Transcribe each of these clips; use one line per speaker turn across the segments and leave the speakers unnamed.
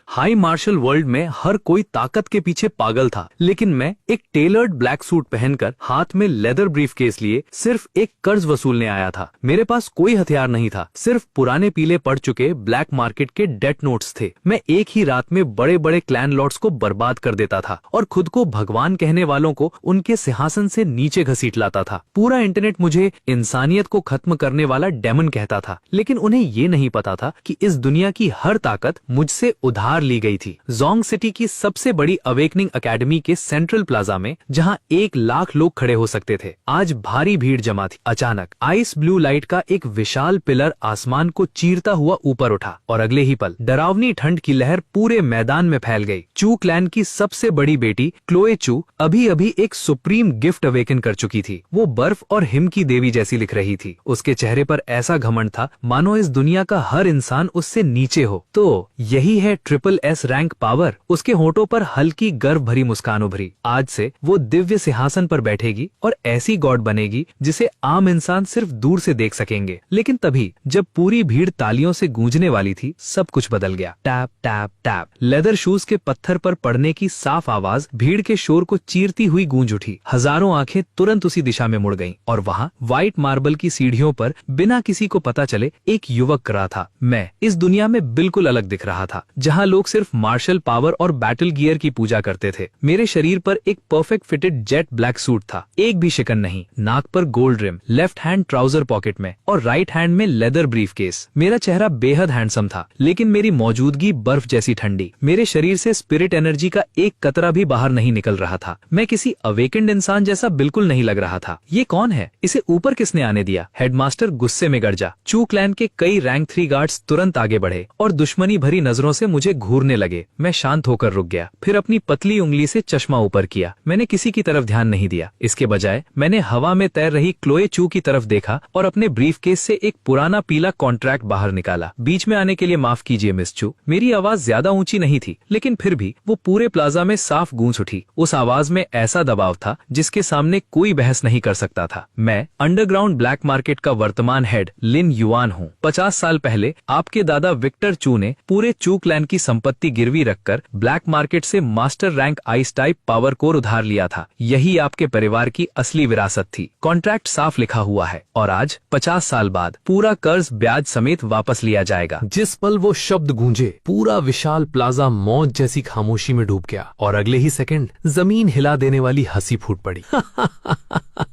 High martial world में हर कोई ताकत के पीछे पागल था, लेकिन मैं एक टेलर्ड ब्लैक सूट पहनकर हाथ में लेदर ब्रीफकेस लिए सिर्फ एक कर्ज वसूलने आया था। मेरे पास कोई हथियार नहीं था, सिर्फ पुराने पीले पड़ चुके ब्लैक मार्केट के डेट नोट्स थे। मैं एक ही रात में बड़े बड़े क्लैन लॉर्ड्स को बर्बाद कर देता था और खुद को भगवान कहने वालों को उनके सिंहासन से नीचे घसीट लाता था। पूरा इंटरनेट मुझे इंसानियत को खत्म करने वाला डेमन कहता था, लेकिन उन्हें ये नहीं पता था कि इस दुनिया की हर ताकत मुझसे उधार ली गई थी। जोंग सिटी की सबसे बड़ी अवेकनिंग एकेडमी के सेंट्रल प्लाजा में, जहां 1 लाख लोग खड़े हो सकते थे, आज भारी भीड़ जमा थी। अचानक आइस ब्लू लाइट का एक विशाल पिलर आसमान को चीरता हुआ ऊपर उठा और अगले ही पल डरावनी ठंड की लहर पूरे मैदान में फैल गई। चू क्लैन की सबसे बड़ी बेटी क्लोए चू अभी अभी एक सुप्रीम गिफ्ट अवेकन कर चुकी थी। वो बर्फ और हिम की देवी जैसी लिख रही थी। उसके चेहरे पर ऐसा घमंड था मानो इस दुनिया का हर इंसान उससे नीचे हो। तो यही है SSS रैंक पावर। उसके होठों पर हल्की गर्व भरी मुस्कान उभरी। आज से वो दिव्य सिंहासन पर बैठेगी और ऐसी गॉड बनेगी जिसे आम इंसान सिर्फ दूर से देख सकेंगे। लेकिन तभी जब पूरी भीड़ तालियों से गूंजने वाली थी, सब कुछ बदल गया। Tap tap tap, leather shoes के पत्थर पर पड़ने की साफ आवाज भीड़ के शोर को चीरती हुई गूंज उठी। हजारों आंखें तुरंत उसी दिशा में मुड़ गईं और वहां व्हाइट मार्बल की सीढ़ियों पर बिना किसी को पता चले एक युवक खड़ा था। मैं इस दुनिया में बिल्कुल अलग दिख रहा था, जहां लोग सिर्फ मार्शल पावर और बैटल गियर की पूजा करते थे। मेरे शरीर पर एक perfect fitted jet black suit था, एक भी शिकन नहीं। नाक पर gold rim, left hand trouser pocket में और राइट हैंड में लेदर ब्रीफकेस। मेरा चेहरा बेहद हैंडसम था, लेकिन मेरी मौजूदगी बर्फ जैसी ठंडी। मेरे शरीर से स्पिरिट एनर्जी का एक कतरा भी बाहर नहीं निकल रहा था। मैं किसी अवेकेंड इंसान जैसा बिल्कुल नहीं लग रहा था। ये कौन है? इसे ऊपर किसने आने दिया? हेडमास्टर गुस्से में गरजा। चू क्लैन के कई रैंक 3 गार्ड्स तुरंत आगे बढ़े और दुश्मनी भरी नजरों से मुझे घूरने लगे। मैं शांत होकर रुक गया, फिर अपनी पतली उंगली से चश्मा ऊपर किया। मैंने किसी की तरफ ध्यान नहीं दिया। इसके बजाय मैंने हवा में तैर रही क्लोए चू की तरफ देखा और अपने ब्रीफकेस से एक पुराना पीला कॉन्ट्रैक्ट बाहर निकाला। बीच में आने के लिए माफ कीजिए मिस चू। मेरी आवाज ज्यादा ऊंची नहीं थी, लेकिन फिर भी वो पूरे प्लाजा में साफ गूंज उठी। उस आवाज में ऐसा दबाव था जिसके सामने कोई बहस नहीं कर सकता था। मैं अंडरग्राउंड ब्लैक मार्केट का वर्तमान हेड लिन युआन हूँ। 50 साल पहले आपके दादा विक्टर चू ने पूरे चू क्लैन की संपत्ति गिरवी रखकर ब्लैक मार्केट से master rank ice type power core उधार लिया था। यही आपके परिवार की असली विरासत थी। कॉन्ट्रैक्ट साफ लिखा हुआ है और आज 50 साल बाद पूरा कर्ज ब्याज समेत वापस लिया जाएगा।
जिस पल वो शब्द गूंजे, पूरा विशाल प्लाजा मौज जैसी खामोशी में डूब गया और अगले ही सेकंड जमीन हिला देने वाली हंसी फूट पड़ी।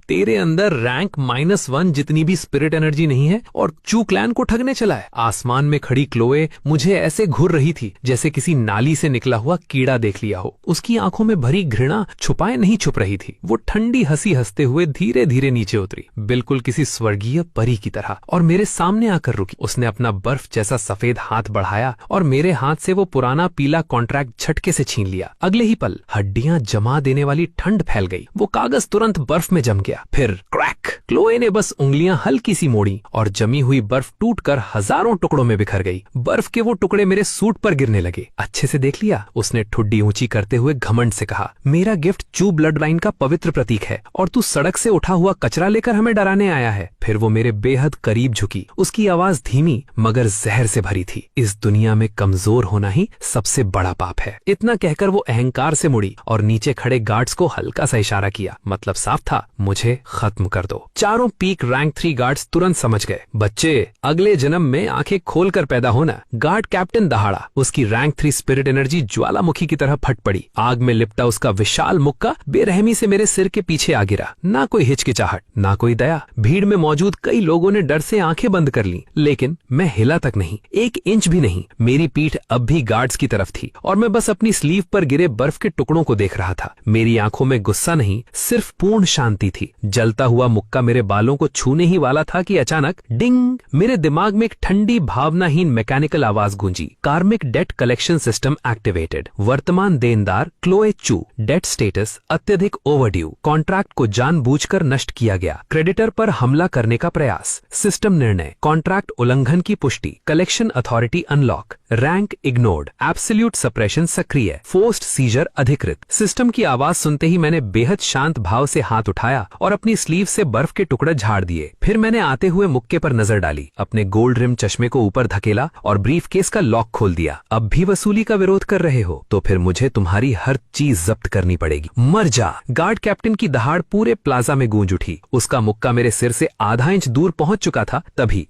तेरे अंदर रैंक -1 जितनी भी स्पिरिट एनर्जी नहीं है और चू क्लैन को ठगने चला है। आसमान में खड़ी क्लोए मुझे ऐसे घूर रही थी जैसे किसी नाली से निकला हुआ कीड़ा देख लिया हो। उसकी आंखों में भरी घृणा छुपाए नहीं छुप रही थी। वो ठंडी हंसी हंसते हुए धीरे धीरे नीचे उतरी, बिल्कुल किसी स्वर्गीय परी की तरह, और मेरे सामने आकर रुकी। उसने अपना बर्फ जैसा सफेद हाथ बढ़ाया और मेरे हाथ से वो पुराना पीला कॉन्ट्रैक्ट झटके से छीन लिया। अगले ही पल हड्डियां जमा देने वाली ठंड फैल गई। वो कागज तुरंत बर्फ में जम गया। फिर क्रैक! क्लोए ने बस उंगलियां हल्की सी मोड़ी और जमी हुई बर्फ टूटकर हजारों टुकड़ों में बिखर गई। बर्फ के वो टुकड़े मेरे सूट पर गिरने लगे। अच्छे से देख लिया? उसने ठुड्डी ऊंची करते हुए घमंड से कहा। मेरा गिफ्ट चू ब्लड लाइन का पवित्र प्रतीक है और तू सड़क से उठा हुआ कचरा लेकर हमें डराने आया है। फिर वो मेरे बेहद करीब झुकी। उसकी आवाज धीमी मगर जहर से भरी थी। इस दुनिया में कमजोर होना ही सबसे बड़ा पाप है। इतना कहकर वो अहंकार से मुड़ी और नीचे खड़े गार्ड्स को हल्का सा इशारा किया। मतलब साफ था, मुझे खत्म कर दो। चारों पीक रैंक 3 गार्ड्स तुरंत समझ गए। बच्चे, अगले जन्म में आंखें खोलकर पैदा होना। गार्ड कैप्टन दहाड़ा। उसकी रैंक 3 स्पिरिट एनर्जी ज्वालामुखी की तरह फट पड़ी। आग में लिपटा उसका विशाल मुक्का बेरहमी से मेरे सिर के पीछे आ गिरा। ना कोई हिचकिचाहट, ना कोई दया। भीड़ में मौजूद कई लोगों ने डर से आंखें बंद कर ली, लेकिन मैं हिला तक नहीं, 1 इंच भी नहीं। मेरी पीठ अब भी गार्ड्स की तरफ थी और मैं बस अपनी स्लीव पर गिरे बर्फ के टुकड़ों को देख रहा था। मेरी आंखों में गुस्सा नहीं, सिर्फ पूर्ण शांति थी। जलता हुआ मुक्का मेरे बालों को छूने ही वाला था कि अचानक डिंग! मेरे दिमाग में एक ठंडी भावनाहीन मैकेनिकल आवाज गूंजी। कार्मिक डेट कलेक्शन सिस्टम एक्टिवेटेड। वर्तमान देनदार क्लोए चू। डेट स्टेटस अत्यधिक ओवरड्यू। कॉन्ट्रैक्ट को जानबूझकर नष्ट किया गया। क्रेडिटर पर हमला करने का प्रयास। सिस्टम निर्णय। कॉन्ट्रैक्ट उल्लंघन की पुष्टि। Collection authority unlock. Rank ignored, absolute suppression सक्रिय, फोर्स्ड सीजर अधिकृत। सिस्टम की आवाज सुनते ही मैंने बेहद शांत भाव से हाथ उठाया और अपनी स्लीव से बर्फ के टुकड़े झाड़ दिए। फिर मैंने आते हुए मुक्के पर नजर डाली, अपने गोल्ड रिम चश्मे को ऊपर धकेला और ब्रीफ केस का लॉक खोल दिया। अब भी वसूली का विरोध कर रहे हो तो फिर मुझे तुम्हारी हर चीज जब्त करनी पड़ेगी। मर जा। गार्ड कैप्टन की दहाड़ पूरे प्लाजा में गूंज उठी। उसका मुक्का मेरे सिर से आधा इंच दूर पहुंच चुका था। तभी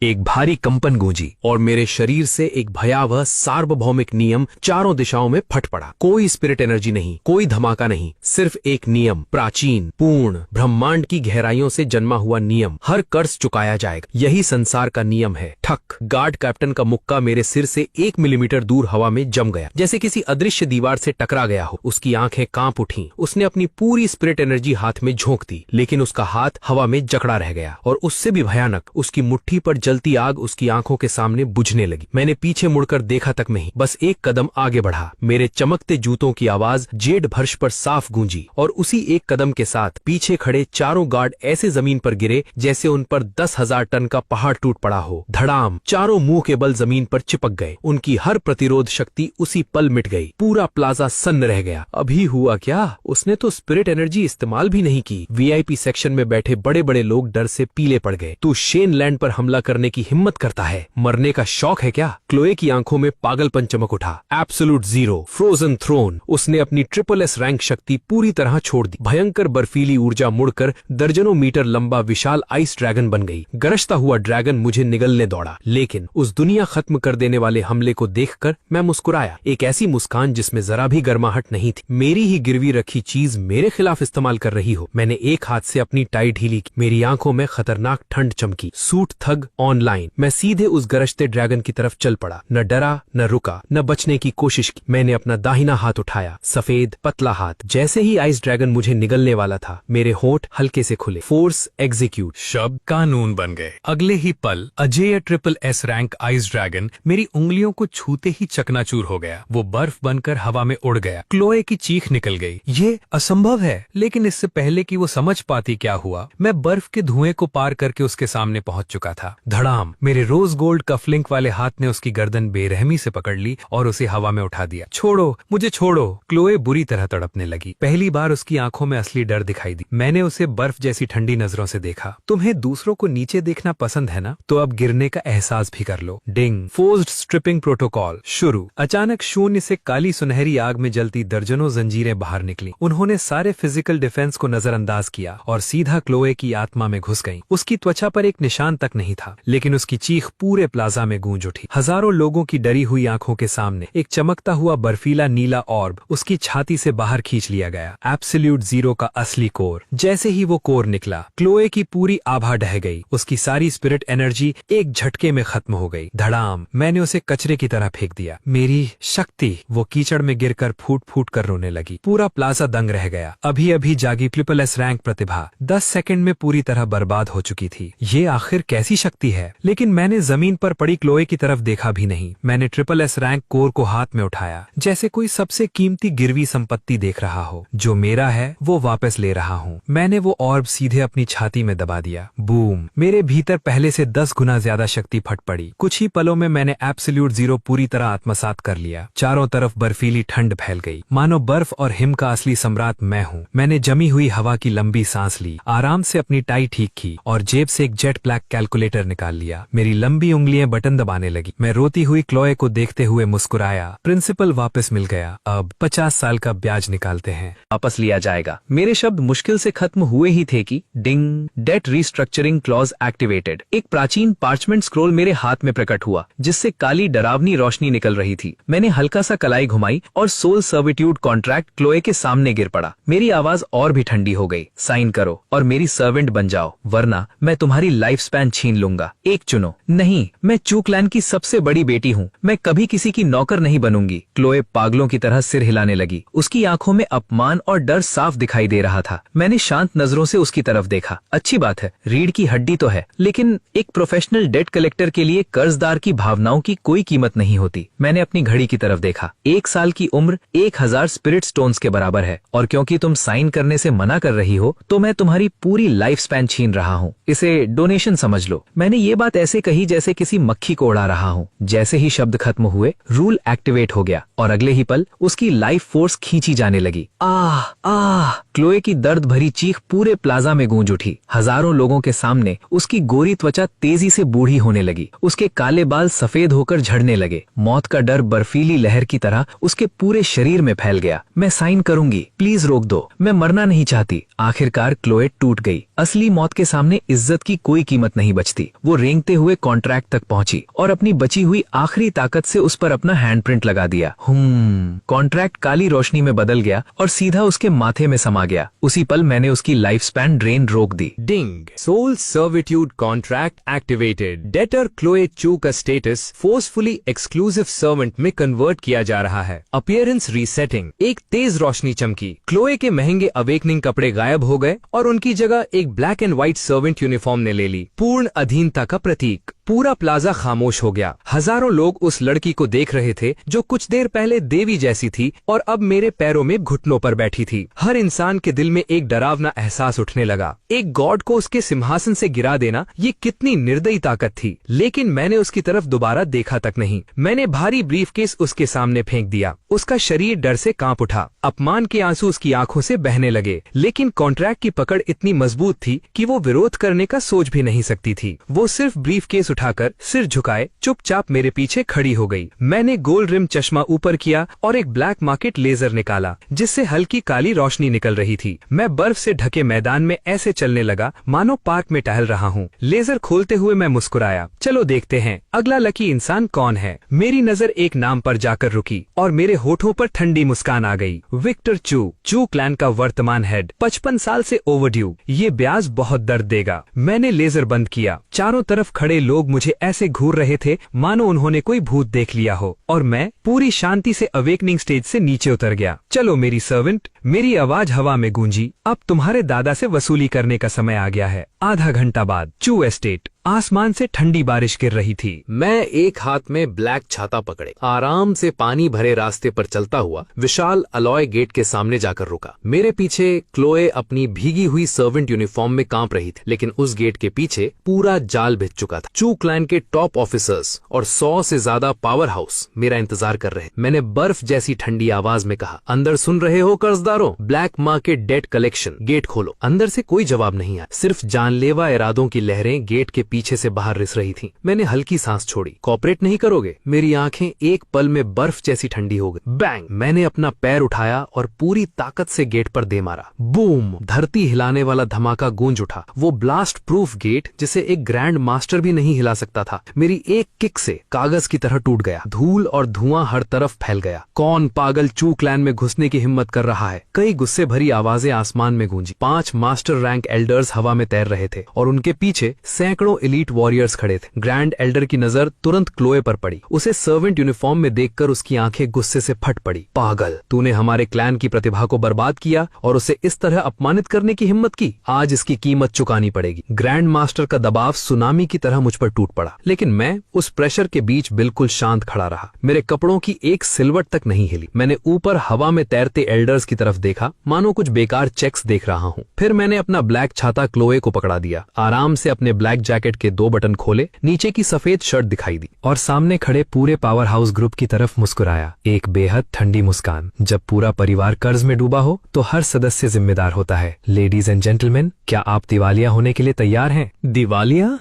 एक भारी कंपन गूंजी और मेरे शरीर से एक भयावह सार्वभौमिक नियम चारों दिशाओं में फट पड़ा। कोई स्पिरिट एनर्जी नहीं, कोई धमाका नहीं, सिर्फ एक नियम, प्राचीन, पूर्ण, ब्रह्मांड की गहराइयों से जन्मा हुआ नियम। हर कर्ज चुकाया जाएगा, यही संसार का नियम है। ठक। गार्ड कैप्टन का मुक्का मेरे सिर से 1 मिलीमीटर दूर हवा में जम गया, जैसे किसी अदृश्य दीवार से टकरा गया हो। उसकी आंखें कांप उठीं। उसने अपनी पूरी स्पिरिट एनर्जी हाथ में झोंक दी, लेकिन उसका हाथ हवा में जकड़ा रह गया और उससे भी भयानक, उसकी मुट्ठी पर जलती आग उसकी आंखों के सामने बुझने लगी। मैंने पीछे मुड़कर देखा तक नहीं, बस एक कदम आगे बढ़ा। मेरे चमकते जूतों की आवाज जेड फर्श पर साफ गूंजी और उसी एक कदम के साथ पीछे खड़े चारों गार्ड ऐसे जमीन पर गिरे जैसे उन पर 10,000 टन का पहाड़ टूट पड़ा हो। धड़ाम। चारों मुंह के बल जमीन पर चिपक गए। उनकी हर प्रतिरोध शक्ति उसी पल मिट गई। पूरा प्लाजा सन्न रह गया। अभी हुआ क्या? उसने तो स्पिरिट एनर्जी इस्तेमाल भी नहीं की। वीआईपी सेक्शन में बैठे बड़े बड़े लोग डर से पीले पड़ गए। तू शेन लैंड पर हमला करने की हिम्मत करता है? मरने का शौक है क्या? क्लोए की आंखों में पागलपन चमक उठा। Absolute zero, frozen throne. उसने अपनी SSS रैंक शक्ति पूरी तरह छोड़ दी। भयंकर बर्फीली ऊर्जा मुड़कर दर्जनों मीटर लंबा विशाल आइस ड्रैगन बन गई। गरजता हुआ ड्रैगन मुझे निगलने दौड़ा, लेकिन उस दुनिया खत्म कर देने वाले हमले को देखकर मैं मुस्कुराया। एक ऐसी मुस्कान जिसमें जरा भी गर्माहट नहीं थी। मेरी ही गिरवी रखी चीज मेरे खिलाफ इस्तेमाल कर रही हो। मैंने एक हाथ से अपनी टाई ढीली की। मेरी आंखों में खतरनाक ठंड चमकी। सूट थग ऑनलाइन। मैं सीधे उस गरजते ड्रैगन की तरफ चल पड़ा। न डरा, न रुका, न बचने की कोशिश की। मैंने अपना दाहिना हाथ उठाया, सफेद पतला हाथ। जैसे ही आइस ड्रैगन मुझे निगलने वाला था, मेरे होंठ हल्के से खुले। Force execute.
शब्द कानून बन गए। अगले ही पल अजेय SSS रैंक आइस ड्रैगन मेरी उंगलियों को छूते ही चकनाचूर हो गया। वो बर्फ बनकर हवा में उड़ गया। क्लोए की चीख निकल गई। ये असंभव है, लेकिन इससे पहले कि वो समझ पाती क्या हुआ, मैं बर्फ के धुएं को पार करके उसके सामने पहुंच चुका था। धड़ाम। मेरे रोज गोल्ड कफलिंक वाले हाथ ने उसकी गर्दन बेरहमी से पकड़ ली और उसे हवा में उठा दिया। छोड़ो, मुझे छोड़ो। क्लोए बुरी तरह तड़पने लगी। पहली बार उसकी आंखों में असली डर दिखाई दी। मैंने उसे बर्फ जैसी ठंडी नजरों से देखा। तुम्हें दूसरों को नीचे देखना पसंद है ना? तो अब गिरने का एहसास भी कर लो। डिंग। फोर्स्ड स्ट्रिपिंग प्रोटोकॉल शुरू। अचानक शून्य से काली सुनहरी आग में जलती दर्जनों जंजीरें बाहर निकली। उन्होंने सारे फिजिकल डिफेंस को नजरअंदाज किया और सीधा क्लोए की आत्मा में घुस गईं। उसकी त्वचा पर एक निशान तक नहीं था, लेकिन उसकी चीख पूरे प्लाजा में गूंज उठी। हजारों लोगों की डरी हुई आंखों के सामने एक चमकता हुआ बर्फीला नीला ऑर्ब उसकी छाती से बाहर खींच लिया गया। एब्सोल्यूट जीरो का असली कोर। जैसे ही वो कोर निकला, क्लोए की पूरी आभा ढह गई। उसकी सारी स्पिरिट एनर्जी एक झटके में खत्म हो गई। धड़ाम। मैंने उसे कचरे की तरह फेंक दिया। मेरी शक्ति। वो कीचड़ में गिरकर फूट फूट कर रोने लगी। पूरा प्लाजा दंग रह गया। अभी अभी जागी SSS रैंक प्रतिभा 10 सेकंड में पूरी तरह बर्बाद हो चुकी थी। ये आखिर कैसी शक्ति है? लेकिन मैंने जमीन पर पड़ी क्लोए की तरफ देखा भी नहीं। मैंने SSS रैंक कोर को हाथ में उठाया, जैसे कोई सबसे कीमती गिरवी संपत्ति देख रहा हो। जो मेरा है वो वापस ले रहा हूँ। मैंने वो ऑर्ब सीधे अपनी छाती में दबा दिया। बूम। मेरे भीतर पहले से 10 गुना ज्यादा शक्ति फट पड़ी। कुछ ही पलों में मैंने एब्सोल्यूट जीरो पूरी तरह आत्मसात कर लिया। चारों तरफ बर्फीली ठंड फैल गई, मानो बर्फ और हिम का असली सम्राट मैं हूँ। मैंने जमी हुई हवा की लंबी सांस ली, आराम से अपनी टाई ठीक की और जेब से एक जेट ब्लैक कैलकुलेटर निकाल लिया। मेरी लंबी उंगलियां बटन दबाने लगी। मैं रोती हुई क्लोए को देखते हुए मुस्कुराया। प्रिंसिपल वापस मिल गया। अब 50 साल का ब्याज निकालते हैं।
वापस लिया जाएगा। मेरे शब्द मुश्किल से खत्म हुए ही थे कि ding. Debt restructuring clause activated. एक प्राचीन पार्चमेंट स्क्रोल मेरे हाथ में प्रकट हुआ, जिससे काली डरावनी रोशनी निकल रही थी। मैंने हल्का सा कलाई घुमाई और सोल सर्विट्यूड कॉन्ट्रैक्ट क्लोए के सामने गिर पड़ा। मेरी आवाज और भी ठंडी हो गई। साइन करो और मेरी सर्वेंट बन जाओ, वरना मैं तुम्हारी लाइफ स्पैन छीन लूंगा। एक चुनो। नहीं, मैं चूकलैन की सबसे बड़ी बेटी हूँ। मैं कभी किसी की नौकर नहीं बनूंगी। क्लोए पागलों की तरह सिर हिलाने लगी। उसकी आंखों में अपमान और डर साफ दिखाई दे रहा था। मैंने शांत नजरों से उसकी तरफ देखा। अच्छी बात है, रीढ़ की हड्डी तो है, लेकिन एक प्रोफेशनल डेट कलेक्टर के लिए कर्जदार की भावनाओं की कोई कीमत नहीं होती। मैंने अपनी घड़ी की तरफ देखा। 1 साल की उम्र 1000 स्पिरिट स्टोन्स के बराबर है, और क्योंकि तुम साइन करने से मना कर रही हो, तो मैं तुम्हारी पूरी लाइफ स्पैन छीन रहा हूँ। इसे डोनेशन समझ लो। मैंने ये बात ऐसे कही जैसे किसी मक्खी को उड़ा रहा हूँ। जैसे ही शब्द खत्म हुए रूल एक्टिवेट हो गया और अगले ही पल उसकी लाइफ फोर्स खींची जाने लगी। आह आह, क्लोए की दर्द भरी चीख पूरे प्लाजा में गूंज उठी। हजारों लोगों के सामने उसकी गोरी त्वचा तेजी से बूढ़ी होने लगी, उसके काले बाल सफेद होकर झड़ने लगे। मौत का डर बर्फीली लहर की तरह उसके पूरे शरीर में फैल गया। मैं साइन करूंगी, प्लीज रोक दो, मैं मरना नहीं चाहती। आखिरकार क्लोए टूट गई। असली मौत के सामने इज्जत की कोई कीमत नहीं बचती। वो रेंगते हुए कॉन्ट्रैक्ट तक पहुंची और अपनी बची हुई आखिरी ताकत से उस पर अपना हैंडप्रिंट लगा दिया। कॉन्ट्रैक्ट काली रोशनी में बदल गया और सीधा उसके माथे में समा गया। उसी पल मैंने उसकी लाइफ स्पैन ड्रेन रोक दी।
Ding, soul servitude contract activated. Debtor Chloe Chu का स्टेटस फोर्सफुली एक्सक्लूसिव सर्वेंट में कन्वर्ट किया जा रहा है। Appearance resetting. एक तेज रोशनी चमकी, क्लोए के महंगे अवेकनिंग कपड़े गायब हो गए और उनकी जगह एक black and white servant uniform ने ले ली, पूर्ण अधीनता का प्रतीक। पूरा प्लाजा खामोश हो गया। हजारों लोग उस लड़की को देख रहे थे जो कुछ देर पहले देवी जैसी थी और अब मेरे पैरों में घुटनों पर बैठी थी। हर इंसान के दिल में एक डरावना एहसास उठने लगा। एक गॉड को उसके सिंहासन से गिरा देना, ये कितनी निर्दयी ताकत थी। लेकिन मैंने उसकी तरफ दोबारा देखा तक नहीं। मैंने भारी ब्रीफकेस उसके सामने फेंक दिया। उसका शरीर डर से कांप उठा। अपमान के आंसू उसकी आंखों से बहने लगे। लेकिन कॉन्ट्रैक्ट की पकड़ इतनी मजबूत थी कि वो विरोध करने का सोच भी नहीं सकती थी। वो सिर्फ ब्रीफकेस उठाकर सिर झुकाए चुपचाप मेरे पीछे खड़ी हो गई। मैंने गोल रिम चश्मा ऊपर किया और एक ब्लैक मार्केट लेजर निकाला जिससे हल्की काली रोशनी निकल रही थी। मैं बर्फ से ढके मैदान में ऐसे चलने लगा मानो पार्क में टहल रहा हूँ। लेजर खोलते हुए मैं मुस्कुराया। चलो देखते हैं अगला लकी इंसान कौन है। मेरी नजर एक नाम पर जाकर रुकी और मेरे होठों पर ठंडी मुस्कान आ गई। विक्टर चू, चू क्लैन का वर्तमान हेड, 55 साल से ओवरड्यू। ये ब्याज बहुत दर्द देगा। मैंने लेजर बंद किया। चारों तरफ खड़े लोग मुझे ऐसे घूर रहे थे मानो उन्होंने कोई भूत देख लिया हो और मैं पूरी शांति से अवेकनिंग स्टेज से नीचे उतर गया। चलो मेरी सर्वेंट, मेरी आवाज हवा में गूंजी। अब तुम्हारे दादा से वसूली करने का समय आ गया है। आधा घंटा बाद चू एस्टेट। आसमान से ठंडी बारिश गिर रही थी। मैं एक हाथ में ब्लैक छाता पकड़े आराम से पानी भरे रास्ते पर चलता हुआ विशाल अलॉय गेट के सामने जाकर रुका। मेरे पीछे क्लोए अपनी भीगी हुई सर्वेंट यूनिफॉर्म में कांप रही थी, लेकिन उस गेट के पीछे पूरा जाल बिछ चुका था। चू क्लैन के टॉप ऑफिसर्स और 100 से ज्यादा पावर हाउस मेरा इंतजार कर रहे। मैंने बर्फ जैसी ठंडी आवाज में कहा, अंदर सुन रहे हो कर्जदारों? Black market debt collection, gate खोलो। अंदर से कोई जवाब नहीं आया, सिर्फ जानलेवा इरादों की लहरें गेट के पीछे से बाहर रिस रही थीं। मैंने हल्की सांस छोड़ी। कॉपरेट नहीं करोगे? मेरी आंखें एक पल में बर्फ जैसी ठंडी हो गई। बैंग! मैंने अपना पैर उठाया और पूरी ताकत से गेट पर दे मारा। बूम! धरती हिलाने वाला धमाका गूंज उठा। वो ब्लास्ट प्रूफ गेट जिसे एक ग्रैंड मास्टर भी नहीं हिला सकता था, मेरी एक किक से कागज की तरह टूट गया। धूल और धुआं हर तरफ फैल गया। कौन पागल चू क्लैन में घुसने की हिम्मत कर रहा है? कई गुस्से भरी आवाजें आसमान में गूंजी। 5 मास्टर रैंक एल्डर्स हवा में तैर रहे थे और उनके पीछे सैकड़ों एलीट वॉरियर्स खड़े थे। ग्रैंड एल्डर की नजर तुरंत क्लोए पर पड़ी। उसे सर्वेंट यूनिफॉर्म में देखकर उसकी आंखें गुस्से से फट पड़ी। पागल, तूने हमारे क्लैन की प्रतिभा को बर्बाद किया और उसे इस तरह अपमानित करने की हिम्मत की। आज इसकी कीमत चुकानी पड़ेगी। ग्रैंड मास्टर का दबाव सुनामी की तरह मुझ पर टूट पड़ा, लेकिन मैं उस प्रेशर के बीच बिल्कुल शांत खड़ा रहा। मेरे कपड़ों की एक सिलवट तक नहीं हिली। मैंने ऊपर हवा में तैरते एल्डर्स की तरफ देखा मानो कुछ बेकार चेक्स देख रहा हूँ। फिर मैंने अपना ब्लैक छाता क्लोए को पकड़ा दिया। आराम से अपने ब्लैक जैकेट के 2 बटन खोले, नीचे की सफेद शर्ट दिखाई दी और सामने खड़े पूरे पावर हाउस ग्रुप की तरफ मुस्कुराया। एक बेहद ठंडी मुस्कान। जब पूरा परिवार कर्ज में डूबा हो तो हर सदस्य जिम्मेदार होता है। लेडीज एंड जेंटलमैन, क्या आप दिवालिया होने के लिए तैयार हैं? दिवालिया?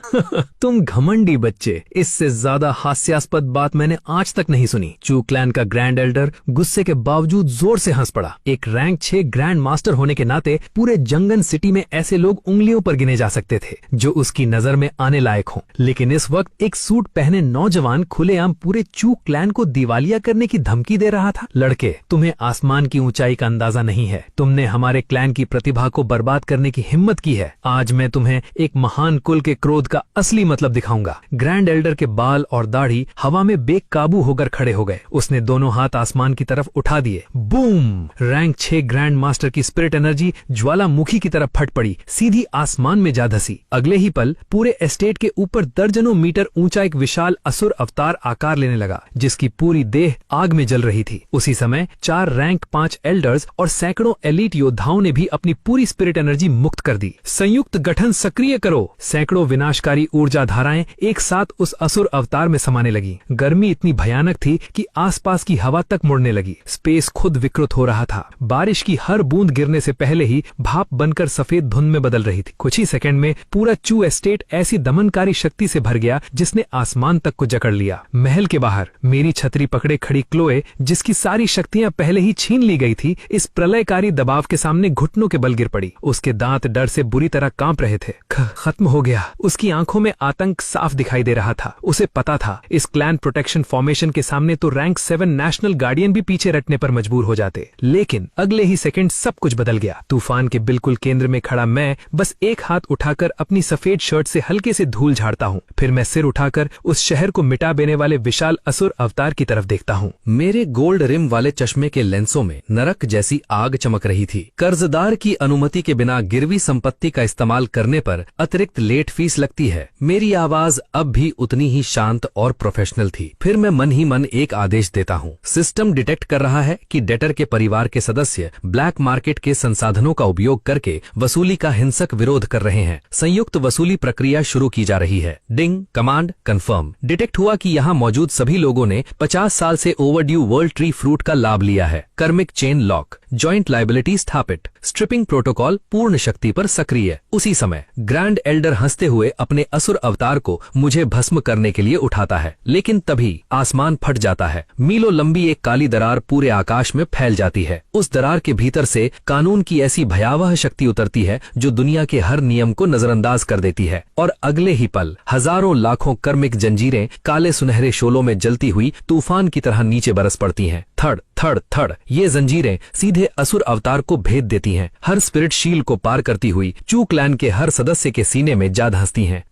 तुम घमंडी बच्चे, इससे ज्यादा हास्यास्पद बात मैंने आज तक नहीं सुनी। चू क्लैन का ग्रैंड एल्डर गुस्से के बावजूद जोर से हंस पड़ा। एक रैंक 6 ग्रैंड मास्टर होने के नाते पूरे जंगन सिटी में ऐसे लोग उंगलियों पर गिने जा सकते थे जो उसकी नजर में आने लायक हों, लेकिन इस वक्त एक सूट पहने नौजवान खुलेआम पूरे चू क्लैन को दिवालिया करने की धमकी दे रहा था। लड़के, तुम्हें आसमान की ऊंचाई का अंदाजा नहीं है। तुमने हमारे क्लैन की प्रतिभा को बर्बाद करने की हिम्मत की है। आज मैं तुम्हें एक महान कुल के क्रोध का असली मतलब दिखाऊंगा। ग्रैंड एल्डर के बाल और दाढ़ी हवा में बेकाबू होकर खड़े हो गए। उसने दोनों हाथ आसमान की तरफ उठा दिए। बूम! रैंक 6 ग्रैंड मास्टर की स्पिरिट एनर्जी ज्वालामुखी की तरफ फट पड़ी, सीधी आसमान में जा धसी। अगले ही पल पूरे एस्टेट के ऊपर दर्जनों मीटर ऊंचा एक विशाल असुर अवतार आकार लेने लगा, जिसकी पूरी देह आग में जल रही थी। उसी समय 4 रैंक 5 एल्डर्स और सैकड़ों एलीट योद्धाओं ने भी अपनी पूरी स्पिरिट एनर्जी मुक्त कर दी। संयुक्त गठन सक्रिय करो। सैकड़ों विनाशकारी ऊर्जा धाराएं एक साथ उस असुर अवतार में समाने लगी। गर्मी इतनी भयानक थी कि आसपास की हवा तक मुड़ने लगी। स्पेस खुद विकृत हो रहा था। बारिश की हर बूंद गिरने से पहले ही भाप बनकर सफेद धुंध में बदल रही थी। कुछ ही सेकंड में पूरा चू एस्टेट ऐसी दमनकारी शक्ति से भर गया जिसने आसमान तक को जकड़ लिया। महल के बाहर मेरी छतरी पकड़े खड़ी क्लोए, जिसकी सारी शक्तियां पहले ही छीन ली गई थी, इस प्रलयकारी दबाव के सामने घुटनों के बल गिर पड़ी। उसके दांत डर से बुरी तरह कांप रहे थे। खत्म हो गया। उसकी आंखों में आतंक साफ दिखाई दे रहा था। उसे पता था इस क्लैन प्रोटेक्शन फॉर्मेशन के सामने तो रैंक 7 नेशनल गार्डियन भी पीछे रटने पर मजबूर हो जाते। लेकिन अगले ही सेकंड सब कुछ बदल गया। तूफान के बिल्कुल केंद्र में खड़ा मैं बस एक हाथ उठाकर अपनी सफेद शर्ट से हल्के से धूल झाड़ता हूँ। फिर मैं सिर उठाकर उस शहर को मिटा देने वाले विशाल असुर अवतार की तरफ देखता हूँ।
मेरे गोल्ड रिम वाले चश्मे के लेंसों में नरक जैसी आग चमक रही थी। कर्जदार की अनुमति के बिना गिरवी संपत्ति का इस्तेमाल करने पर अतिरिक्त लेट फीस लगती है। मेरी आवाज अब भी उतनी ही शांत और प्रोफेशनल थी। फिर मैं मन ही मन एक आदेश देता हूँ। सिस्टम डिटेक्ट कर रहा है कि डेटर के परिवार के सदस्य ब्लैक मार्केट के संसाधनों का उपयोग करके वसूली का हिंसक विरोध कर रहे हैं। संयुक्त वसूली प्रक्रिया शुरू की जा रही है। डिंग, कमांड कंफर्म। डिटेक्ट हुआ कि यहाँ मौजूद सभी लोगों ने 50 साल से ओवरड्यू वर्ल्ड ट्री फ्रूट का लाभ लिया है। कर्मिक चेन लॉक, जॉइंट लाइबिलिटी स्थापित, स्ट्रिपिंग प्रोटोकॉल पूर्ण शक्ति पर सक्रिय। उसी समय ग्रैंड एल्डर हंसते हुए अपने असुर अवतार को मुझे भस्म करने के लिए उठाता है, लेकिन तभी आसमान फट जाता है। मीलों लंबी एक काली दरार पूरे आकाश में फैल जाती है। उस दरार के भीतर से कानून की ऐसी भयावह शक्ति उतरती है जो दुनिया के हर नियम को नजरअंदाज कर देती है। और अगले ही पल हजारों लाखों कर्मिक जंजीरें काले सुनहरे शोलों में जलती हुई तूफान की तरह नीचे बरस पड़ती हैं। थड़ थड़ थड़ ये जंजीरें सीधे असुर अवतार को भेद देती हैं। हर स्पिरिट शील को पार करती हुई चू क्लैन के हर सदस्य के सीने में जा धंसती हैं।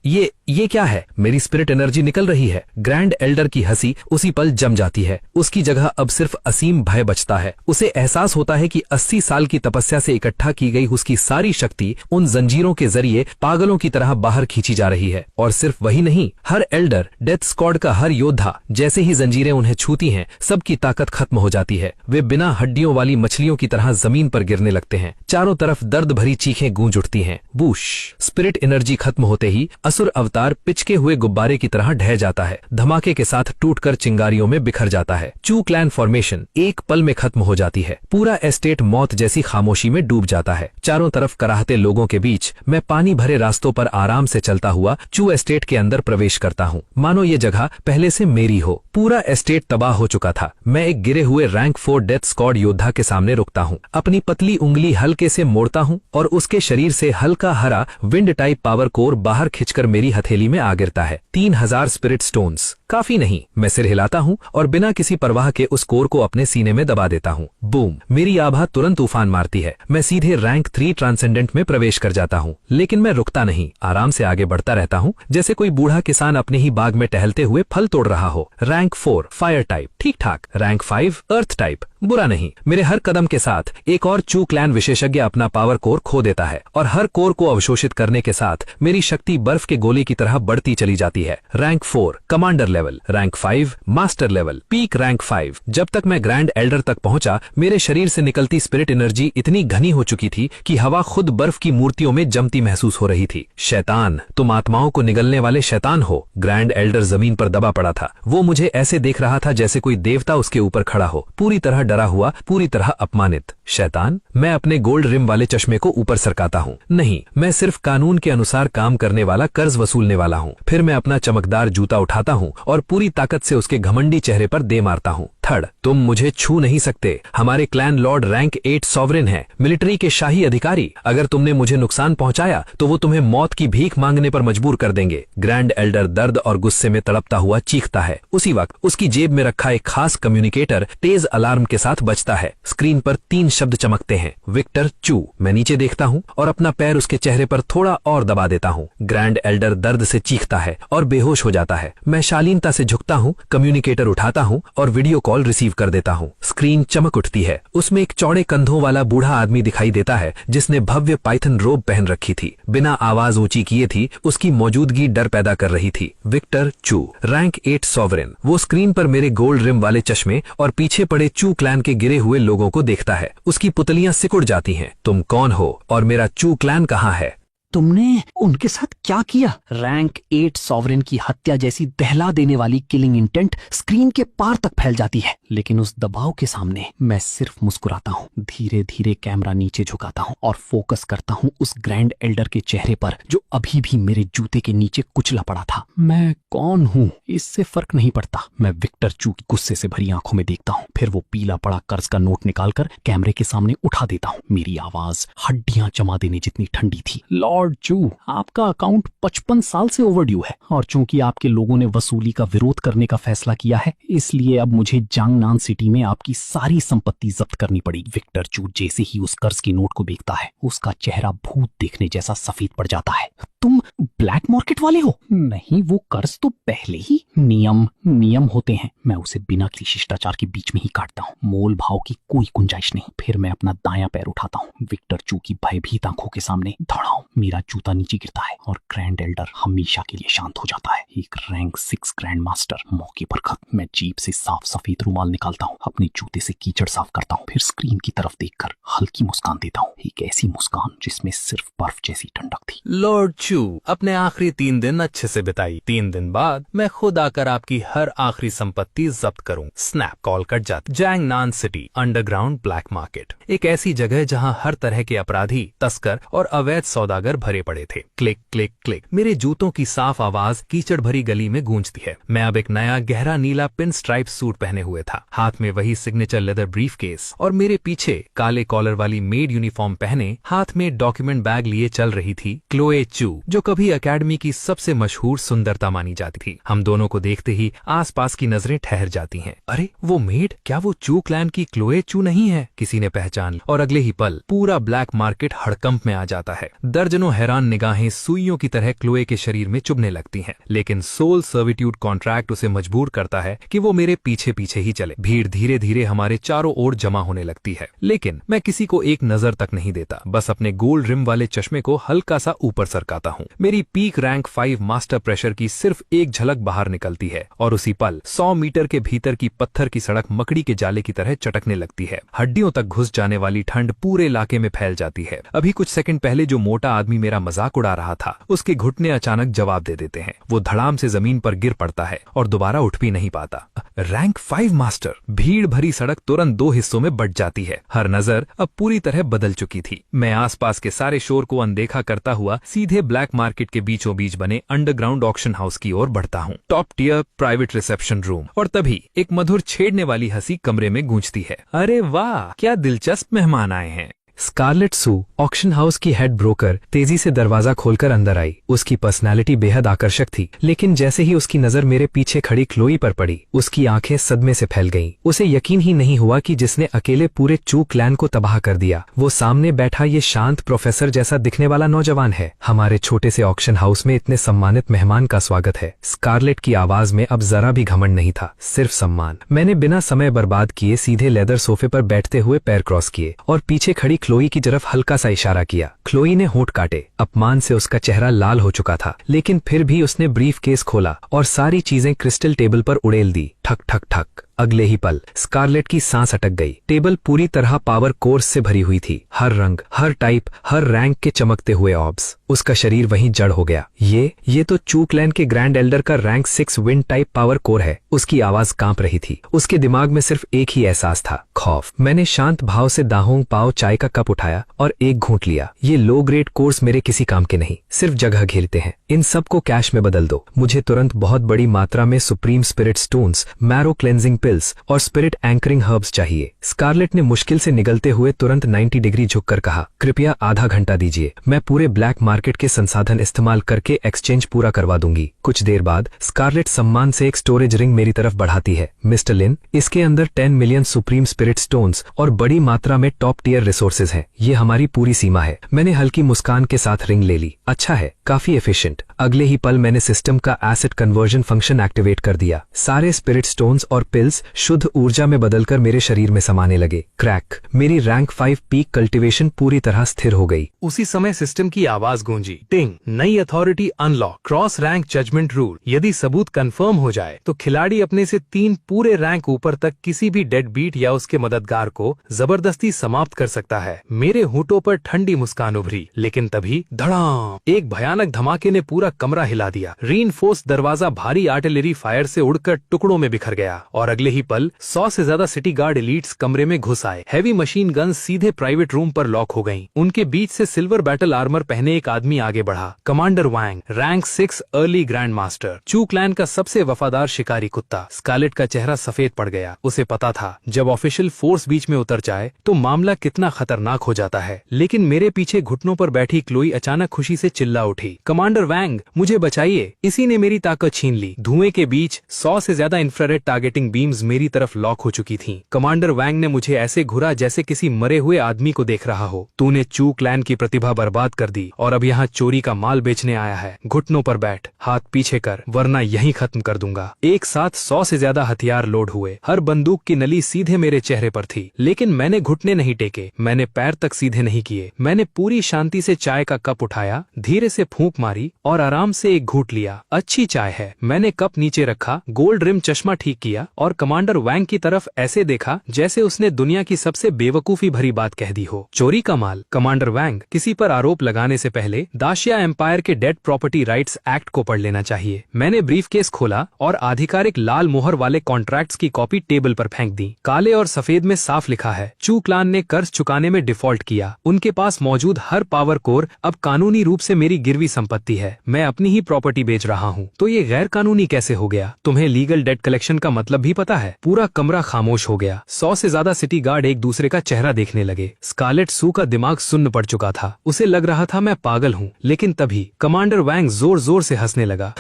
ये क्या है? मेरी स्पिरिट एनर्जी निकल रही है। ग्रैंड एल्डर की हंसी उसी पल जम जाती है। उसकी जगह अब सिर्फ असीम भय बचता है। उसे एहसास होता है कि 80 साल की तपस्या से इकट्ठा की गई उसकी सारी शक्ति उन जंजीरों के जरिए पागलों की तरह बाहर खींची जा रही है। और सिर्फ वही नहीं, हर एल्डर, डेथ स्क्वाड का हर योद्धा, जैसे ही जंजीरें उन्हें छूती हैं, सबकी ताकत खत्म हो जाती है। वे बिना हड्डियों वाली मछलियों की तरह जमीन पर गिरने लगते हैं। चारों तरफ दर्द भरी चीखें गूंज उठती हैं। बूश! स्पिरिट एनर्जी खत्म होते ही असुर अवतार पिचके हुए गुब्बारे की तरह ढह जाता है। धमाके के साथ टूटकर चिंगारियों में बिखर जाता है। चू क्लैन फॉर्मेशन एक पल में खत्म हो जाती है। पूरा एस्टेट मौत जैसी खामोशी में डूब जाता है। चारों तरफ कराहते लोगों के बीच मैं पानी भरे रास्तों पर आराम से चलता हुआ चू एस्टेट के अंदर प्रवेश करता हूँ, मानो ये जगह पहले से मेरी हो। पूरा एस्टेट तबाह हो चुका था। मैं एक गिरे हुए रैंक 4 डेथ स्क्वाड योद्धा के सामने रुकता हूँ। अपनी पतली उंगली हल्के से मोड़ता हूँ और उसके शरीर से हल्का हरा विंड टाइप पावर कोर बाहर खिंचकर मेरी हथेली में आ गिरता है। 3000 स्पिरिट स्टोन्स। काफी नहीं। मैं सिर हिलाता हूँ और बिना किसी परवाह के उस कोर को अपने सीने में दबा देता हूँ। बूम! मेरी आभा तुरंत तूफान मारती है। मैं सीधे रैंक 3 ट्रांसेंडेंट में प्रवेश कर जाता हूँ। लेकिन मैं रुकता नहीं, आराम से आगे बढ़ता रहता हूँ, जैसे कोई बूढ़ा किसान अपने ही बाग में टहलते हुए फल तोड़ रहा हो। रैंक 4 फायर टाइप, ठीक ठाक। रैंक 5 अर्थ टाइप, बुरा नहीं। मेरे हर कदम के साथ एक और चू क्लैन विशेषज्ञ अपना पावर कोर खो देता है और हर कोर को अवशोषित करने के साथ मेरी शक्ति बर्फ के गोले की तरह बढ़ती चली जाती है। Rank 4 commander level, rank 5 master level, peak rank 5। जब तक मैं ग्रैंड एल्डर तक पहुंचा, मेरे शरीर से निकलती स्पिरिट एनर्जी इतनी घनी हो चुकी थी कि हवा खुद बर्फ की मूर्तियों में जमती महसूस हो रही थी। शैतान, तुम आत्माओं को निगलने वाले शैतान हो। ग्रैंड एल्डर जमीन पर दबा पड़ा था। वो मुझे ऐसे देख रहा था जैसे कोई देवता उसके ऊपर खड़ा हो, पूरी तरह डरा हुआ, पूरी तरह अपमानित। शैतान? मैं अपने गोल्ड रिम वाले चश्मे को ऊपर सरकाता हूँ। नहीं, मैं सिर्फ कानून के अनुसार काम करने वाला कर्ज वसूलने वाला हूँ। फिर मैं अपना चमकदार जूता उठाता हूँ और पूरी ताकत से उसके घमंडी चेहरे पर दे मारता हूँ। थड़! तुम मुझे छू नहीं सकते। हमारे क्लैन लॉर्ड रैंक 8 सॉवरेन है, मिलिट्री के शाही अधिकारी। अगर तुमने मुझे नुकसान पहुंचाया तो वो तुम्हें मौत की भीख मांगने पर मजबूर कर देंगे। ग्रैंड एल्डर दर्द और गुस्से में तड़पता हुआ चीखता है। उसी वक्त उसकी जेब में रखा एक खास कम्युनिकेटर तेज अलार्म के साथ बजता है। स्क्रीन पर 3 शब्द चमकते हैं, विक्टर चू। मैं नीचे देखता हूँ और अपना पैर उसके चेहरे पर थोड़ा और दबा देता हूँ। ग्रैंड एल्डर दर्द से चीखता है और बेहोश हो जाता है। मैं शालीन
नवीनता से झुकता हूँ, कम्युनिकेटर उठाता हूँ और वीडियो कॉल रिसीव कर देता हूँ। स्क्रीन चमक उठती है। उसमें एक चौड़े कंधों वाला बूढ़ा आदमी दिखाई देता है जिसने भव्य पाइथन रोब पहन रखी थी। बिना आवाज ऊंची किए थी उसकी मौजूदगी डर पैदा कर रही थी। विक्टर चू, रैंक 8 सॉवरेन। वो स्क्रीन पर मेरे गोल्ड रिम वाले चश्मे और पीछे पड़े चू क्लैन के गिरे हुए लोगों को देखता है। उसकी पुतलियां सिकुड़ जाती हैं। तुम कौन हो और मेरा चू क्लैन कहाँ है?
तुमने उनके साथ क्या किया? रैंक 8 सॉवरेन की हत्या जैसी दहला देने वाली किलिंग इंटेंट स्क्रीन के पार तक फैल जाती है, लेकिन उस दबाव के सामने मैं सिर्फ मुस्कुराता हूँ। धीरे धीरे कैमरा नीचे झुकाता हूँ और फोकस करता हूँ उस ग्रैंड एल्डर के चेहरे पर जो अभी भी मेरे जूते के नीचे कुचला पड़ा था। मैं कौन हूँ इससे फर्क नहीं पड़ता। मैं विक्टर चू की गुस्से से भरी आंखों में देखता हूँ, फिर वो पीला पड़ा कर्ज का नोट निकालकर कैमरे के सामने उठा देता हूँ। मेरी आवाज हड्डियां जमा देने जितनी ठंडी थी। लॉर्ड चू, आपका अकाउंट 55 साल से ओवरड्यू है और चूंकि आपके लोगों ने वसूली का विरोध करने का फैसला किया है, इसलिए अब मुझे जांगनान सिटी में आपकी सारी संपत्ति जब्त करनी पड़ी। विक्टर चू जैसे ही उस कर्ज की नोट को देखता है, उसका चेहरा भूत देखने जैसा सफेद पड़ जाता है। तुम ब्लैक मार्केट वाले हो? नहीं, वो कर्ज तो पहले ही नियम होते हैं। मैं उसे बिना किसी शिष्टाचार के बीच में ही काटता हूँ। मोल भाव की कोई गुंजाइश नहीं। फिर मैं अपना दायां पैर उठाता हूँ। विक्टर चू की भयभीत आंखों के सामने धड़ाम मेरा जूता नीचे गिरता है और ग्रैंड एल्डर हमेशा के लिए शांत हो जाता है। एक रैंक 6 ग्रैंड मास्टर मौके पर खत्म। मैं जीप से साफ सफेद रुमाल निकालता हूँ, अपने जूते से कीचड़ साफ करता हूँ, फिर स्क्रीन की तरफ देखकर हल्की मुस्कान देता हूँ। एक ऐसी मुस्कान जिसमें सिर्फ बर्फ जैसी ठंडक थी।
लॉर्ड चू, अपने आखिरी 3 दिन अच्छे से बिताई। 3 दिन बाद मैं खुद आकर आपकी हर आखिरी संपत्ति जब्त करूं। स्नैप कॉल कट जाती। Jangnan city, underground black market, एक ऐसी जगह जहां हर तरह के अपराधी, तस्कर और अवैध सौदागर भरे पड़े थे। क्लिक क्लिक क्लिक, मेरे जूतों की साफ आवाज कीचड़ भरी गली में गूंजती है। मैं अब एक नया गहरा नीला पिन स्ट्राइप सूट पहने हुए था, हाथ में वही सिग्नेचर लेदर ब्रीफ केस और मेरे पीछे काले कॉलर वाली मेड यूनिफॉर्म पहने हाथ में डॉक्यूमेंट बैग लिए चल रही थी क्लोए चू, जो कभी एकेडमी की सबसे मशहूर सुंदरता मानी जाती थी। हम दोनों को देखते ही आसपास की नजरें ठहर जाती हैं। अरे वो मेड, क्या वो चू क्लैन की क्लोए चू नहीं है? किसी ने पहचान ली और अगले ही पल पूरा ब्लैक मार्केट हड़कंप में आ जाता है। दर्जनों हैरान निगाहें सुइयों की तरह क्लोए के शरीर में चुभने लगती हैं, लेकिन सोल सर्विट्यूड कॉन्ट्रैक्ट उसे मजबूर करता है कि वो मेरे पीछे पीछे ही चले। भीड़ धीरे धीरे हमारे चारों ओर जमा होने लगती है, लेकिन मैं किसी को एक नजर तक नहीं देता, बस अपने गोल्ड रिम वाले चश्मे को हल्का सा ऊपर सरकाता हूँ। मेरी पीक रैंक 5 मास्टर प्रेशर की सिर्फ एक झलक बाहर निकलती है और उसी पल 100 मीटर के भीतर की पत्थर की सड़क मकड़ी के जाले की तरह चटकने लगती है। हड्डियों तक घुस जाने वाली ठंड पूरे इलाके में फैल जाती है। अभी कुछ सेकंड पहले जो मोटा आदमी मेरा मजाक उड़ा रहा था, उसके घुटने अचानक जवाब दे देते हैं। वो धड़ाम से जमीन पर गिर पड़ता है और दोबारा उठ भी नहीं पाता। Rank 5 master. भीड़ भरी सड़क तुरंत 2 हिस्सों में बंट जाती है। हर नजर अब पूरी तरह बदल चुकी थी। मैं आसपास के सारे शोर को अनदेखा करता हुआ सीधे ब्लैक मार्केट के बीचों बीच बने अंडरग्राउंड ऑक्शन हाउस की ओर बढ़ता हूँ। Top tier private reception room. और तभी एक मधुर छेड़ने वाली हंसी कमरे में गूंजती है। अरे वाह, क्या दिलचस्प मेहमान आए हैं।
स्कारलेट सू, ऑक्शन हाउस की हेड ब्रोकर, तेजी से दरवाजा खोलकर अंदर आई। उसकी पर्सनालिटी बेहद आकर्षक थी, लेकिन जैसे ही उसकी नजर मेरे पीछे खड़ी क्लोई पर पड़ी, उसकी आंखें सदमे से फैल गईं। उसे यकीन ही नहीं हुआ कि जिसने अकेले पूरे चू क्लैन को तबाह कर दिया, वो सामने बैठा ये शांत प्रोफेसर जैसा दिखने वाला नौजवान है। हमारे छोटे से ऑक्शन हाउस में इतने सम्मानित मेहमान का स्वागत है। स्कारलेट की आवाज में अब जरा भी घमंड नहीं था, सिर्फ सम्मान। मैंने बिना समय बर्बाद किए सीधे लेदर सोफे पर बैठते हुए पैर क्रॉस किए और पीछे खड़ी क्लोई की तरफ हल्का सा इशारा किया। क्लोई ने होंठ काटे। अपमान से उसका चेहरा लाल हो चुका था, लेकिन फिर भी उसने ब्रीफ केस खोला और सारी चीजें क्रिस्टल टेबल पर उड़ेल दी। ठक ठक ठक। अगले ही पल स्कारलेट की सांस अटक गई। टेबल पूरी तरह पावर कोर्स से भरी हुई थी। हर रंग, हर टाइप, हर रैंक के चमकते हुए ऑब्स। उसका शरीर वहीं जड़ हो गया। ये तो चू क्लैन के ग्रैंड एल्डर का rank 6 wind type power core है। उसकी आवाज कांप रही थी। उसके दिमाग में सिर्फ एक ही एहसास था, खौफ। मैंने शांत भाव से दाहोंग पाव चाय का कप उठाया और एक घूंट लिया। ये लो ग्रेड कोर्स मेरे किसी काम के नहीं, सिर्फ जगह घेरते हैं। इन सब को कैश में बदल दो। मुझे तुरंत बहुत बड़ी मात्रा में supreme spirit stones, marrow cleansing pills और स्पिरिट एंकरिंग हर्ब्स चाहिए। स्कारलेट ने मुश्किल से निगलते हुए तुरंत 90 डिग्री झुककर कहा, कृपया आधा घंटा दीजिए, मैं पूरे ब्लैक मार्केट के संसाधन इस्तेमाल करके एक्सचेंज पूरा करवा दूंगी। कुछ देर बाद स्कारलेट सम्मान से एक स्टोरेज रिंग मेरी तरफ बढ़ाती है। मिस्टर लिन, इसके अंदर 10 मिलियन सुप्रीम स्पिरिट स्टोन्स और बड़ी मात्रा में टॉप टियर रिसोर्सेज हैं। ये हमारी पूरी सीमा है। मैंने हल्की मुस्कान के साथ रिंग ले ली। अच्छा है, काफी एफिशिएंट। अगले ही पल मैंने सिस्टम का एसिड कन्वर्जन फंक्शन एक्टिवेट कर दिया। सारे स्पिरिट स्टोन्स और पिल्स शुद्ध ऊर्जा में बदलकर मेरे शरीर में समाने लगे। क्रैक, मेरी रैंक 5 पीक कल्टीवेशन पूरी तरह स्थिर हो गई।
उसी समय सिस्टम की आवाज गूंजी, टिंग, नई authority unlock, cross rank judgment rule. यदि सबूत कंफर्म हो जाए तो खिलाड़ी अपने से 3 पूरे रैंक ऊपर तक किसी भी डेड बीट या उसके मददगार को जबरदस्ती समाप्त कर सकता है। मेरे होठों पर ठंडी मुस्कान उभरी, लेकिन तभी धड़ाम, एक भयानक धमाके ने पूरा कमरा हिला दिया। रीइंफोर्स दरवाजा भारी आर्टिलरी फायर से उड़कर टुकड़ों में बिखर गया और अगले ही पल 100 से ज्यादा सिटी गार्ड एलीट्स कमरे में घुस आए। हैवी मशीन गन सीधे प्राइवेट रूम पर लॉक हो गईं। उनके बीच से सिल्वर बैटल आर्मर पहने एक आदमी आगे बढ़ा। कमांडर वैंग, रैंक 6 अर्ली ग्रैंड मास्टर, चू क्लैन का सबसे वफादार शिकारी कुत्ता। स्कारलेट का चेहरा सफेद पड़ गया। उसे पता था जब ऑफिशियल फोर्स बीच में उतर जाए तो मामला कितना खतरनाक हो जाता है। लेकिन मेरे पीछे घुटनों पर बैठी क्लोई अचानक खुशी से चिल्ला उठी, कमांडर वैंग, मुझे बचाइए। इसी ने मेरी ताकत छीन ली। धुएं के बीच 100 से ज्यादा इंफ्रारेड टारगेटिंग बीम्स मेरी तरफ लॉक हो चुकी थीं। कमांडर वैंग ने मुझे ऐसे घुरा जैसे किसी मरे हुए आदमी को देख रहा हो। तूने चू क्लैन की प्रतिभा बर्बाद कर दी और अब यहाँ चोरी का माल बेचने आया है। घुटनों पर बैठ, हाथ पीछे कर, वरना यहीं खत्म कर दूंगा। एक साथ 100 से ज्यादा हथियार लोड हुए। हर बंदूक की नली सीधे मेरे चेहरे पर थी, लेकिन मैंने घुटने नहीं टेके, मैंने पैर तक सीधे नहीं किए। मैंने पूरी शांति से चाय का कप उठाया, धीरे से फूंक मारी और आराम से एक घूंट लिया। अच्छी चाय है। मैंने कप नीचे रखा, गोल्ड रिम चश्मा ठीक किया और कमांडर वैंग की तरफ ऐसे देखा जैसे उसने दुनिया की सबसे बेवकूफी भरी बात कह दी हो। चोरी का माल। कमांडर वैंग, किसी पर आरोप लगाने से पहले दाशिया एम्पायर के डेड प्रॉपर्टी राइट्स एक्ट को पढ़ लेना चाहिए। मैंने ब्रीफकेस खोला और आधिकारिक लाल मोहर वाले कॉन्ट्रैक्ट्स की कॉपी टेबल पर फेंक दी। काले और सफेद में साफ लिखा है, चू क्लान ने कर्ज चुकाने में डिफॉल्ट किया। उनके पास मौजूद हर पावर कोर अब कानूनी रूप से मेरी गिरवी संपत्ति है। मैं अपनी ही प्रॉपर्टी बेच रहा हूँ, तो ये गैर कानूनी कैसे हो गया? तुम्हें लीगल डेट कलेक्शन का मतलब भी पता है? पूरा कमरा खामोश हो गया। 100 से ज्यादा सिटी गार्ड एक दूसरे का चेहरा देखने लगे। स्कारलेट सू का दिमाग सुन्न पड़ चुका था। उसे लग रहा था मैं पागल हूँ। लेकिन तभी कमांडर वैंग जोर जोर से हंसने लगा।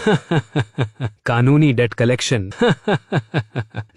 कानूनी डेट कलेक्शन।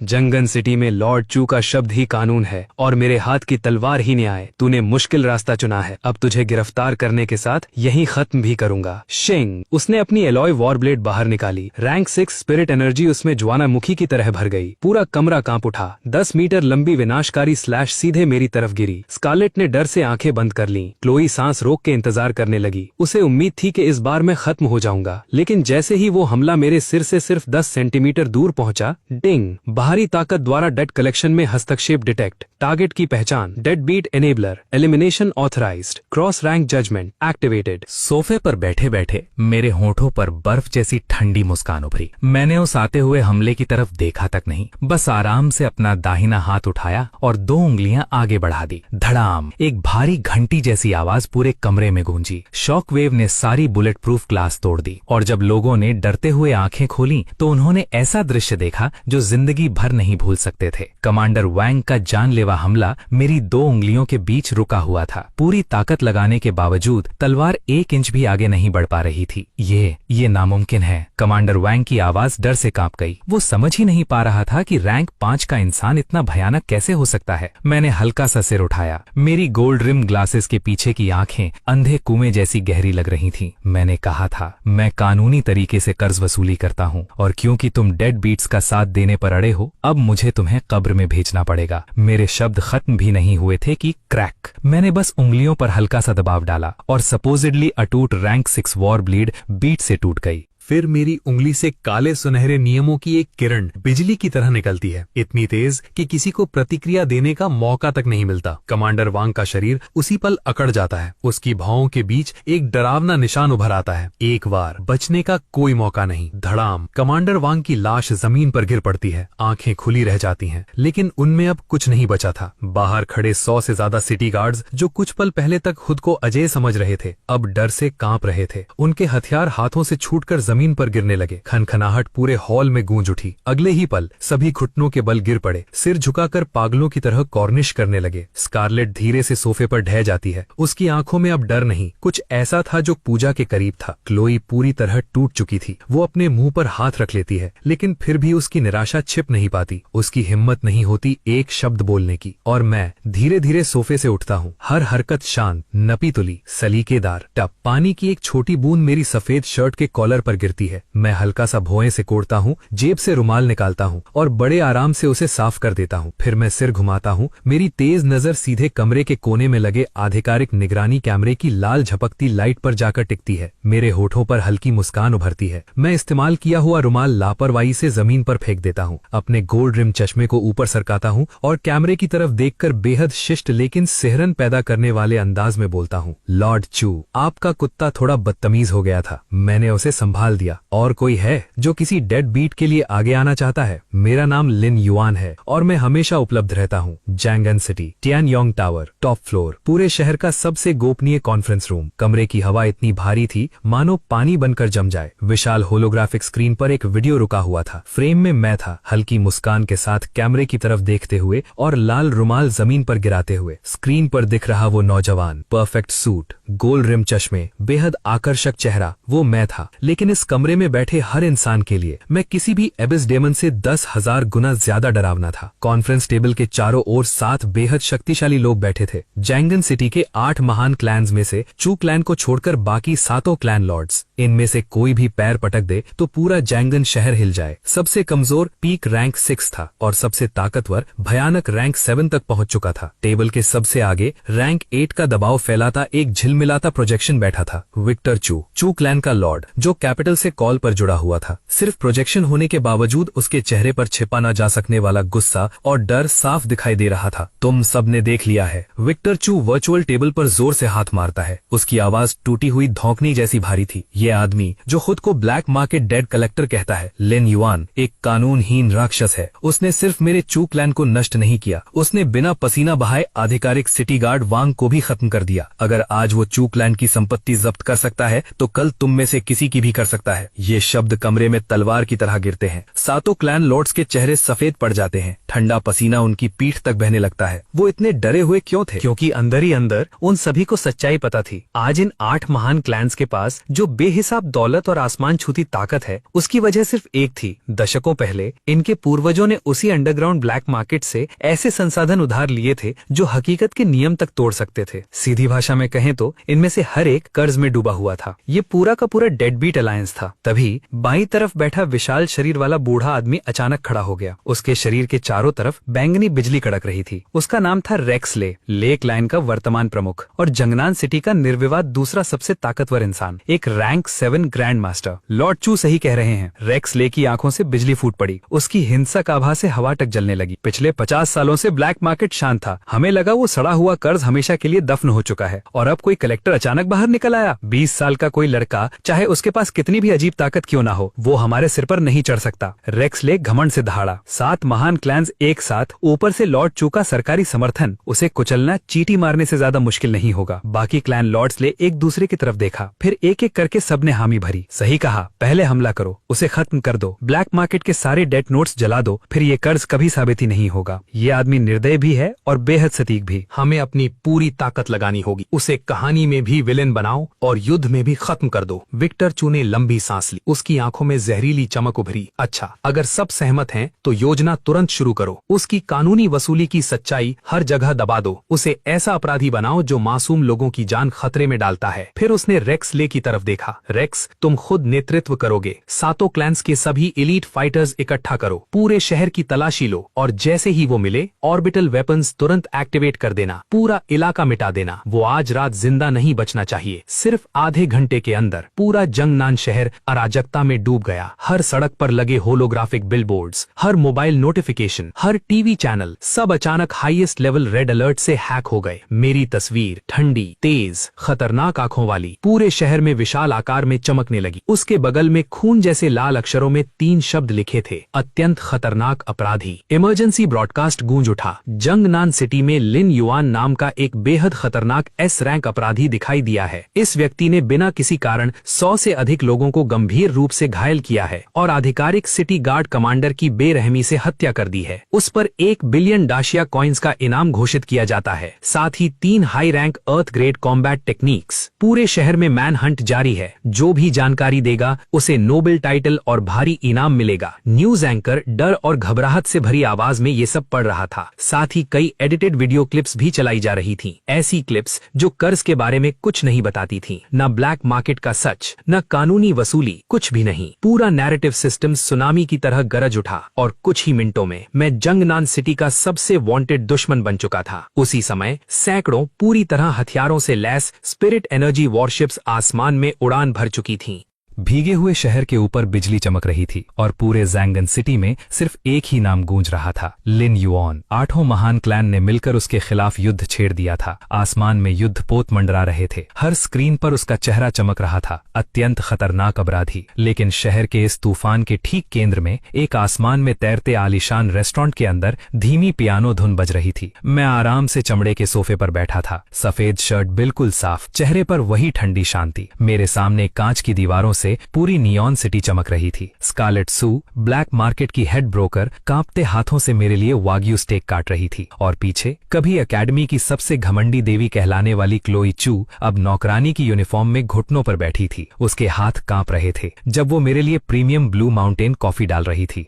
जंगन सिटी में लॉर्ड चू का शब्द ही कानून है और मेरे हाथ की तलवार ही न्याय। तूने मुश्किल रास्ता चुना है। अब तुझे गिरफ्तार करने के साथ यहीं खत्म भी करूंगा। शेंग, उसने अपनी एलॉय वॉर ब्लेड बाहर निकाली। रैंक 6 स्पिरिट एनर्जी उसमें ज्वालामुखी की तरह भर गई। पूरा कमरा कांप उठा। 10 मीटर लंबी विनाशकारी स्लैश सीधे मेरी तरफ गिरी। स्कारलेट ने डर से आंखें बंद कर लीं। क्लोई सांस रोक के इंतजार करने लगी। उसे उम्मीद थी कि इस बार मैं खत्म हो जाऊंगा, लेकिन जैसे ही वो हमला मेरे सिर से सिर्फ 10 सेंटीमीटर दूर पहुंचा, डिंग, बाहरी ताकत द्वारा डेट कलेक्शन में हस्तक्षेप डिटेक्ट, टारगेट की पहचान, dead beat enabler, elimination authorised, cross rank judgment activated.
सोफे पर बैठे बैठे मेरे होठों पर बर्फ जैसी ठंडी मुस्कान उभरी। मैंने उस आते हुए हमले की तरफ देखा तक नहीं, बस आराम से अपना दाहिना हाथ उठाया और 2 उंगलियां आगे बढ़ा दी। धड़ाम, एक भारी घंटी जैसी आवाज पूरे कमरे में गूंजी। शॉक वेव ने सारी बुलेट प्रूफ ग्लास तोड़ दी और जब लोगों ने डरते हुए आंखें खोली तो उन्होंने ऐसा दृश्य देखा जो जिंदगी भर नहीं भूल सकते थे। कमांडर वैंग का जानलेवा हमला मेरी 2 उंगलियों के बीच रुका हुआ था। पूरी ताकत लगाने के बावजूद तलवार 1 इंच भी आगे नहीं बढ़ पा रही थी। ये नामुमकिन है। कमांडर वैंग की आवाज डर से कांप गई। वो समझ ही नहीं पा रहा था कि रैंक 5 का इंसान इतना भयानक कैसे हो सकता है। मैंने हल्का सा सिर उठाया। मेरी गोल्ड रिम ग्लासेस के पीछे की आंखें अंधे कुएं जैसी गहरी लग रही थीं। मैंने कहा था, मैं कानूनी तरीके से कर्ज वसूली करता हूँ और क्योंकि तुम डेड बीट्स का साथ देने पर अड़े हो, अब मुझे तुम्हें कब्र में भेजना पड़ेगा। मेरे शब्द खत्म भी नहीं हुए थे कि क्रैक, मैंने बस उंगलियों पर हल्का सा दबाव डाला और सपोजिडली अटूट रैंक 6 वॉर ब्लेड बीट से टूट गई।
फिर मेरी उंगली से काले सुनहरे नियमों की एक किरण बिजली की तरह निकलती है, इतनी तेज कि किसी को प्रतिक्रिया देने का मौका तक नहीं मिलता। कमांडर वांग का शरीर उसी पल अकड़ जाता है। उसकी भौं के बीच एक डरावना निशान उभर आता है। एक बार बचने का कोई मौका नहीं। धड़ाम, कमांडर वांग की लाश जमीन पर गिर पड़ती है। आंखें खुली रह जाती हैं, लेकिन उनमें अब कुछ नहीं बचा था। बाहर खड़े 100 से ज्यादा सिटी गार्ड्स, जो कुछ पल पहले तक खुद को अजय समझ रहे थे, अब डर से कांप रहे थे। उनके हथियार हाथों से छूटकर जमीन पर गिरने लगे। खनखनाहट पूरे हॉल में गूंज उठी। अगले ही पल सभी घुटनों के बल गिर पड़े, सिर झुकाकर पागलों की तरह कॉर्निश करने लगे। स्कारलेट धीरे से सोफे पर ढह जाती है। उसकी आंखों में अब डर नहीं, कुछ ऐसा था जो पूजा के करीब था। क्लोई पूरी तरह टूट चुकी थी। वो अपने मुंह पर हाथ रख लेती है, लेकिन फिर भी उसकी निराशा छिप नहीं पाती। उसकी हिम्मत नहीं होती एक शब्द बोलने की। और मैं धीरे धीरे सोफे से उठता हूँ, हर हरकत शांत, नपी तुली, सलीकेदार। टप पानी की एक छोटी बूंद मेरी सफेद शर्ट के कॉलर पर गिरती है। मैं हल्का सा भौएं से कोड़ता हूँ, जेब से रुमाल निकालता हूँ और बड़े आराम से उसे साफ कर देता हूँ। फिर मैं सिर घुमाता हूँ। मेरी तेज नजर सीधे कमरे के कोने में लगे आधिकारिक निगरानी कैमरे की लाल झपकती लाइट पर जाकर टिकती है। मेरे होठों पर हल्की मुस्कान उभरती है। मैं इस्तेमाल किया हुआ रुमाल लापरवाही से जमीन पर फेंक देता हूँ। अपने गोल्ड रिम चश्मे को ऊपर सरकाता हूँ और कैमरे की तरफ देखकर बेहद शिष्ट लेकिन सिहरन पैदा करने वाले अंदाज में बोलता हूँ, लॉर्ड चू, आपका कुत्ता थोड़ा बदतमीज हो गया था, मैंने उसे संभाल दिया। और कोई है जो किसी डेड बीट के लिए आगे आना चाहता है? मेरा नाम लिन युआन है और मैं हमेशा उपलब्ध रहता हूँ। जैंगन सिटी, टियानयोंग टावर, टॉप फ्लोर, पूरे शहर का सबसे गोपनीय कॉन्फ्रेंस रूम। कमरे की हवा इतनी भारी थी मानो पानी बनकर जम जाए। विशाल होलोग्राफिक स्क्रीन पर एक वीडियो रुका हुआ था। फ्रेम में मैं था, हल्की मुस्कान के साथ कैमरे की तरफ देखते हुए और लाल रुमाल जमीन पर गिराते हुए। स्क्रीन पर दिख रहा वो नौजवान, परफेक्ट सूट, गोल रिम चश्मे, बेहद आकर्षक चेहरा, वो मैं था। लेकिन इस कमरे में बैठे हर इंसान के लिए मैं किसी भी एबिस डेमन से 10,000 गुना ज्यादा डरावना था। कॉन्फ्रेंस टेबल के चारों ओर 7 बेहद शक्तिशाली लोग बैठे थे। जैंगन सिटी के 8 महान क्लैन्स में से चू क्लैन को छोड़कर बाकी 7 क्लैन लॉर्ड्स। इनमें से कोई भी पैर पटक दे तो पूरा जैंगन शहर हिल जाए। सबसे कमजोर पीक रैंक 6 था और सबसे ताकतवर भयानक रैंक 7 तक पहुंच चुका था। टेबल के सबसे आगे रैंक 8 का दबाव फैलाता एक झिलमिलाता प्रोजेक्शन बैठा था। विक्टर चू, चू क्लैन का लॉर्ड, जो कैपिटल से कॉल पर जुड़ा हुआ था। सिर्फ प्रोजेक्शन होने के बावजूद उसके चेहरे पर छिपा न जा सकने वाला गुस्सा और डर साफ दिखाई दे रहा था। तुम सबने देख लिया है। विक्टर चू वर्चुअल टेबल पर जोर से हाथ मारता है। उसकी आवाज टूटी हुई धौंकनी जैसी भारी थी। ये आदमी जो खुद को ब्लैक मार्केट डेड कलेक्टर कहता है, लिन युआन, एक कानूनहीन राक्षस है। उसने सिर्फ मेरे चू क्लैन को नष्ट नहीं किया, उसने बिना पसीना बहाए आधिकारिक सिटी गार्ड वांग को भी खत्म कर दिया। अगर आज वो चू क्लैन की संपत्ति जब्त कर सकता है तो कल तुम में से किसी की भी कर सकता है। ये शब्द कमरे में तलवार की तरह गिरते हैं। 7 क्लैन लॉर्ड्स के चेहरे सफेद पड़ जाते हैं। ठंडा पसीना उनकी पीठ तक बहने लगता है। वो इतने डरे हुए क्यों थे?
क्योंकि अंदर ही अंदर उन सभी को सच्चाई पता थी। आज इन 8 महान क्लैंस के पास जो बेहिसाब दौलत और आसमान छूती ताकत है, उसकी वजह सिर्फ एक थी। दशकों पहले इनके पूर्वजों ने उसी अंडरग्राउंड ब्लैक मार्केट से ऐसे संसाधन उधार लिए थे जो हकीकत के नियम तक तोड़ सकते थे। सीधी भाषा में कहें तो इनमें से हर एक कर्ज में डूबा हुआ था। ये पूरा का पूरा डेडबीट अलायंस था। तभी बाईं तरफ बैठा विशाल शरीर वाला बूढ़ा आदमी अचानक खड़ा हो गया। उसके शरीर के चारों तरफ बैंगनी बिजली कड़क रही थी। उसका नाम था रेक्स ले, लेक लाइन का वर्तमान प्रमुख और जंगनान सिटी का निर्विवाद दूसरा सबसे ताकतवर इंसान, एक रैंक 7 ग्रैंड मास्टर। लॉर्ड चू सही कह रहे हैं। रेक्स ले की आंखों से बिजली फूट पड़ी। उसकी हिंसक आभा से हवा तक जलने लगी। पिछले 50 सालों से ब्लैक मार्केट शांत था। हमें लगा वो सड़ा हुआ कर्ज हमेशा के लिए दफन हो चुका है और अब कोई कलेक्टर अचानक बाहर निकल आया। 20 साल का कोई लड़का, चाहे उसके पास कितनी भी अजीब ताकत क्यों ना हो, वो हमारे सिर पर नहीं चढ़ सकता। रेक्स ले घमंड से दहाड़ा। 7 महान क्लैंस एक साथ, ऊपर से लॉर्ड चू का सरकारी समर्थन। उसे कुचलना चींटी मारने से ज्यादा मुश्किल नहीं होगा। बाकी क्लैन लॉर्ड्स ले एक दूसरे की तरफ देखा, फिर एक एक करके सबने हामी भरी। सही कहा, पहले हमला करो, उसे खत्म कर दो, ब्लैक मार्केट के सारे डेट नोट्स जला दो, फिर ये कर्ज कभी साबित ही नहीं होगा। ये आदमी निर्दय भी है और बेहद सटीक भी।
हमें अपनी पूरी ताकत लगानी होगी। उसे कहानी में भी विलेन बनाओ और युद्ध में भी खत्म कर दो। विक्टर चू ने लंबी सांस ली। उसकी आंखों में जहरीली चमक उभरी। अच्छा, अगर सब सहमत हैं तो योजना तुरंत शुरू करो। उसकी कानूनी वसूली की सच्चाई हर जगह दबा दो। उसे ऐसा अपराधी बनाओ जो मासूम लोगों की जान खतरे में डालता है। फिर उसने रेक्स ले की तरफ देखा। रेक्स, तुम खुद नेतृत्व करोगे। 7 क्लैंस के सभी एलीट फाइटर्स इकट्ठा करो, पूरे शहर की तलाशी लो और जैसे ही वो मिले ऑर्बिटल वेपन्स तुरंत एक्टिवेट कर देना, पूरा इलाका मिटा देना। वो आज रात जिंदा नहीं बचना चाहिए। सिर्फ आधे घंटे के अंदर पूरा जंगनान शहर अराजकता में डूब गया। हर सड़क पर लगे होलोग्राफिक बिलबोर्ड्स, हर मोबाइल नोटिफिकेशन, हर टीवी चैनल, सब अचानक हाईएस्ट लेवल रेड अलर्ट से हैक हो गए। मेरी तस्वीर, ठंडी, तेज, खतरनाक आंखों वाली, पूरे शहर में विशाल आकाश
आकार में चमकने लगी। उसके बगल में खून जैसे लाल अक्षरों में 3 शब्द लिखे थे, अत्यंत खतरनाक अपराधी। इमरजेंसी ब्रॉडकास्ट गूंज उठा। जंगनान सिटी में लिन युआन नाम का एक बेहद खतरनाक एस रैंक अपराधी दिखाई दिया है। इस व्यक्ति ने बिना किसी कारण 100 से अधिक लोगों को गंभीर रूप से घायल किया है और आधिकारिक सिटी गार्ड कमांडर की बेरहमी से हत्या कर दी है। उस पर 1 बिलियन डाशिया कॉइन्स का इनाम घोषित किया जाता है। साथ ही 3 हाई रैंक अर्थ ग्रेड कॉम्बैट टेक्निक्स। पूरे शहर में मैन हंट जारी है। जो भी जानकारी देगा उसे नोबेल टाइटल और भारी इनाम मिलेगा। न्यूज एंकर डर और घबराहट से भरी आवाज में ये सब पढ़ रहा था। साथ ही कई एडिटेड वीडियो क्लिप्स भी चलाई जा रही थीं। ऐसी क्लिप्स जो कर्ज के बारे में कुछ नहीं बताती थीं। न ब्लैक मार्केट का सच, न कानूनी वसूली, कुछ भी नहीं। पूरा नैरेटिव सिस्टम सुनामी की तरह गरज उठा और कुछ ही मिनटों में मैं जंगनान सिटी का सबसे वांटेड दुश्मन बन चुका था। उसी समय सैकड़ों पूरी तरह हथियारों से लैस स्पिरिट एनर्जी वॉरशिप्स आसमान में उड़ान भर चुकी थीं। भीगे हुए शहर के ऊपर बिजली चमक रही थी और पूरे जैंगन सिटी में सिर्फ एक ही नाम गूंज रहा था, लिन युआन। 8 महान क्लैन ने मिलकर उसके खिलाफ युद्ध छेड़ दिया था। आसमान में युद्ध पोत मंडरा रहे थे। हर स्क्रीन पर उसका चेहरा चमक रहा था, अत्यंत खतरनाक अपराधी। लेकिन शहर के इस तूफान के ठीक केंद्र में एक आसमान में तैरते आलीशान रेस्टोरेंट के अंदर धीमी पियानो धुन बज रही थी। मैं आराम से चमड़े के सोफे पर बैठा था, सफेद शर्ट बिल्कुल साफ, चेहरे पर वही ठंडी शांति। मेरे सामने कांच की दीवारों से पूरी नियॉन सिटी चमक रही थी। स्कारलेट सू, ब्लैक मार्केट की हेड ब्रोकर, कांपते हाथों से मेरे लिए वाग्यू स्टेक काट रही थी और पीछे कभी एकेडमी की सबसे घमंडी देवी कहलाने वाली क्लोई चू अब नौकरानी की यूनिफॉर्म में घुटनों पर बैठी थी। उसके हाथ कांप रहे थे जब वो मेरे लिए प्रीमियम ब्लू माउंटेन कॉफी डाल रही थी।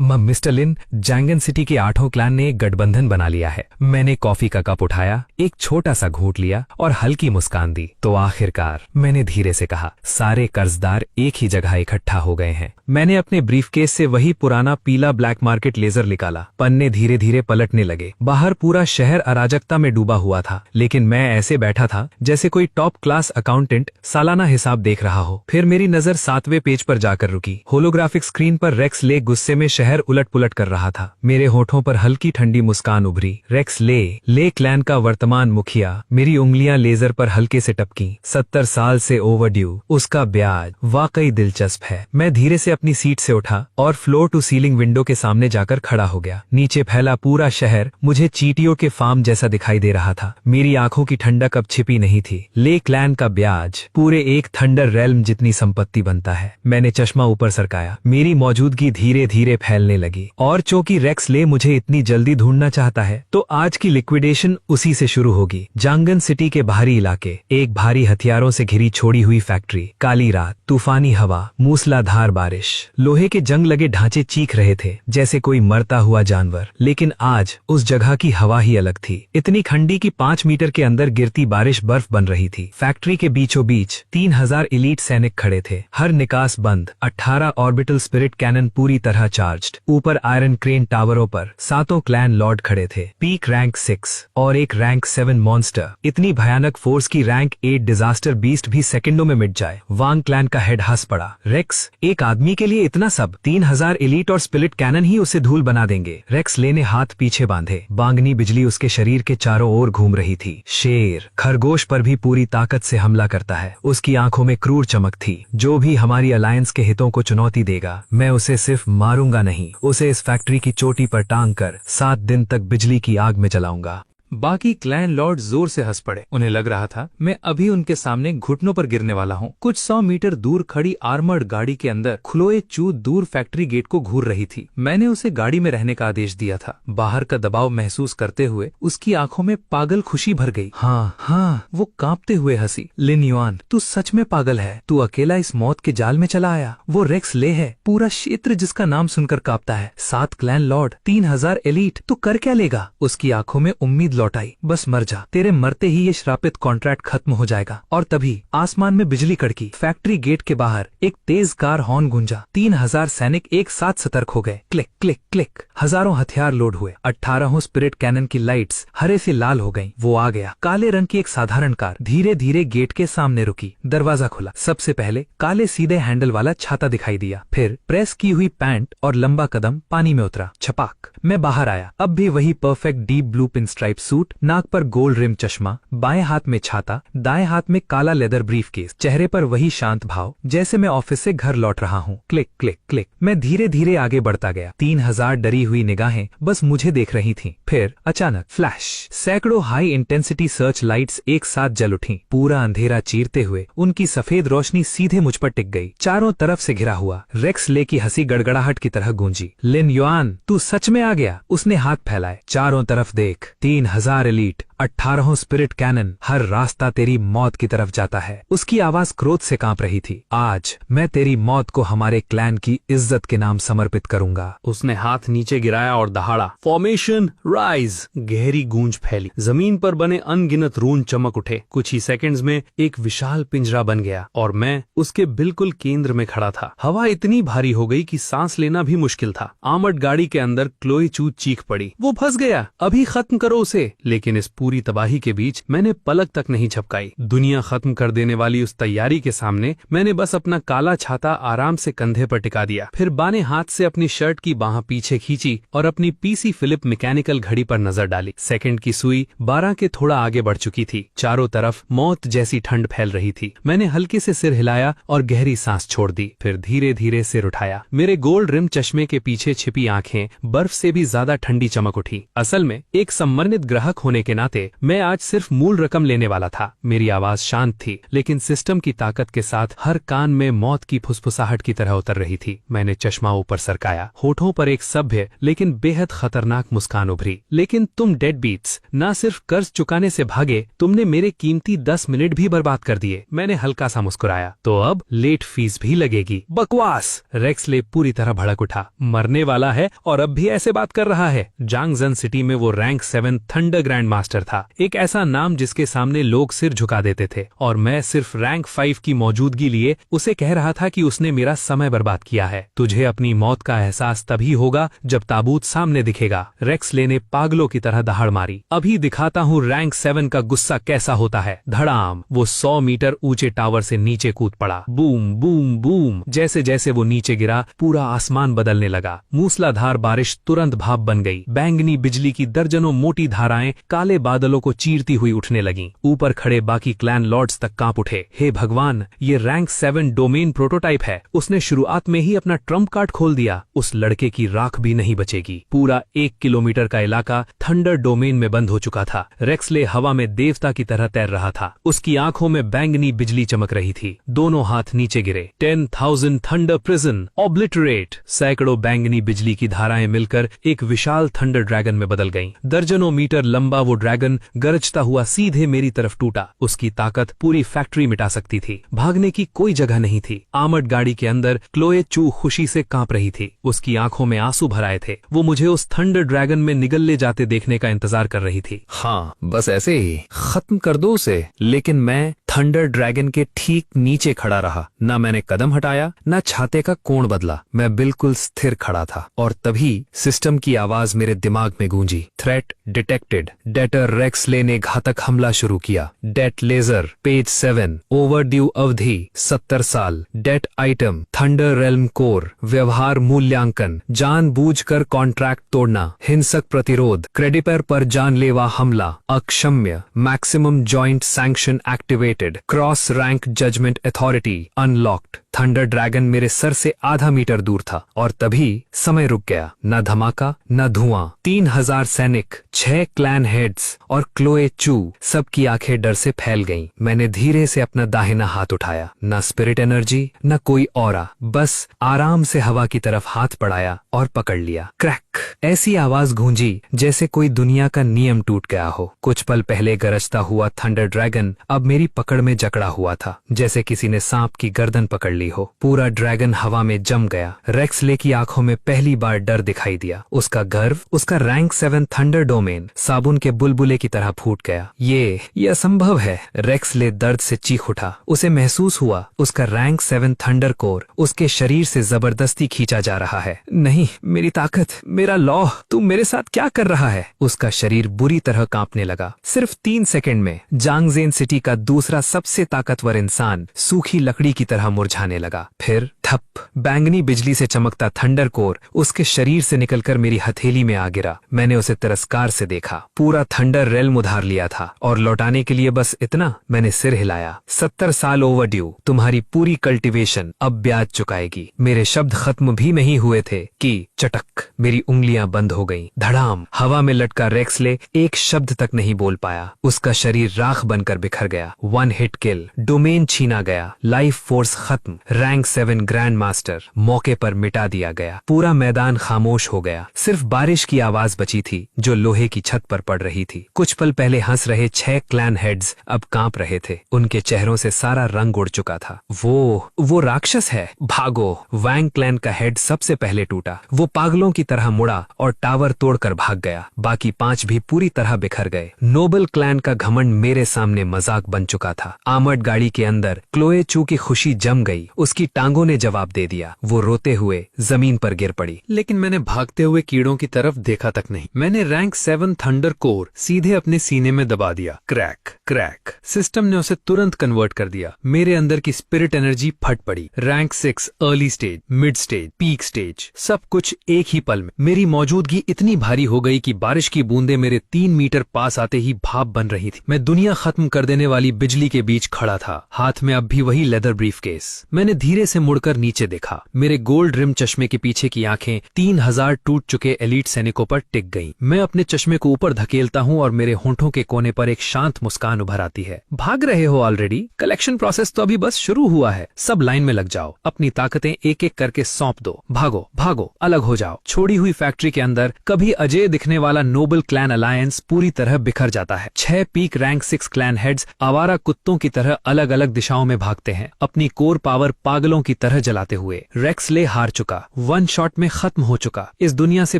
मिस्टर लिन, जैंगन सिटी के 8 क्लैन ने एक गठबंधन बना लिया है। मैंने कॉफी का कप उठाया, एक छोटा सा घूंट लिया और हल्की मुस्कान दी। तो आखिरकार, मैंने धीरे से कहा, सारे कर्जदार एक ही जगह इकट्ठा हो गए हैं। मैंने अपने ब्रीफकेस से वही पुराना पीला ब्लैक मार्केट लेजर निकाला। पन्ने धीरे धीरे पलटने लगे। बाहर पूरा शहर अराजकता में डूबा हुआ था, लेकिन मैं ऐसे बैठा था जैसे कोई टॉप क्लास अकाउंटेंट सालाना हिसाब देख रहा हो। फिर मेरी नजर 7वें पेज पर जाकर रुकी। होलोग्राफिक स्क्रीन पर रेक्स ले गुस्से में शहर उलट पुलट कर रहा था। मेरे होठों पर हल्की ठंडी मुस्कान उभरी। रेक्स ले क्लैन का वर्तमान मुखिया। मेरी उंगलियां लेजर पर हल्के से टपकी। 70 साल से ओवरड्यू। उसका ब्याज वाकई दिलचस्प है। मैं धीरे से अपनी सीट से उठा और फ्लोर टू सीलिंग विंडो के सामने जाकर खड़ा हो गया। नीचे फैला पूरा शहर मुझे चींटियों के फार्म जैसा दिखाई दे रहा था। मेरी आंखों की ठंडक अब छिपी नहीं थी। ले क्लैन का ब्याज पूरे एक थंडर रेल्म जितनी संपत्ति बनता है। मैंने चश्मा ऊपर सरकाया। मेरी मौजूदगी धीरे धीरे फैलने लगी। और चूंकि रेक्स ले मुझे इतनी जल्दी ढूंढना चाहता है, तो आज की लिक्विडेशन उसी से शुरू होगी। जांगन सिटी के बाहरी इलाके, एक भारी हथियारों से घिरी छोड़ी हुई फैक्ट्री, काली रात, तूफानी हवा, मूसलाधार बारिश। लोहे के जंग लगे ढांचे चीख रहे थे जैसे कोई मरता हुआ जानवर। लेकिन आज उस जगह की हवा ही अलग थी। इतनी ठंडी कि 5 मीटर के अंदर गिरती बारिश बर्फ बन रही थी। फैक्ट्री के बीचों बीच 3000 एलीट सैनिक खड़े थे, हर निकास बंद। 18 ऑर्बिटल स्पिरिट कैनन पूरी तरह चार्ज्ड। ऊपर आयरन क्रेन टावरों पर 7 क्लैन लॉर्ड खड़े थे। पीक रैंक 6 और एक रैंक 7 मॉन्स्टर। इतनी भयानक फोर्स की रैंक 8 डिजास्टर बीस्ट भी सेकंडों में मिट जाए। वांग क्लैन का हेड हंस पड़ा। रेक्स, एक आदमी के लिए इतना सब? 3000 एलीट और स्पिरिट कैनन ही उसे धूल बना देंगे। रेक्स लेने हाथ पीछे बांधे। बांगनी बिजली उसके शरीर के चारों ओर घूम रही थी। शेर खरगोश पर भी पूरी ताकत से हमला करता है। उसकी आंखों में क्रूर चमक थी। जो भी हमारी अलायंस के हितों को चुनौती देगा, मैं उसे सिर्फ मारूंगा नहीं, उसे इस फैक्ट्री की चोटी पर टांग कर 7 दिन तक बिजली की आग में जलाऊंगा।
बाकी क्लैन लॉर्ड जोर से हंस पड़े। उन्हें लग रहा था मैं अभी उनके सामने घुटनों पर गिरने वाला हूँ। कुछ 100 मीटर दूर खड़ी आर्मर्ड गाड़ी के अंदर क्लोए चू दूर फैक्ट्री गेट को घूर रही थी। मैंने उसे गाड़ी में रहने का आदेश दिया था। बाहर का दबाव महसूस करते हुए उसकी आंखों में पागल खुशी भर गई। हाँ, वो कांपते हुए हंसी। लिन युआन, तू सच में पागल है। तू अकेला इस मौत के जाल में चला आया। वो रेक्स ले है, पूरा क्षेत्र जिसका नाम सुनकर कांपता है। 7 क्लैन लॉर्ड, 3000 एलीट, तू कर क्या लेगा? उसकी आंखों में उम्मीद लौटाई। बस मर जा, तेरे मरते ही ये श्रापित कॉन्ट्रैक्ट खत्म हो जाएगा। और तभी आसमान में बिजली कड़की। फैक्ट्री गेट के बाहर एक तेज कार हॉर्न गूंजा। 3000 सैनिक एक साथ सतर्क हो गए। क्लिक क्लिक क्लिक, हजारों हथियार लोड हुए। 18 स्पिरिट कैनन की लाइट्स हरे से लाल हो गईं। वो आ गया। काले रंग की एक साधारण कार धीरे धीरे गेट के सामने रुकी। दरवाजा खुला। सबसे पहले काले सीधे हैंडल वाला छाता दिखाई दिया। फिर प्रेस की हुई पैंट और लंबा कदम पानी में उतरा। छपाक, मैं बाहर आया। अब भी वही perfect deep blue pin stripe
suit, नाक पर गोल्ड रिम चश्मा, बाएं हाथ में छाता, दाएं हाथ में काला लेदर ब्रीफकेस, चेहरे पर वही शांत भाव जैसे मैं ऑफिस से घर लौट रहा हूँ। Click click click. मैं धीरे धीरे आगे बढ़ता गया। 3000 डरी हुई निगाहें बस मुझे देख रही थीं। फिर अचानक फ्लैश, सैकड़ों हाई इंटेंसिटी सर्च लाइट्स एक साथ जल उठीं। पूरा अंधेरा चीरते हुए उनकी सफेद रोशनी सीधे मुझ पर टिक गई। चारों तरफ से घिरा हुआ रेक्स ले की हंसी गड़गड़ाहट की तरह गूंजी। लिन युआन, तू सच में आ गया। उसने हाथ फैलाए। चारों तरफ देख, 3000 एलीट, 18 स्पिरिट कैनन, हर रास्ता तेरी मौत की तरफ जाता है। उसकी आवाज क्रोध से कांप रही थी। आज मैं तेरी मौत को हमारे क्लैन की इज्जत के नाम समर्पित करूंगा।
उसने हाथ नीचे गिराया और दहाड़ा। Formation rise. गहरी गूंज फैली। जमीन पर बने अनगिनत रून चमक उठे। कुछ ही सेकंड्स में एक विशाल पिंजरा बन गया और मैं उसके बिल्कुल केंद्र में खड़ा था। हवा इतनी भारी हो गई कि सांस लेना भी मुश्किल था। आर्मर्ड गाड़ी के अंदर क्लोई चू चीख पड़ी। वो फंस गया, अभी खत्म करो उसे। लेकिन इस पूरी तबाही के बीच मैंने पलक तक नहीं झपकाई। दुनिया खत्म कर देने वाली उस तैयारी के सामने मैंने बस अपना काला छाता आराम से कंधे पर टिका दिया। फिर बाने हाथ से अपनी शर्ट की बाह पीछे खींची और अपनी पीसी फिलिप मैकेनिकल घड़ी पर नजर डाली। सेकंड की सुई 12 के थोड़ा आगे बढ़ चुकी थी। चारों तरफ मौत जैसी ठंड फैल रही थी। मैंने हल्के से सिर हिलाया और गहरी सांस छोड़ दी। फिर धीरे धीरे सिर उठाया। मेरे गोल्ड रिम चश्मे के पीछे छिपी आंखें बर्फ से भी ज्यादा ठंडी चमक उठी। असल में एक सम्मानित ग्राहक होने के नाते मैं आज सिर्फ मूल रकम लेने वाला था। मेरी आवाज शांत थी, लेकिन सिस्टम की ताकत के साथ हर कान में मौत की फुसफुसाहट की तरह उतर रही थी। मैंने चश्मा ऊपर सरकाया। होठों पर एक सभ्य लेकिन बेहद खतरनाक मुस्कान उभरी। लेकिन तुम डेड बीट्स, ना सिर्फ कर्ज चुकाने से भागे, तुमने मेरे कीमती 10 मिनट भी बर्बाद कर दिए। मैंने हल्का सा मुस्कुराया। तो अब लेट फीस भी लगेगी। बकवास। रेक्सले पूरी तरह भड़क उठा। मरने वाला है और अब भी ऐसे बात कर रहा है। जांगजन सिटी में वो रैंक 7 थंडर ग्रैंड मास्टर था। एक ऐसा नाम जिसके सामने लोग सिर झुका देते थे, और मैं सिर्फ रैंक 5 की मौजूदगी लिए उसे कह रहा था कि उसने मेरा समय बर्बाद किया है। तुझे अपनी मौत का एहसास तभी होगा जब ताबूत सामने दिखेगा। रेक्सले ने पागलों की तरह दहाड़ मारी। अभी दिखाता हूँ रैंक 7 का गुस्सा कैसा होता है। धड़ाम। वो 100 मीटर ऊंचे टावर से नीचे कूद पड़ा। Boom boom boom. जैसे जैसे वो नीचे गिरा, पूरा आसमान बदलने लगा। मूसलाधार बारिश तुरंत भाप बन गई। बैंगनी बिजली की दर्जनों मोटी धाराएं काले बादलों को चीरती हुई उठने लगीं। ऊपर खड़े बाकी क्लैन लॉर्ड्स तक कांप उठे। हे भगवान, ये रैंक 7 डोमेन प्रोटोटाइप है। उसने शुरुआत में ही अपना ट्रम्प कार्ड खोल दिया। उस लड़के की राख भी नहीं बचेगी। पूरा 1 किलोमीटर का इलाका थंडर डोमेन में बंद हो चुका था। रेक्सले हवा में देवता की तरह तैर रहा था। उसकी आंखों में बैंगनी बिजली चमक रही थी। दोनों हाथ नीचे गिरे। 10,000 थंडर प्रिजन ऑब्लिटरेट। सैकड़ों बैंगनी बिजली की धाराएं मिलकर एक विशाल थंडर ड्रैगन में बदल गईं। दर्जनों मीटर लंबा वो ड्रैगन गरजता हुआ सीधे मेरी तरफ टूटा। उसकी ताकत पूरी फैक्ट्री मिटा सकती थी। भागने की कोई जगह नहीं थी। आर्मर्ड गाड़ी के अंदर क्लोए चू खुशी से कांप रही थी। उसकी आंखों में आंसू भर आए थे। वो मुझे उस थंडर ड्रैगन में निगलले जाते देखने का इंतजार कर रही थी। हाँ, बस ऐसे ही खत्म कर दो उसे। लेकिन मैं थंडर ड्रैगन के ठीक नीचे खड़ा रहा। ना मैंने कदम हटाया, ना छाते का कोण बदला। मैं बिल्कुल स्थिर खड़ा था। और तभी सिस्टम की आवाज मेरे दिमाग में गूंजी। Threat detected. डेटर रेक्सले ने घातक हमला शुरू किया। Date laser page 7। ओवरड्यू अवधि 70 साल। Debt item thunder realm core. व्यवहार मूल्यांकन। जानबूझकर कॉन्ट्रैक्ट तोड़ना। हिंसक प्रतिरोध। क्रेडिपर पर जानलेवा हमला। अक्षम्य। Maximum joint sanction activated. Cross rank judgement authority unlocked. Thunder dragon मेरे सर से आधा मीटर दूर था और तभी समय रुक गया। न धमाका न धुआं। 3000 सैनिक, 6 क्लैन हेड्स और क्लोए चू, सबकी आंखें डर से फैल गईं। मैंने धीरे से अपना दाहिना हाथ उठाया। न स्पिरिट एनर्जी न कोई औरा, बस आराम से हवा की तरफ हाथ बढ़ाया और पकड़ लिया। क्रैक। ऐसी आवाज गूंजी जैसे कोई दुनिया का नियम टूट गया हो। कुछ पल पहले गरजता हुआ थंडर ड्रैगन अब मेरी पकड़ में जकड़ा हुआ था, जैसे किसी ने सांप की गर्दन पकड़ ली हो। पूरा ड्रैगन हवा में जम गया। रेक्सले की आंखों में पहली बार डर दिखाई दिया। उसका गर्व, उसका रैंक 7 थंडर डोमेन साबुन के बुलबुले की तरह फूट गया। ये असंभव है। रेक्सले दर्द से चीख उठा। उसे महसूस हुआ उसका रैंक 7 थंडर कोर उसके शरीर से जबरदस्ती खींचा जा रहा है। नहीं, मेरी ताकत, मेरा लॉ, तू मेरे साथ क्या कर रहा है? उसका शरीर बुरी तरह कांपने लगा। सिर्फ 3 सेकंड में जांगजेन सिटी का दूसरा
सा सबसे ताकतवर इंसान सूखी लकड़ी की तरह मुरझाने लगा। फिर थप, बैंगनी बिजली से चमकता थंडर कोर उसके शरीर से निकलकर मेरी हथेली में आ गिरा। मैंने उसे तिरस्कार से देखा। पूरा थंडर रेल्म उधार लिया था और लौटाने के लिए बस इतना। मैंने सिर हिलाया। 70 साल ओवरड्यू, तुम्हारी पूरी कल्टीवेशन अब ब्याज चुकाएगी। मेरे शब्द खत्म भी नहीं हुए थे कि चटक, मेरी उंगलियां बंद हो गईं। धड़ाम, हवा में लटका रेक्सले एक शब्द तक नहीं बोल पाया। उसका शरीर राख बनकर बिखर गया। 1 हिट किल, डोमेन छीना गया, लाइफ फोर्स खत्म, रैंक 7 ग्रैंड मास्टर मौके पर मिटा दिया गया। पूरा मैदान खामोश हो गया। सिर्फ बारिश की आवाज बची थी जो लोहे की छत पर पड़ रही थी। कुछ पल पहले हंस रहे 6 क्लैन हेड्स अब कांप रहे थे। उनके चेहरों से सारा रंग उड़ चुका था। वो राक्षस है, भागो। वैंग क्लैन का हेड सबसे पहले टूटा। वो पागलों की तरह मुड़ा और टावर तोड़कर भाग गया। बाकी 5 भी पूरी तरह बिखर गए। नोबल क्लैन का घमंड मेरे सामने मजाक बन चुका था। आर्मर्ड गाड़ी के अंदर क्लोए चू की खुशी जम गई। उसकी टांगों ने जवाब दे दिया। वो रोते हुए जमीन पर गिर पड़ी।
लेकिन मैंने भागते हुए कीड़ों की तरफ देखा तक नहीं। मैंने रैंक 7 थंडर कोर सीधे अपने सीने में दबा दिया। क्रैक क्रैक, सिस्टम ने उसे तुरंत कन्वर्ट कर दिया। मेरे अंदर की स्पिरिट एनर्जी फट पड़ी। Rank 6 early stage, mid stage, peak stage, सब कुछ एक ही पल में। मेरी मौजूदगी इतनी भारी हो गई कि बारिश की बूंदें मेरे 3 मीटर पास आते ही भाप बन रही थी। मैं दुनिया खत्म कर देने वाली बिजली के बीच खड़ा था। हाथ में अब भी वही लेदर ब्रीफकेस। मैंने धीरे से मुड़कर नीचे देखा। मेरे गोल्ड रिम चश्मे के पीछे की आंखें 3000 टूट चुके एलीट सैनिकों पर टिक गईं। मैं अपने चश्मे को ऊपर धकेलता हूं और मेरे होंठों के कोने पर एक शांत मुस्कान उभर आती है। भाग रहे हो ऑलरेडी? कलेक्शन प्रोसेस तो अभी बस शुरू हुआ है। सब लाइन में लग जाओ। अपनी ताकतें एक एक करके सौंप दो। भागो भागो, अलग हो जाओ। छोड़ी हुई फैक्ट्री के अंदर कभी अजय दिखने वाला नोबल क्लैन अलायंस पूरी तरह बिखर जाता है। 6 पीक रैंक 6 क्लैन हेड्स आवारा कुत्तों की तरह अलग अलग दिशाओं में भागते हैं, अपनी कोर पावर पागलों की तरह जलाते हुए। रेक्सले हार चुका, 1 शॉट में खत्म हो चुका, इस दुनिया से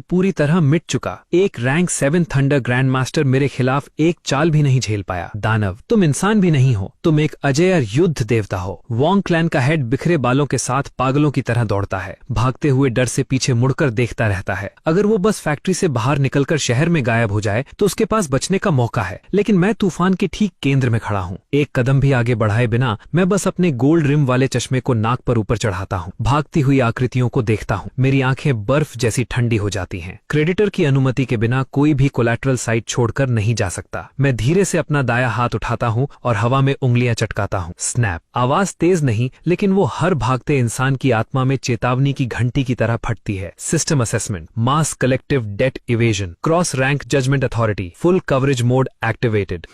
पूरी तरह मिट चुका। एक रैंक 7 थंडर ग्रैंड मास्टर मेरे खिलाफ एक चाल भी नहीं झेल पाया। दानव, तुम इंसान भी नहीं हो, तुम एक अजेय युद्ध देवता हो। वोंग क्लैन का हेड बिखरे बालों के साथ पागलों की तरह दौड़ता है, भागते हुए डर से पीछे मुड़कर देखता रहता है। अगर वो बस फैक्ट्री से बाहर निकलकर शहर में गायब हो जाए तो उसके पास बचने का मौका है, लेकिन मैं तूफान के ठीक केंद्र में खड़ा हूँ। एक कदम भी आगे बढ़ाए बिना मैं बस अपने गोल्ड रिम वाले चश्मे को नाक पर ऊपर चढ़ाता हूँ। भागती हुई आकृतियों को देखता हूँ। मेरी आंखें बर्फ जैसी ठंडी हो जाती हैं। क्रेडिटर की अनुमति के बिना कोई भी कोलैटरल साइट छोड़कर नहीं जा सकता। मैं धीरे से अपना दाया हाथ उठाता हूँ और हवा में उंगलियां चटकाता हूँ। स्नैप, आवाज तेज नहीं, लेकिन वो हर भागते इंसान की आत्मा में चेतावनी की घंटी की तरह फटती है। System assessment, mass collective debt evasion, cross rank judgement authority, full coverage mode activated.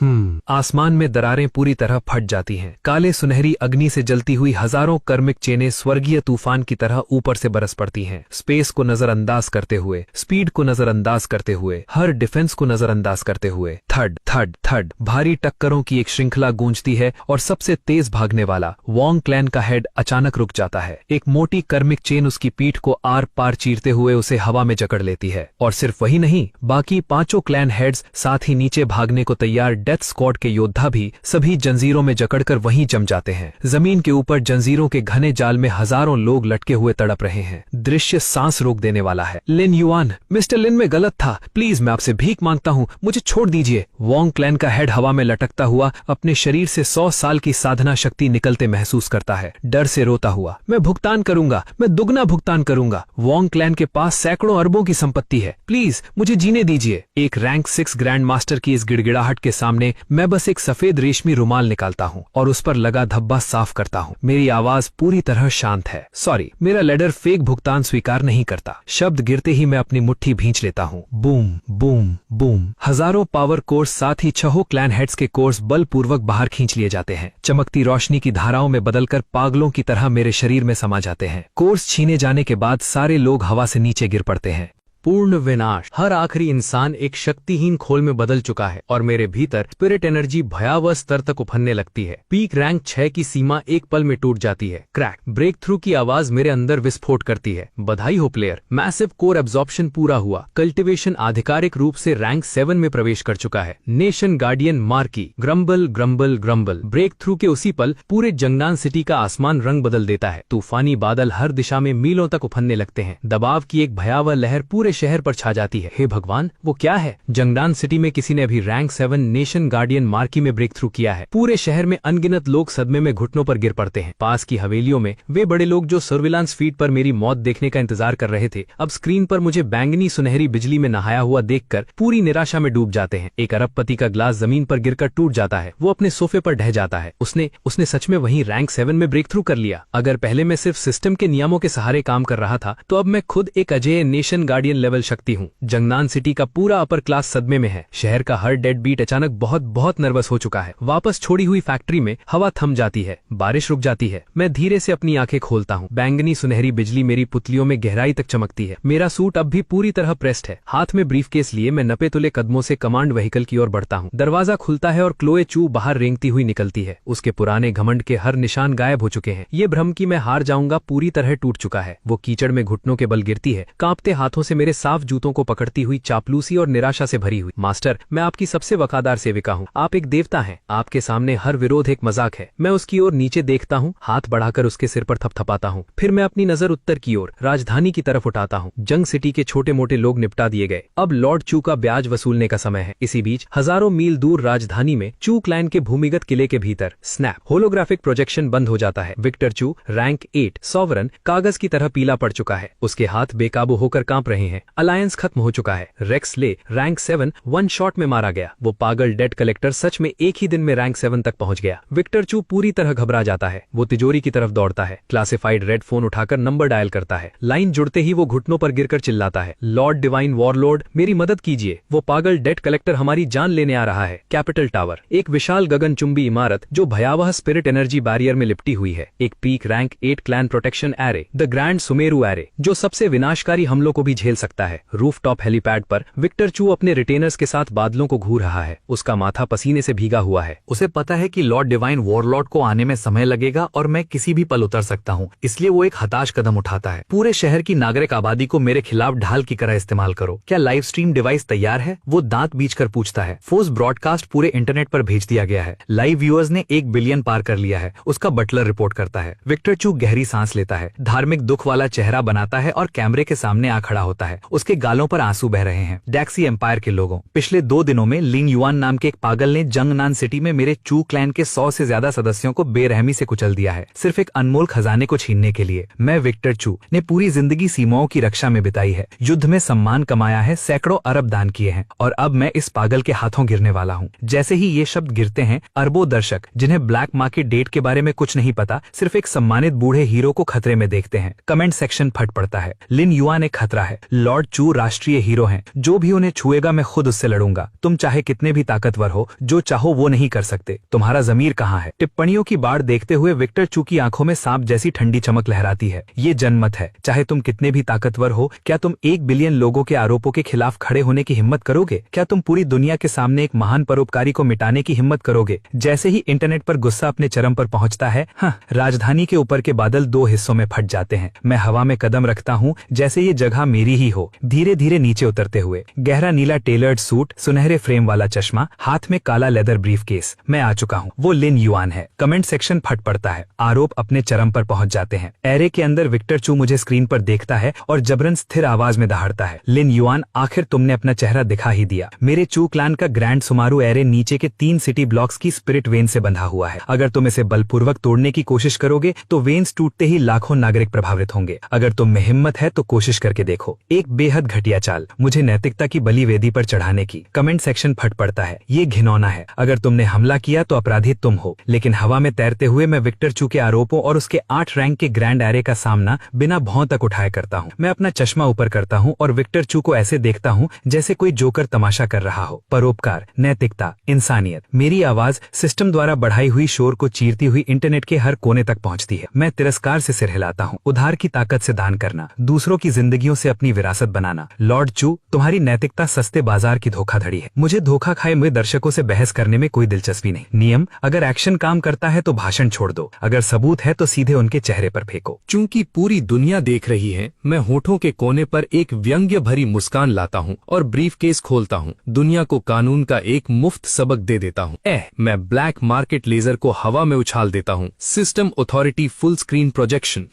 आसमान में दरारें पूरी तरह फट जाती हैं। काले सुनहरी अग्नि से जलती हुई हजारों कर्मिक चेनें स्वर्गीय तूफान की तरह ऊपर से बरस पड़ती हैं। स्पेस को नजरअंदाज करते हुए, स्पीड को नजरअंदाज करते हुए, हर डिफेंस को नजरअंदाज करते हुए। थड थड थड, भारी टक्करों की एक श्रृंखला गूंजती है और सबसे तेज भागने वाला वोंग क्लैन का हेड अचानक रुक जाता है। एक मोटी कर्मिक चेन उसकी पीठ को आर पार चीरते हुए उसे हवा में जकड़ लेती है। और सिर्फ वही नहीं, बाकी 5 क्लैन हेड्स, साथ ही नीचे भागने को तैयार डेथ स्क्वाड के योद्धा भी सभी जंजीरों में जकड़कर वहीं जम जाते हैं। जमीन के ऊपर जंजीरों के घने जाल में हजारों लोग लटके हुए तड़प रहे हैं। दृश्य सांस रोक देने वाला है। लिन युआन, मिस्टर लिन में गलत था, प्लीज मैं आपसे भीख मांगता हूँ, मुझे छोड़ दीजिए। वोंग क्लैन का हेड हवा में लटकता हुआ अपने शरीर से 100 साल की साधना शक्ति निकलते महसूस करता है। डर से रोता हुआ, मैं भुगतान करूंगा, मैं दुगना भुगतान करूंगा। वोंग क्लैन के पास सैकड़ों अरबों की संपत्ति है, प्लीज मुझे जीने दीजिए। एक रैंक 6 ग्रैंड मास्टर की इस गिड़गिड़ाहट के सामने मैं बस एक सफेद रेशमी रुमाल निकालता हूँ और उस पर लगा धब्बा साफ करता हूँ। मेरी आवाज पूरी तरह शांत है। सॉरी, मेरा लेडर फेक भुगतान स्वीकार नहीं करता। शब्द गिरते ही मैं अपनी मुट्ठी भींच लेता हूँ। बूम बूम बूम, हजारों पावर कोर्स, साथ ही 6 क्लैन हेड्स के कोर्स बलपूर्वक बाहर खींच लिए जाते हैं। चमकती रोशनी की धाराओं में बदलकर पागलों की तरह मेरे शरीर में समा जाते हैं। कोर्स छीने जाने के बाद सारे लोग हवा से नीचे गिर पड़ते हैं। पूर्ण विनाश। हर आखिरी इंसान एक शक्तिहीन खोल में बदल चुका है और मेरे भीतर स्पिरिट एनर्जी भयावह स्तर तक उफनने लगती है। पीक रैंक 6 की सीमा एक पल में टूट जाती है। क्रैक, ब्रेक थ्रू की आवाज मेरे अंदर विस्फोट करती है। बधाई हो प्लेयर, मैसिव कोर एब्जॉर्प्शन पूरा हुआ। कल्टिवेशन आधिकारिक रूप से रैंक 7 में प्रवेश कर चुका है। नेशन गार्डियन मार्की, grumble grumble grumble. Breakthrough के उसी पल पूरे जंगनान सिटी का आसमान रंग बदल देता है। तूफानी बादल हर दिशा में मीलों तक उफनने लगते हैं। दबाव की एक भयावह लहर पूरे शहर पर छा जाती है। हे भगवान, वो क्या है? जंगडान सिटी में किसी ने अभी रैंक 7 नेशन गार्डियन मार्की में ब्रेक थ्रू किया है। पूरे शहर में अनगिनत लोग सदमे में घुटनों पर गिर पड़ते हैं। पास की हवेलियों में वे बड़े लोग जो सर्विलांस फीड पर मेरी मौत देखने का इंतजार कर रहे थे, अब स्क्रीन पर मुझे बैंगनी सुनहरी बिजली में नहाया हुआ देखकर पूरी निराशा में डूब जाते हैं। एक अरबपति का ग्लास जमीन पर गिरकर टूट जाता है। वो अपने सोफे पर ढह जाता है। उसने सच में वहीं रैंक 7 में ब्रेक थ्रू कर लिया। अगर पहले मैं सिर्फ सिस्टम के नियमों के सहारे काम कर रहा था, तो अब मैं खुद एक अजेय नेशन गार्डियन लेवल शक्ति हूँ। जंगनान सिटी का पूरा अपर क्लास सदमे में है। शहर का हर डेड बीट अचानक बहुत नर्वस हो चुका है। वापस छोड़ी हुई फैक्ट्री में हवा थम जाती है, बारिश रुक जाती है। मैं धीरे से अपनी आंखें खोलता हूँ। बैंगनी सुनहरी बिजली मेरी पुतलियों में गहराई तक चमकती है। मेरा सूट अब भी पूरी तरह प्रेस्ड है। हाथ में ब्रीफकेस लिए मैं नपे तुले कदमों से कमांड व्हीकल की ओर बढ़ता हूँ। दरवाजा खुलता है और क्लोए चू बाहर रेंगती हुई निकलती है। उसके पुराने घमंड के हर निशान गायब हो चुके हैं। ये भ्रम की मैं हार जाऊंगा पूरी तरह टूट चुका है। वो कीचड़ में घुटनों के बल गिरती है, कांपते हाथों से मेरे साफ जूतों को पकड़ती हुई, चापलूसी और निराशा से भरी हुई। मास्टर, मैं आपकी सबसे वफादार सेविका हूँ। आप एक देवता हैं। आपके सामने हर विरोध एक मजाक है। मैं उसकी ओर नीचे देखता हूँ, हाथ बढ़ाकर उसके सिर पर थपथपाता हूँ। फिर मैं अपनी नजर उत्तर की ओर राजधानी की तरफ उठाता हूँ। जंग सिटी के छोटे मोटे लोग निपटा दिए गए। अब लॉर्ड चू का ब्याज वसूलने का समय है। इसी बीच हजारों मील दूर राजधानी में चू क्लैन के भूमिगत किले के भीतर स्नैप होलोग्राफिक प्रोजेक्शन बंद हो जाता है। विक्टर चू रैंक 8 सॉवरन कागज की तरह पीला पड़ चुका है। उसके हाथ बेकाबू होकर कांप रहे हैं। अलायंस खत्म हो चुका है। रेक्स ले रैंक 7 वन शॉट में मारा गया। वो पागल डेट कलेक्टर सच में एक ही दिन में रैंक 7 तक पहुंच गया। विक्टर चू पूरी तरह घबरा जाता है। वो तिजोरी की तरफ दौड़ता है, क्लासिफाइड रेड फोन उठाकर नंबर डायल करता है। लाइन जुड़ते ही वो घुटनों पर गिरकर चिल्लाता है, लॉर्ड डिवाइन वॉरलॉर्ड, मेरी मदद कीजिए। वो पागल डेट कलेक्टर हमारी जान लेने आ रहा है। कैपिटल टावर, एक विशाल गगनचुंबी इमारत जो भयावह स्पिरिट एनर्जी बैरियर में लिपटी हुई है। एक peak rank 8 clan protection array, the grand Sumeru array, जो सबसे विनाशकारी हमलों को भी झेल सकता है। रूफटॉप हेलीपैड पर विक्टर चू अपने रिटेनर्स के साथ बादलों को घूर रहा है। उसका माथा पसीने से भीगा हुआ है।
उसे पता है कि लॉर्ड डिवाइन वॉरलॉर्ड को आने में समय लगेगा और मैं किसी भी पल उतर सकता हूँ। इसलिए वो एक हताश कदम उठाता है। पूरे शहर की नागरिक आबादी को मेरे खिलाफ ढाल की तरह इस्तेमाल करो। क्या लाइव स्ट्रीम डिवाइस तैयार है? वो दांत बींचकर पूछता है। फोर्स ब्रॉडकास्ट पूरे इंटरनेट पर भेज दिया गया है। लाइव व्यूअर्स ने 1 बिलियन पार कर लिया है, उसका बटलर रिपोर्ट करता है। विक्टर चू गहरी सांस लेता है, धार्मिक दुख वाला चेहरा बनाता है और कैमरे के सामने आ खड़ा होता है। उसके गालों पर आंसू बह रहे हैं। डैक्सी एम्पायर के लोगों, पिछले 2 दिनों में लिंग युआन नाम के एक पागल ने जंगनान सिटी में मेरे चू क्लैन के 100 से ज्यादा सदस्यों को बेरहमी से कुचल दिया है, सिर्फ एक अनमोल खजाने को छीनने के लिए। मैं विक्टर चू ने पूरी जिंदगी सीमाओं की रक्षा में बिताई है, युद्ध में सम्मान कमाया है, सैकड़ों अरब दान किए हैं, और अब मैं इस पागल के हाथों गिरने वाला हूँ। जैसे ही ये शब्द गिरते हैं, अरबों दर्शक जिन्हें ब्लैक मार्केट डेट के बारे में कुछ नहीं पता, सिर्फ एक सम्मानित बूढ़े हीरो को खतरे में देखते हैं। कमेंट सेक्शन फट पड़ता है। लिन युआन एक खतरा है। लॉर्ड चू राष्ट्रीय हीरो हैं। जो भी उन्हें छुएगा मैं खुद उससे लड़ूंगा। तुम चाहे कितने भी ताकतवर हो, जो चाहो वो नहीं कर सकते। तुम्हारा जमीर कहाँ है? टिप्पणियों की बाढ़ देखते हुए विक्टर चू की आंखों में सांप जैसी ठंडी चमक लहराती है। ये जनमत है। चाहे तुम कितने भी ताकतवर हो, क्या तुम 1 बिलियन लोगों के आरोपों के खिलाफ खड़े होने की हिम्मत करोगे? क्या तुम पूरी दुनिया के सामने एक महान परोपकारी को मिटाने की हिम्मत करोगे? जैसे ही इंटरनेट पर गुस्सा अपने चरम पर पहुंचता है, राजधानी के ऊपर के बादल 2 हिस्सों में फट जाते हैं। मैं हवा में कदम रखता हूँ जैसे ये जगह मेरी ही हो। धीरे धीरे नीचे उतरते हुए, गहरा नीला टेलर्ड सूट, सुनहरे फ्रेम वाला चश्मा, हाथ में काला लेदर ब्रीफकेस। मैं आ चुका हूँ। वो लिन युआन है। कमेंट सेक्शन फट पड़ता है। आरोप अपने चरम पर पहुंच जाते हैं। एरे के अंदर विक्टर चू मुझे स्क्रीन पर देखता है और जबरन स्थिर आवाज में दहाड़ता है, लिन युआन, आखिर तुमने अपना चेहरा दिखा ही दिया। मेरे चू क्लैन का ग्रैंड सुमारू एरे नीचे के 3 सिटी ब्लॉक्स की स्पिरिट वेन से बंधा हुआ है। अगर तुम इसे बलपूर्वक तोड़ने की कोशिश करोगे तो वेन्स टूटते ही लाखों नागरिक प्रभावित होंगे। अगर तुम में हिम्मत है तो कोशिश करके देखो। एक बेहद घटिया चाल, मुझे नैतिकता की बलि वेदी पर चढ़ाने की। कमेंट सेक्शन फट पड़ता है। ये घिनौना है। अगर तुमने हमला किया तो अपराधी तुम हो। लेकिन हवा में तैरते हुए मैं विक्टर चू के आरोपों और उसके 8 रैंक के ग्रैंड एरे का सामना बिना भौं तक उठाए करता हूँ। मैं अपना चश्मा ऊपर करता हूँ और विक्टर चू को ऐसे देखता हूँ जैसे कोई जोकर तमाशा कर रहा हो। परोपकार, नैतिकता, इंसानियत। मेरी आवाज सिस्टम द्वारा बढ़ाई हुई शोर को चीरती हुई इंटरनेट के हर कोने तक पहुंचती है। मैं तिरस्कार से सिर हिलाता हूँ। उधार की ताकत से दान करना, दूसरों की जिंदगियों से अपनी विरासत बनाना। लॉर्ड चू, तुम्हारी नैतिकता सस्ते बाजार की धोखाधड़ी है। मुझे धोखा खाए हुए दर्शकों से बहस करने में कोई दिलचस्पी नहीं। नियम, अगर एक्शन काम करता है तो भाषण छोड़ दो, अगर सबूत है तो सीधे उनके चेहरे पर फेंको।
चूंकि पूरी दुनिया देख रही है, मैं होठों के कोने पर एक व्यंग्य भरी मुस्कान लाता हूँ और ब्रीफकेस खोलता हूँ। दुनिया को कानून का एक मुफ्त सबक दे देता हूँ। मैं ब्लैक मार्केट लेजर को हवा में उछाल देता हूँ। System authority full screen projection.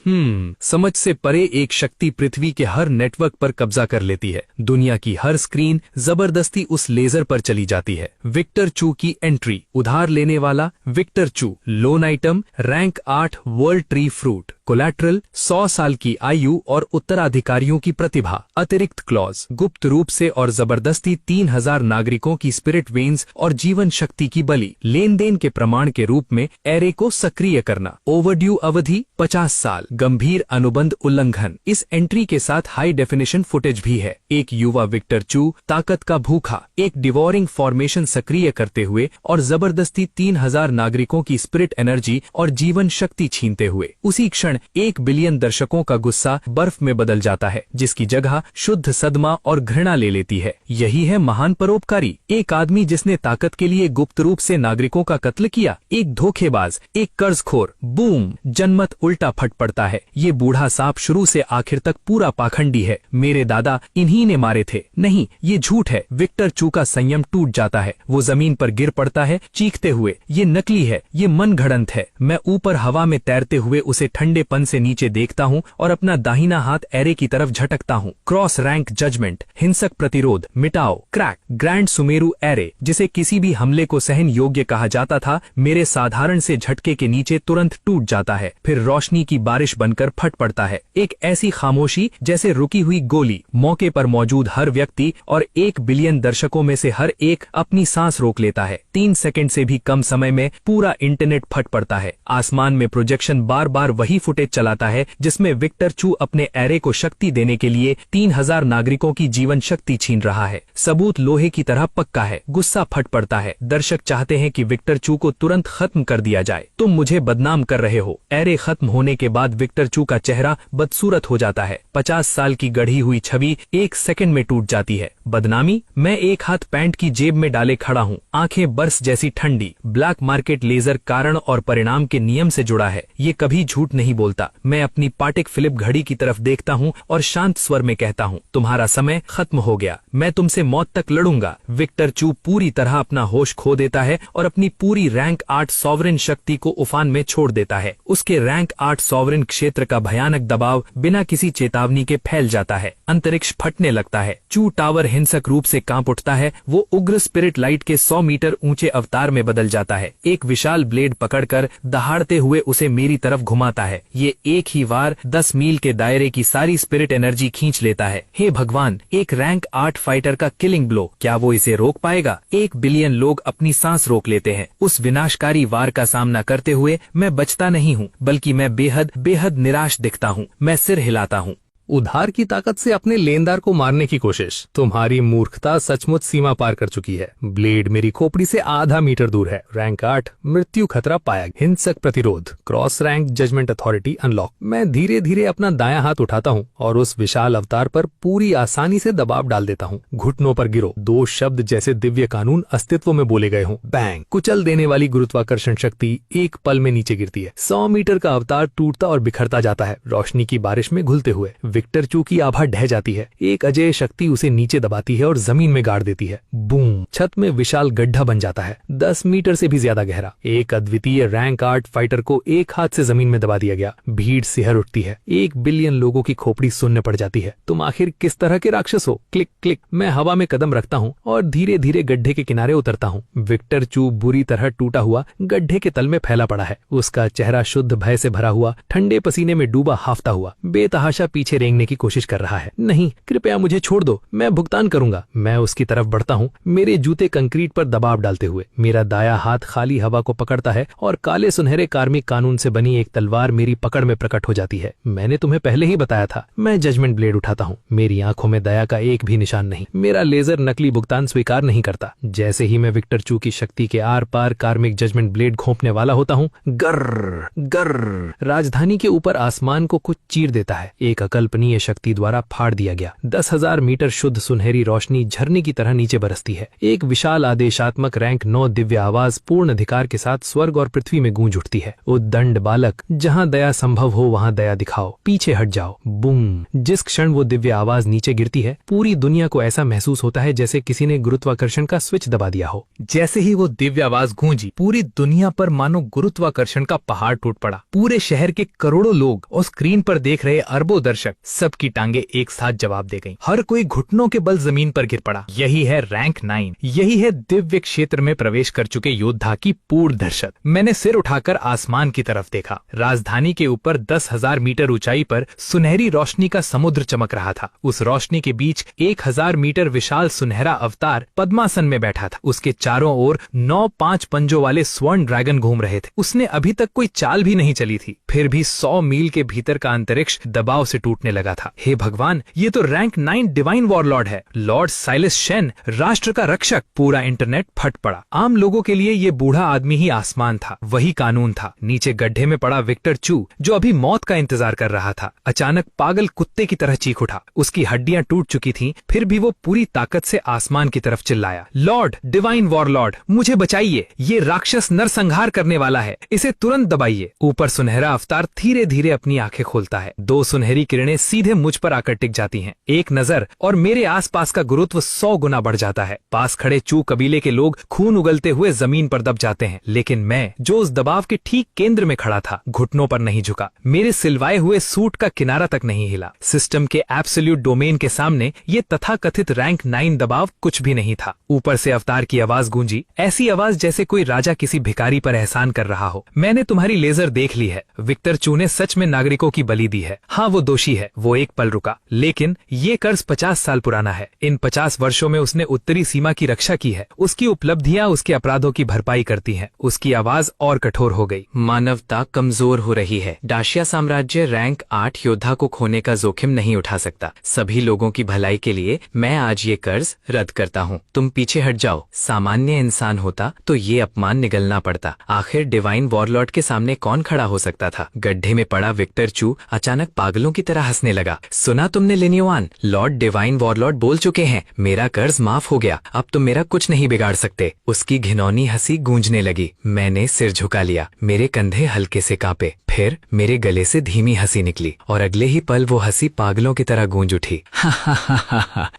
समझ से परे एक शक्ति पृथ्वी के हर नेटवर्क पर कब्जा कर लेती है। दुनिया की हर स्क्रीन जबरदस्ती उस लेजर पर चली जाती है। विक्टर चू की एंट्री। उधार लेने वाला विक्टर चू। Loan item rank 8 world tree fruit. Collateral 100 साल की आयु और उत्तराधिकारियों की प्रतिभा। अतिरिक्त क्लॉज गुप्त रूप से और जबरदस्ती 3000 नागरिकों की स्पिरिट वेन्स और जीवन शक्ति की बलि। लेन देन के प्रमाण के रूप में एरे को सक्रिय करना। ओवरड्यू अवधि 50 साल। गंभीर अनुबंध उल्लंघन। इस एंट्री के साथ हाई डेफिनेशन फुटेज भी है। एक युवा विक्टर चू ताकत का भूखा एक डिवोरिंग फॉर्मेशन सक्रिय करते हुए और जबरदस्ती 3000 नागरिकों की स्पिरिट एनर्जी और जीवन शक्ति छीनते हुए। उसी क्षण 1 बिलियन दर्शकों का गुस्सा बर्फ में बदल जाता है, जिसकी जगह शुद्ध सदमा और घृणा ले लेती है। यही है महान परोपकारी। एक आदमी जिसने ताकत के लिए गुप्त रूप से नागरिकों का कत्ल किया। एक धोखेबाज, एक कर्जखोर। बूम, जनमत उल्टा फट पड़ता है। ये बूढ़ा सांप शुरू से आखिर तक पूरा पाखंडी है। मेरे दादा इन्हीं ने मारे थे। नहीं, ये झूठ है। विक्टर चू का संयम टूट जाता है। वो जमीन पर गिर पड़ता है चीखते हुए, ये नकली है, ये मन घड़ंत है। मैं ऊपर हवा में तैरते हुए उसे ठंडेपन से नीचे देखता हूँ और अपना दाहिना हाथ एरे की तरफ झटकता हूँ। Cross rank judgment. हिंसक प्रतिरोध मिटाओ। क्रैक ग्रैंड सुमेरु एरे, जिसे किसी भी हमले को सहन योग्य कहा जाता था, मेरे साधारण से झटके के नीचे तुरंत टूट जाता है, फिर रोशनी की बारिश बनकर फट पड़ता है। एक ऐसी खामोशी जैसे रुकी हुई गोली। मौके पर मौजूद हर व्यक्ति और 1 बिलियन दर्शकों में से हर एक अपनी सांस रोक लेता है। 3 सेकंड से भी कम समय में पूरा इंटरनेट फट पड़ता है। आसमान में प्रोजेक्शन बार बार वही फुटेज चलाता है जिसमें विक्टर चू अपने एरे को शक्ति देने के लिए 3000 नागरिकों की जीवन शक्ति छीन रहा है। सबूत लोहे की तरह पक्का है। गुस्सा फट पड़ता है। दर्शक चाहते हैं कि विक्टर चू को तुरंत खत्म कर दिया जाए। तुम मुझे बदनाम कर रहे हो। एरे खत्म होने के बाद विक्टर चू का चेहरा बदसूरत हो जाता है। 50 साल की गढ़ी हुई छवि 1 सेकंड में टूट जाती है। बदनामी। मैं एक हाथ पैंट की जेब में डाले खड़ा हूँ, आंखें बर्फ जैसी ठंडी। ब्लैक मार्केट लेजर कारण और परिणाम के नियम से जुड़ा है। ये कभी झूठ नहीं बोलता। मैं अपनी पाटिक फिलिप घड़ी की तरफ देखता हूँ और शांत स्वर में कहता हूँ, तुम्हारा समय खत्म हो गया। मैं तुमसे मौत तक लड़ूंगा। विक्टर चू पूरी तरह अपना होश खो देता है और अपनी पूरी रैंक 8 सॉवरेन शक्ति को उफान में छोड़ देता है। उसके रैंक 8 सॉवरेन क्षेत्र का भयानक दबाव बिना किसी चेतावनी के फैल जाता है। अंतरिक्ष फटने लगता है। चू टावर हिंसक रूप से कांप उठता है। वो उग्र स्पिरिट लाइट के 100 मीटर ऊंचे अवतार में बदल जाता है। एक विशाल ब्लेड पकड़कर दहाड़ते हुए उसे मेरी तरफ घुमाता है। ये एक ही वार 10 मील के दायरे की सारी स्पिरिट एनर्जी खींच लेता है। हे भगवान, एक रैंक 8 फाइटर का किलिंग ब्लो। क्या वो इसे रोक पाएगा? 1 बिलियन लोग अपनी सांस रोक लेते हैं। उस विनाशकारी वार का सामना करते हुए मैं बचता नहीं हूँ, बल्कि मैं बेहद बेहद निराश दिखता हूँ। मैं सिर हिलाता हूँ।
उधार की ताकत से अपने लेनदार को मारने की कोशिश। तुम्हारी मूर्खता सचमुच सीमा पार कर चुकी है। ब्लेड मेरी खोपड़ी से आधा मीटर दूर है। रैंक 8 मृत्यु खतरा पाया। हिंसक प्रतिरोध। Cross rank judgement authority unlock. मैं धीरे धीरे अपना दायां हाथ उठाता हूँ और उस विशाल अवतार पर पूरी आसानी से दबाव डाल देता हूँ। घुटनों पर गिरो। 2 शब्द जैसे दिव्य कानून अस्तित्व में बोले गए हों। बैंग। कुचल देने वाली गुरुत्वाकर्षण शक्ति एक पल में नीचे गिरती है। 100 मीटर का अवतार टूटता और बिखरता जाता है, रोशनी की बारिश में घुलते हुए। विक्टर चू की आभा ढह जाती है। एक अजय शक्ति उसे नीचे दबाती है और जमीन में गाड़ देती है। बूम, छत में विशाल गड्ढा बन जाता है, 10 मीटर से भी ज्यादा गहरा। एक अद्वितीय रैंक 8 फाइटर को एक हाथ से जमीन में दबा दिया गया। भीड़ सिहर उठती है। 1 बिलियन लोगों की खोपड़ी शून्य पड़ जाती है। तुम आखिर किस तरह के राक्षस हो? Click click. मैं हवा में कदम रखता हूँ और धीरे धीरे गड्ढे के किनारे उतरता हूँ। विक्टर चू बुरी तरह टूटा हुआ गड्ढे के तल में फैला पड़ा है। उसका चेहरा शुद्ध भय से भरा हुआ, ठंडे पसीने में डूबा हाफता हुआ बेतहाशा पीछे रेंगने की कोशिश कर रहा है। नहीं, कृपया मुझे छोड़ दो, मैं भुगतान करूंगा। मैं उसकी तरफ बढ़ता हूँ, मेरे जूते कंक्रीट पर दबाव डालते हुए। मेरा दायां हाथ खाली हवा को पकड़ता है और काले सुनहरे कार्मिक कानून से बनी एक तलवार मेरी पकड़ में प्रकट हो जाती है। मैंने तुम्हें पहले ही बताया था। मैं जजमेंट ब्लेड उठाता हूँ। मेरी आंखों में दया का एक भी निशान नहीं। मेरा लेजर नकली भुगतान स्वीकार नहीं करता। जैसे ही मैं विक्टर चू की शक्ति के आर पार कार्मिक जजमेंट ब्लेड घोंपने वाला होता हूँ, गर्र गर्र, राजधानी के ऊपर आसमान को कुछ चीर देता है। एक अकल्पनीय शक्ति द्वारा फाड़ दिया गया। 10,000 मीटर शुद्ध सुनहरी रोशनी झरने की तरह नीचे बरसती है। एक विशाल आदेशात्मक रैंक 9 दिव्य आवाज पूर्ण अधिकार के साथ स्वर्ग और पृथ्वी में गूंज उठती है। उद्दंड बालक, जहाँ दया संभव हो वहाँ दया दिखाओ, पीछे हट जाओ। बूम, जिस क्षण वो दिव्य आवाज नीचे गिरती है, पूरी दुनिया को ऐसा महसूस होता है जैसे किसी ने गुरुत्वाकर्षण का स्विच दबा दिया हो।
जैसे ही वो दिव्य आवाज गूंजी, पूरी दुनिया पर मानो गुरुत्वाकर्षण का पहाड़ टूट पड़ा। पूरे शहर के करोड़ों लोग और स्क्रीन पर देख रहे अरबों दर्शक सबकी टांगे एक साथ जवाब दे गईं। हर कोई घुटनों के बल जमीन पर गिर पड़ा। यही है रैंक 9, यही है दिव्य क्षेत्र में प्रवेश कर चुके योद्धा की पूर्ण दहशत। मैंने सिर उठाकर आसमान की तरफ देखा। राजधानी के ऊपर 10,000 मीटर ऊंचाई पर सुनहरी रोशनी का समुद्र चमक रहा था। उस रोशनी के बीच 1000 मीटर विशाल सुनहरा अवतार पद्मासन में बैठा था। उसके चारों ओर 9 5 पंजों वाले स्वर्ण ड्रैगन घूम रहे थे। उसने अभी तक कोई चाल भी नहीं चली थी, फिर भी 100 मील के भीतर का अंतरिक्ष दबाव से टूटने लगा था। हे भगवान, ये तो रैंक 9 डिवाइन वॉरलॉर्ड है, लॉर्ड साइलस शेन, राष्ट्र का रक्षक। पूरा इंटरनेट फट पड़ा। आम लोगों के लिए ये बूढ़ा आदमी ही आसमान था, वही कानून था। नीचे गड्ढे में पड़ा विक्टर चू, जो अभी मौत का इंतजार कर रहा था, अचानक पागल कुत्ते की तरह चीख उठा। उसकी हड्डियां टूट चुकी थीं, फिर भी वो पूरी ताकत से आसमान की तरफ चिल्लाया, लॉर्ड डिवाइन वॉरलॉर्ड, मुझे बचाइए, ये राक्षस नरसंहार करने वाला है, इसे तुरंत दबाइए। ऊपर सुनहरा अवतार धीरे धीरे अपनी आंखें खोलता है। 2 सुनहरी किरणें सीधे मुझ पर आकर टिक जाती हैं। एक नजर और मेरे आसपास का गुरुत्व 100 गुना बढ़ जाता है। पास खड़े चू कबीले के लोग खून उगलते हुए जमीन पर दब जाते हैं, लेकिन मैं, जो उस दबाव के ठीक केंद्र में खड़ा था, घुटनों पर नहीं झुका। मेरे सिलवाए हुए सूट का किनारा तक नहीं हिला। सिस्टम के एब्सोल्यूट डोमेन के सामने ये तथाकथित रैंक 9 दबाव कुछ भी नहीं था। ऊपर से अवतार की आवाज गूंजी, ऐसी आवाज जैसे कोई राजा किसी भिखारी पर एहसान कर रहा हो। मैंने तुम्हारी लेजर देख ली है। विक्टर चू ने सच में नागरिकों की बलि दी है। हाँ, वो दोषी है। वो एक पल रुका, लेकिन ये कर्ज 50 साल पुराना है। इन 50 वर्षों में उसने उत्तरी सीमा की रक्षा की है। उसकी उपलब्धियां उसके अपराधों की भरपाई करती हैं। उसकी आवाज और कठोर हो गई।
मानवता कमजोर हो रही है। डाशिया साम्राज्य रैंक 8 योद्धा को खोने का जोखिम नहीं उठा सकता। सभी लोगों की भलाई के लिए मैं आज ये कर्ज रद्द करता हूँ। तुम पीछे हट जाओ। सामान्य इंसान होता तो ये अपमान निगलना पड़ता। आखिर डिवाइन वॉरलॉर्ड के सामने कौन खड़ा हो सकता था। गड्ढे में पड़ा विक्टर चू अचानक पागलों की तरह हंसने लगा। सुना तुमने लिनियोआन, लॉर्ड डिवाइन वॉरलॉर्ड बोल चुके हैं, मेरा कर्ज माफ हो गया, अब तुम मेरा कुछ नहीं बिगाड़ सकते। उसकी घिनौनी हंसी गूंजने लगी। मैंने सिर झुका लिया। मेरे कंधे हल्के से कांपे। फिर मेरे गले से धीमी हंसी निकली और अगले ही पल वो हंसी पागलों की तरह गूंज उठी।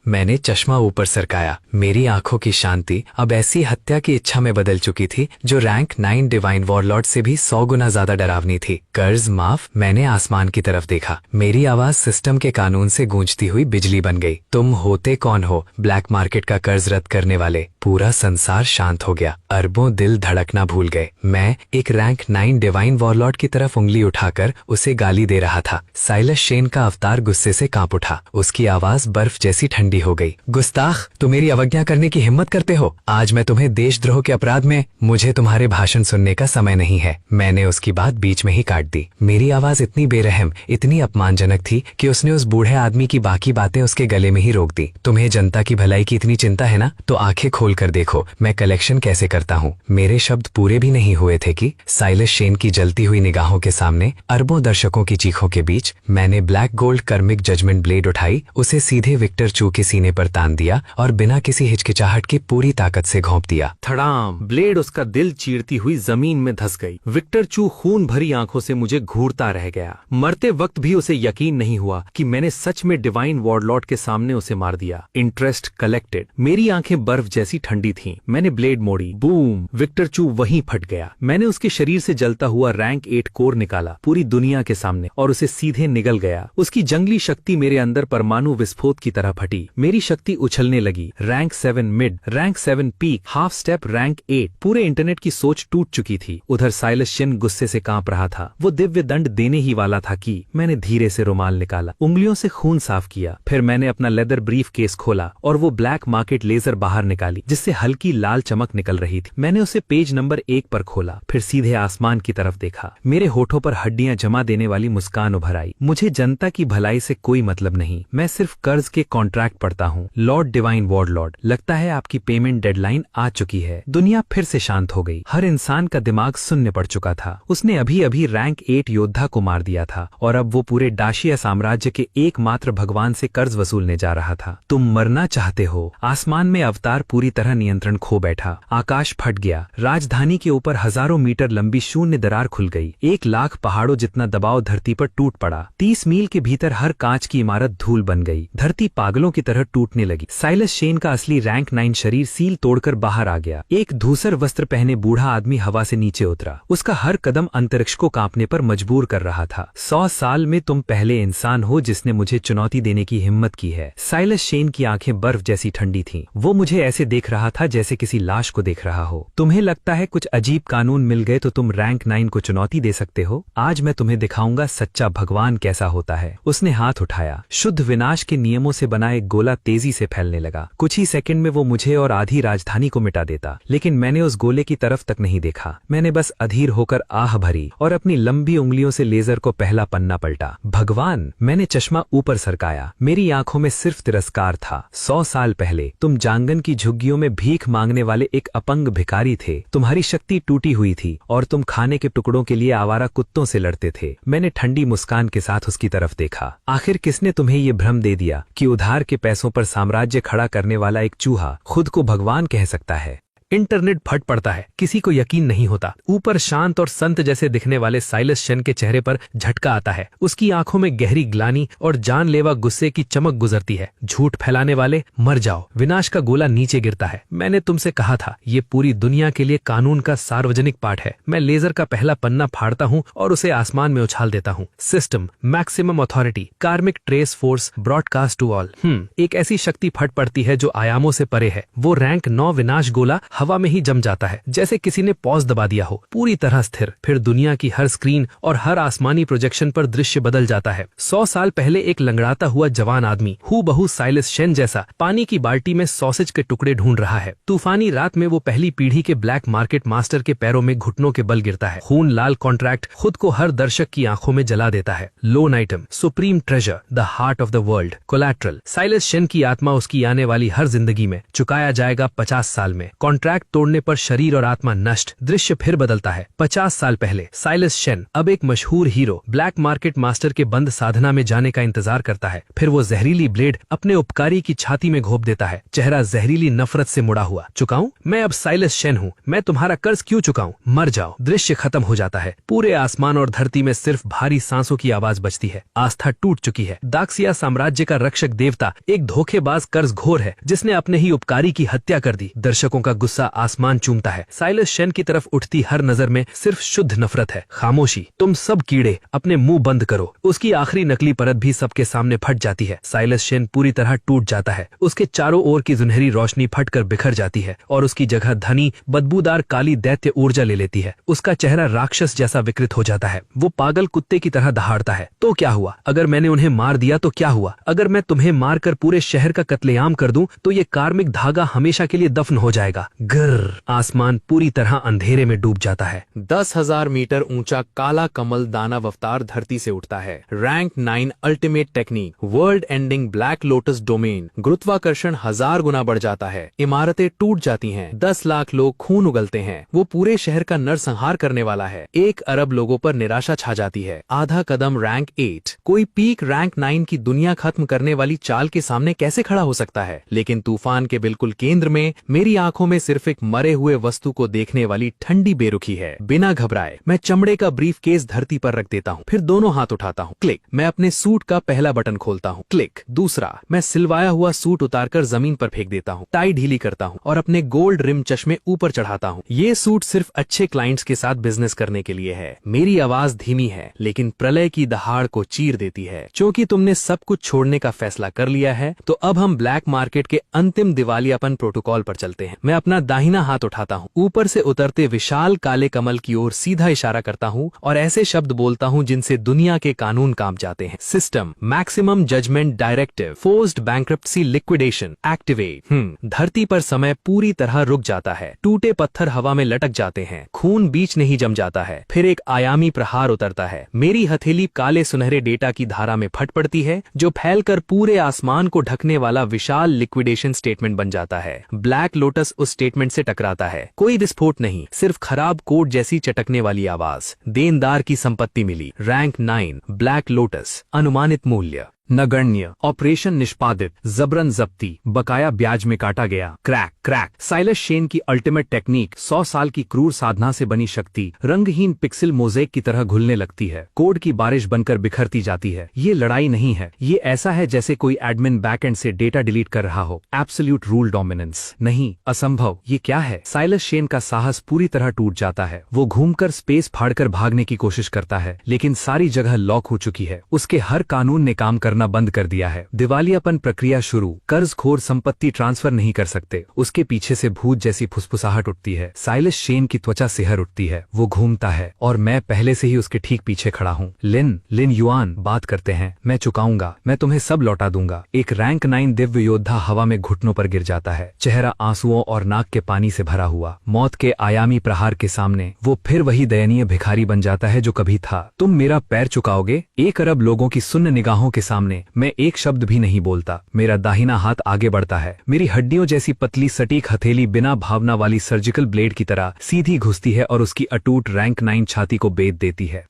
मैंने चश्मा ऊपर सरकाया। मेरी आंखों की शांति अब ऐसी हत्या की इच्छा में बदल चुकी थी जो रैंक 9 डिवाइन वॉरलॉर्ड से भी 100 गुना ज्यादा डरावनी थी। कर्ज माफ। मैंने आसमान की तरफ देखा। मेरी आवाज सिस्टम के कानून से गूंजती हुई बिजली बन गई। तुम होते कौन हो? ब्लैक मार्केट का कर्ज रद्द करने वाले। पूरा संसार शांत हो गया। अरबों दिल धड़कना भूल गए। मैं एक रैंक 9 डिवाइन वॉरलॉर्ड की तरफ उंगली उठाकर उसे गाली दे रहा था। साइलस शेन का अवतार गुस्से से कांप उठा। उसकी आवाज बर्फ जैसी ठंडी हो गई। गुस्ताख, तुम मेरी अवज्ञा करने की हिम्मत करते हो? आज मैं तुम्हें देशद्रोह के अपराध में, मुझे तुम्हारे भाषण सुनने का समय नहीं है। मैंने उसकी बात बीच में ही काट दी। मेरी आवाज इतनी बेरहम, इतनी अपमानजनक थी कि उसने उस बूढ़े आदमी की बाकी बातें उसके गले में ही रोक दी। तुम्हें जनता की भलाई की इतनी चिंता है ना, तो आंखें खोल कर देखो मैं कलेक्शन कैसे करता हूँ। मेरे शब्द पूरे भी नहीं हुए थे कि साइलस शेन की जलती हुई निगाहों के सामने, अरबों दर्शकों की चीखों के बीच, मैंने ब्लैक गोल्ड कर्मिक जजमेंट ब्लेड उठाई, उसे सीधे विक्टर चू के सीने पर तान दिया और बिना किसी हिचकिचाहट की पूरी ताकत से घोंप दिया। थड़ाम! ब्लेड उसका दिल चीरती हुई जमीन में धंस गई। विक्टर चू खून भरी आंखों से मुझे घूरता रह गया। मरते वक्त भी उसे यकीन नहीं हुआ कि मैंने सच में डिवाइन वॉरलॉर्ड के सामने उसे मार दिया। Interest collected. मेरी आंखें बर्फ जैसी ठंडी थीं। मैंने ब्लेड मोड़ी। बूम! विक्टर चू वहीं फट गया। मैंने उसके शरीर से जलता हुआ रैंक 8 कोर निकाला पूरी दुनिया के सामने और उसे सीधे निगल गया। उसकी जंगली शक्ति मेरे अंदर परमाणु विस्फोट की तरह फटी। मेरी शक्ति उछलने लगी। Rank 7 mid, rank 7 peak, half step rank 8। पूरे इंटरनेट की सोच टूट चुकी थी। उधर साइलस शेन गुस्से से कांप रहा था। वो दिव्य दंड देने ही वाला था कि मैंने धीरे से रुमाल निकाला, उंगलियों से खून साफ किया। फिर मैंने अपना लेदर ब्रीफ केस खोला और वो ब्लैक मार्केट लेजर बाहर निकाली जिससे हल्की लाल चमक निकल रही थी। मैंने उसे पेज नंबर 1 पर खोला, फिर सीधे आसमान की तरफ देखा। मेरे होठों पर हड्डियां जमा देने वाली मुस्कान उभर आई। मुझे जनता की भलाई से कोई मतलब नहीं, मैं सिर्फ कर्ज के कॉन्ट्रैक्ट पढ़ता हूँ। लॉर्ड डिवाइन वॉरलॉर्ड, लगता है आपकी पेमेंट डेडलाइन आ चुकी है। दुनिया फिर से शांत हो गई। हर इंसान का दिमाग शून्य पड़ चुका था। उसने अभी अभी रैंक 8 योद्धा को मार दिया था और अब वो पूरे डाशिया साम्राज्य के एकमात्र भगवान से कर्ज वसूलने जा रहा था। तुम मरना चाहते हो? आसमान में अवतार पूरी तरह नियंत्रण खो बैठा। आकाश फट गया। राजधानी के ऊपर हजारों मीटर लंबी शून्य दरार खुल गई। 1 लाख पहाड़ों जितना दबाव धरती पर टूट पड़ा। 30 मील के भीतर हर कांच की इमारत धूल बन गई। धरती पागलों की तरह टूटने लगी। साइलस शेन का असली रैंक 9 शरीर सील तोड़कर बाहर आ गया। एक धूसर वस्त्र पहने बूढ़ा आदमी हवा से नीचे उतरा। उसका हर कदम अंतरिक्ष को कांपने पर मजबूर कर रहा था। 100 साल में तुम पहले इंसान इंसान हो जिसने मुझे चुनौती देने की हिम्मत की है। साइलस शेन की आंखें बर्फ जैसी ठंडी थीं। वो मुझे ऐसे देख रहा था जैसे किसी लाश को देख रहा हो। तुम्हें लगता है कुछ अजीब कानून मिल गए तो तुम रैंक 9 को चुनौती दे सकते हो? आज मैं तुम्हें दिखाऊंगा सच्चा भगवान कैसा होता है। उसने हाथ उठाया। शुद्ध विनाश के नियमों से बना एक गोला तेजी से फैलने लगा। कुछ ही सेकंड में वो मुझे और आधी राजधानी को मिटा देता, लेकिन मैंने उस गोले की तरफ तक नहीं देखा। मैंने बस अधीर होकर आह भरी और अपनी लंबी उंगलियों से लेजर को पहला पन्ना पलटा। भगवान! मैंने चश्मा ऊपर सरकाया। मेरी आंखों में सिर्फ तिरस्कार था। 100 साल पहले तुम जांगन की झुग्गियों में भीख मांगने वाले एक अपंग भिखारी थे। तुम्हारी शक्ति टूटी हुई थी और तुम खाने के टुकड़ों के लिए आवारा कुत्तों से लड़ते थे। मैंने ठंडी मुस्कान के साथ उसकी तरफ देखा। आखिर किसने तुम्हें ये भ्रम दे दिया कि उधार के पैसों पर साम्राज्य खड़ा करने वाला एक चूहा खुद को भगवान कह सकता है?
इंटरनेट फट पड़ता है, किसी को यकीन नहीं होता। ऊपर शांत और संत जैसे दिखने वाले साइलस शेन के चेहरे पर झटका आता है। उसकी आंखों में गहरी ग्लानि और जानलेवा गुस्से की चमक गुजरती है। झूठ फैलाने वाले, मर जाओ। विनाश का गोला नीचे गिरता है। मैंने तुमसे कहा था, ये पूरी दुनिया के लिए कानून का सार्वजनिक पाठ है। मैं लेजर का पहला पन्ना फाड़ता हूँ और उसे आसमान में उछाल देता हूँ। System, maximum authority, karmic trace force, broadcast to all. एक ऐसी शक्ति फट पड़ती है जो आयामों से परे है। वो रैंक 9 विनाश गोला हवा में ही जम जाता है, जैसे किसी ने पॉज दबा दिया हो, पूरी तरह स्थिर। फिर दुनिया की हर स्क्रीन और हर आसमानी प्रोजेक्शन पर दृश्य बदल जाता है। 100 साल पहले एक लंगड़ाता हुआ जवान आदमी, हूबहू साइलस शेन जैसा, पानी की बाल्टी में सॉसेज के टुकड़े ढूंढ रहा है। तूफानी रात में वो पहली पीढ़ी के ब्लैक मार्केट मास्टर के पैरों में घुटनों के बल गिरता है। खून लाल कॉन्ट्रैक्ट खुद को हर दर्शक की आंखों में जला देता है। Loan item, supreme treasure, the heart of the world, collateral. Silas Shane की आत्मा उसकी आने वाली हर जिंदगी में चुकाया जाएगा 50 साल में। कॉन्ट्रैक्ट तोड़ने पर शरीर और आत्मा नष्ट। दृश्य फिर बदलता है। 50 साल पहले साइलस शेन, अब एक मशहूर हीरो, ब्लैक मार्केट मास्टर के बंद साधना में जाने का इंतजार करता है। फिर वो जहरीली ब्लेड अपने उपकारी की छाती में घोप देता है, चेहरा जहरीली नफरत से मुड़ा हुआ। चुकाऊं? मैं अब साइलस शेन हूँ। मैं तुम्हारा कर्ज क्यों चुकाऊं? मर जाओ। दृश्य खत्म हो जाता है। पूरे आसमान और धरती में सिर्फ भारी सांसों की आवाज बचती है। आस्था टूट चुकी है। दाक्सिया साम्राज्य का रक्षक देवता एक धोखेबाज कर्ज घोर है जिसने अपने ही उपकारी की हत्या कर दी। दर्शकों का गुस्सा आसमान चूमता है। साइलस शेन की तरफ उठती हर नजर में सिर्फ शुद्ध नफरत है। खामोशी। तुम सब कीड़े अपने मुंह बंद करो। उसकी आखिरी नकली परत भी सबके सामने फट जाती है। साइलस शेन पूरी तरह टूट जाता है। उसके चारों ओर की सुनहरी रोशनी फटकर बिखर जाती है और उसकी जगह धनी बदबूदार काली दैत्य ऊर्जा ले लेती है। उसका चेहरा राक्षस जैसा विकृत हो जाता है। वो पागल कुत्ते की तरह दहाड़ता है। तो क्या हुआ? अगर मैंने उन्हें मार दिया तो क्या हुआ? अगर मैं तुम्हें मारकर पूरे शहर का कत्लेआम कर दूं तो ये कार्मिक धागा हमेशा के लिए दफन हो जाएगा। गर। आसमान पूरी तरह अंधेरे में डूब जाता है।
10,000 मीटर ऊंचा काला कमल दानव अवतार धरती से उठता है। Rank 9 ultimate technique, world ending black lotus domain. गुरुत्वाकर्षण 1000 गुना बढ़ जाता है। इमारतें टूट जाती हैं। 10 लाख लोग खून उगलते हैं। वो पूरे शहर का नरसंहार करने वाला है। 1 अरब लोगों पर निराशा छा जाती है। आधा कदम रैंक 8। कोई पीक रैंक 9 की दुनिया खत्म करने वाली चाल के सामने कैसे खड़ा हो सकता है? लेकिन तूफान के बिल्कुल केंद्र में मेरी आंखों में सिर्फ एक मरे हुए वस्तु को देखने वाली ठंडी बेरुखी है। बिना घबराए मैं चमड़े का ब्रीफ केस धरती पर रख देता हूँ। फिर दोनों हाथ उठाता हूँ। क्लिक। मैं अपने सूट का पहला बटन खोलता हूँ। क्लिक। दूसरा। मैं सिलवाया हुआ सूट उतारकर जमीन पर फेंक देता हूँ। टाई ढीली करता हूँ और अपने गोल्ड रिम चश्मे ऊपर चढ़ाता हूँ। ये सूट सिर्फ अच्छे क्लाइंट्स के साथ बिजनेस करने के लिए है। मेरी आवाज धीमी है लेकिन प्रलय की दहाड़ को चीर देती है। क्योंकि तुमने सब कुछ छोड़ने का फैसला कर लिया है तो अब हम ब्लैक मार्केट के अंतिम दिवालियापन प्रोटोकॉल पर चलते हैं। मैं अपना दाहिना हाथ उठाता हूँ, ऊपर से उतरते विशाल काले कमल की ओर सीधा इशारा करता हूँ और ऐसे शब्द बोलता हूँ जिनसे दुनिया के कानून कांप जाते हैं। System, maximum judgment directive, forced bankruptcy liquidation, activate. धरती पर समय पूरी तरह रुक जाता है। टूटे पत्थर हवा में लटक जाते हैं। खून बीच नहीं जम जाता है। फिर एक आयामी प्रहार उतरता है। मेरी हथेली काले सुनहरे डेटा की धारा में फट पड़ती है जो फैलकर पूरे आसमान को ढकने वाला विशाल लिक्विडेशन स्टेटमेंट बन जाता है। ब्लैक लोटस उस स्टेटमेंट से टकराता है। कोई विस्फोट नहीं, सिर्फ खराब कोड जैसी चटकने वाली आवाज। देनदार की संपत्ति मिली। Rank 9 black lotus. अनुमानित मूल्य
नगण्य। ऑपरेशन निष्पादित। जबरन जब्ती। बकाया ब्याज में काटा गया। Crack crack. साइलस शेन की अल्टीमेट टेक्निक 100 साल की क्रूर साधना से बनी शक्ति रंगहीन पिक्सल मोज़ेक की तरह घुलने लगती है, कोड की बारिश बनकर बिखरती जाती है। ये लड़ाई नहीं है, ये ऐसा है जैसे कोई एडमिन बैकएंड से डेटा डिलीट कर रहा हो। एब्सोल्यूट रूल डोमिनेंस नहीं, असंभव। ये क्या है? साइलस शेन का साहस पूरी तरह टूट जाता है। वो घूमकर स्पेस फाड़कर भागने की कोशिश करता है, लेकिन सारी जगह लॉक हो चुकी है। उसके हर कानून ने काम करना बंद कर दिया है। दिवालियापन प्रक्रिया शुरू। कर्जखोर संपत्ति ट्रांसफर नहीं कर सकते। उसके पीछे से भूत जैसी फुसफुसाहट उठती है। साइलस शेन की त्वचा सिहर उठती है। वो घूमता है और मैं पहले से ही उसके ठीक पीछे खड़ा हूँ। लिन युआन, बात करते हैं। मैं चुकाऊंगा, मैं तुम्हें सब लौटा दूंगा। एक रैंक 9 दिव्य योद्धा हवा में घुटनों पर गिर जाता है, चेहरा आंसुओं और नाक के पानी से भरा हुआ। मौत के आयामी प्रहार के सामने वो फिर वही दयनीय भिखारी बन जाता है जो कभी था। तुम मेरा पैर चुकाओगे? 1 अरब लोगों की सुन्न निगाहों के सामने मैं एक शब्द भी नहीं बोलता। मेरा दाहिना हाथ आगे बढ़ता है। मेरी हड्डियों जैसी पतली सटीक हथेली बिना भावना वाली सर्जिकल ब्लेड की तरह सीधी घुसती है और उसकी अटूट रैंक 9 छाती को बेध देती है।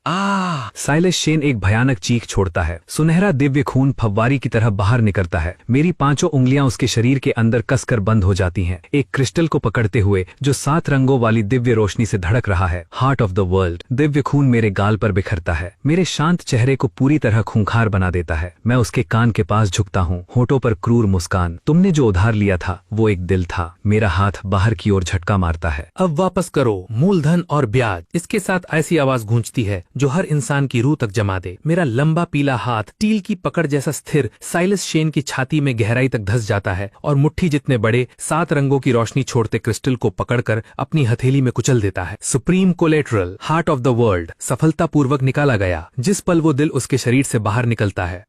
साइलस शेन एक भयानक चीख छोड़ता है। सुनहरा दिव्य खून फव्वारी की तरह बाहर निकलता है। मेरी 5 उंगलियां उसके शरीर के अंदर कसकर बंद हो जाती हैं, एक क्रिस्टल को पकड़ते हुए जो 7 रंगों वाली दिव्य रोशनी से धड़क रहा है। Heart of the world. Divya खून मेरे गाल पर बिखरता है, मेरे शांत चेहरे को पूरी तरह खूंखार बना देता है। मैं उसके कान के पास झुकता हूँ, होठों पर क्रूर मुस्कान। तुमने जो उधार लिया था वो एक दिल था। मेरा हाथ बाहर की ओर झटका मारता है।
अब वापस करो मूलधन और ब्याज। इसके साथ ऐसी आवाज गूंजती है जो हर इंसान की रूह तक जमा दे। मेरा लंबा पीला हाथ टील की पकड़ जैसा स्थिर साइलस शेन की छाती में गहराई तक धस जाता है और मुट्ठी जितने बड़े 7 रंगों की रोशनी छोड़ते क्रिस्टल को पकड़कर अपनी हथेली में कुचल देता है। Supreme collateral, heart of the world सफलतापूर्वक निकाला गया। जिस पल वो दिल उसके शरीर से बाहर निकलता है,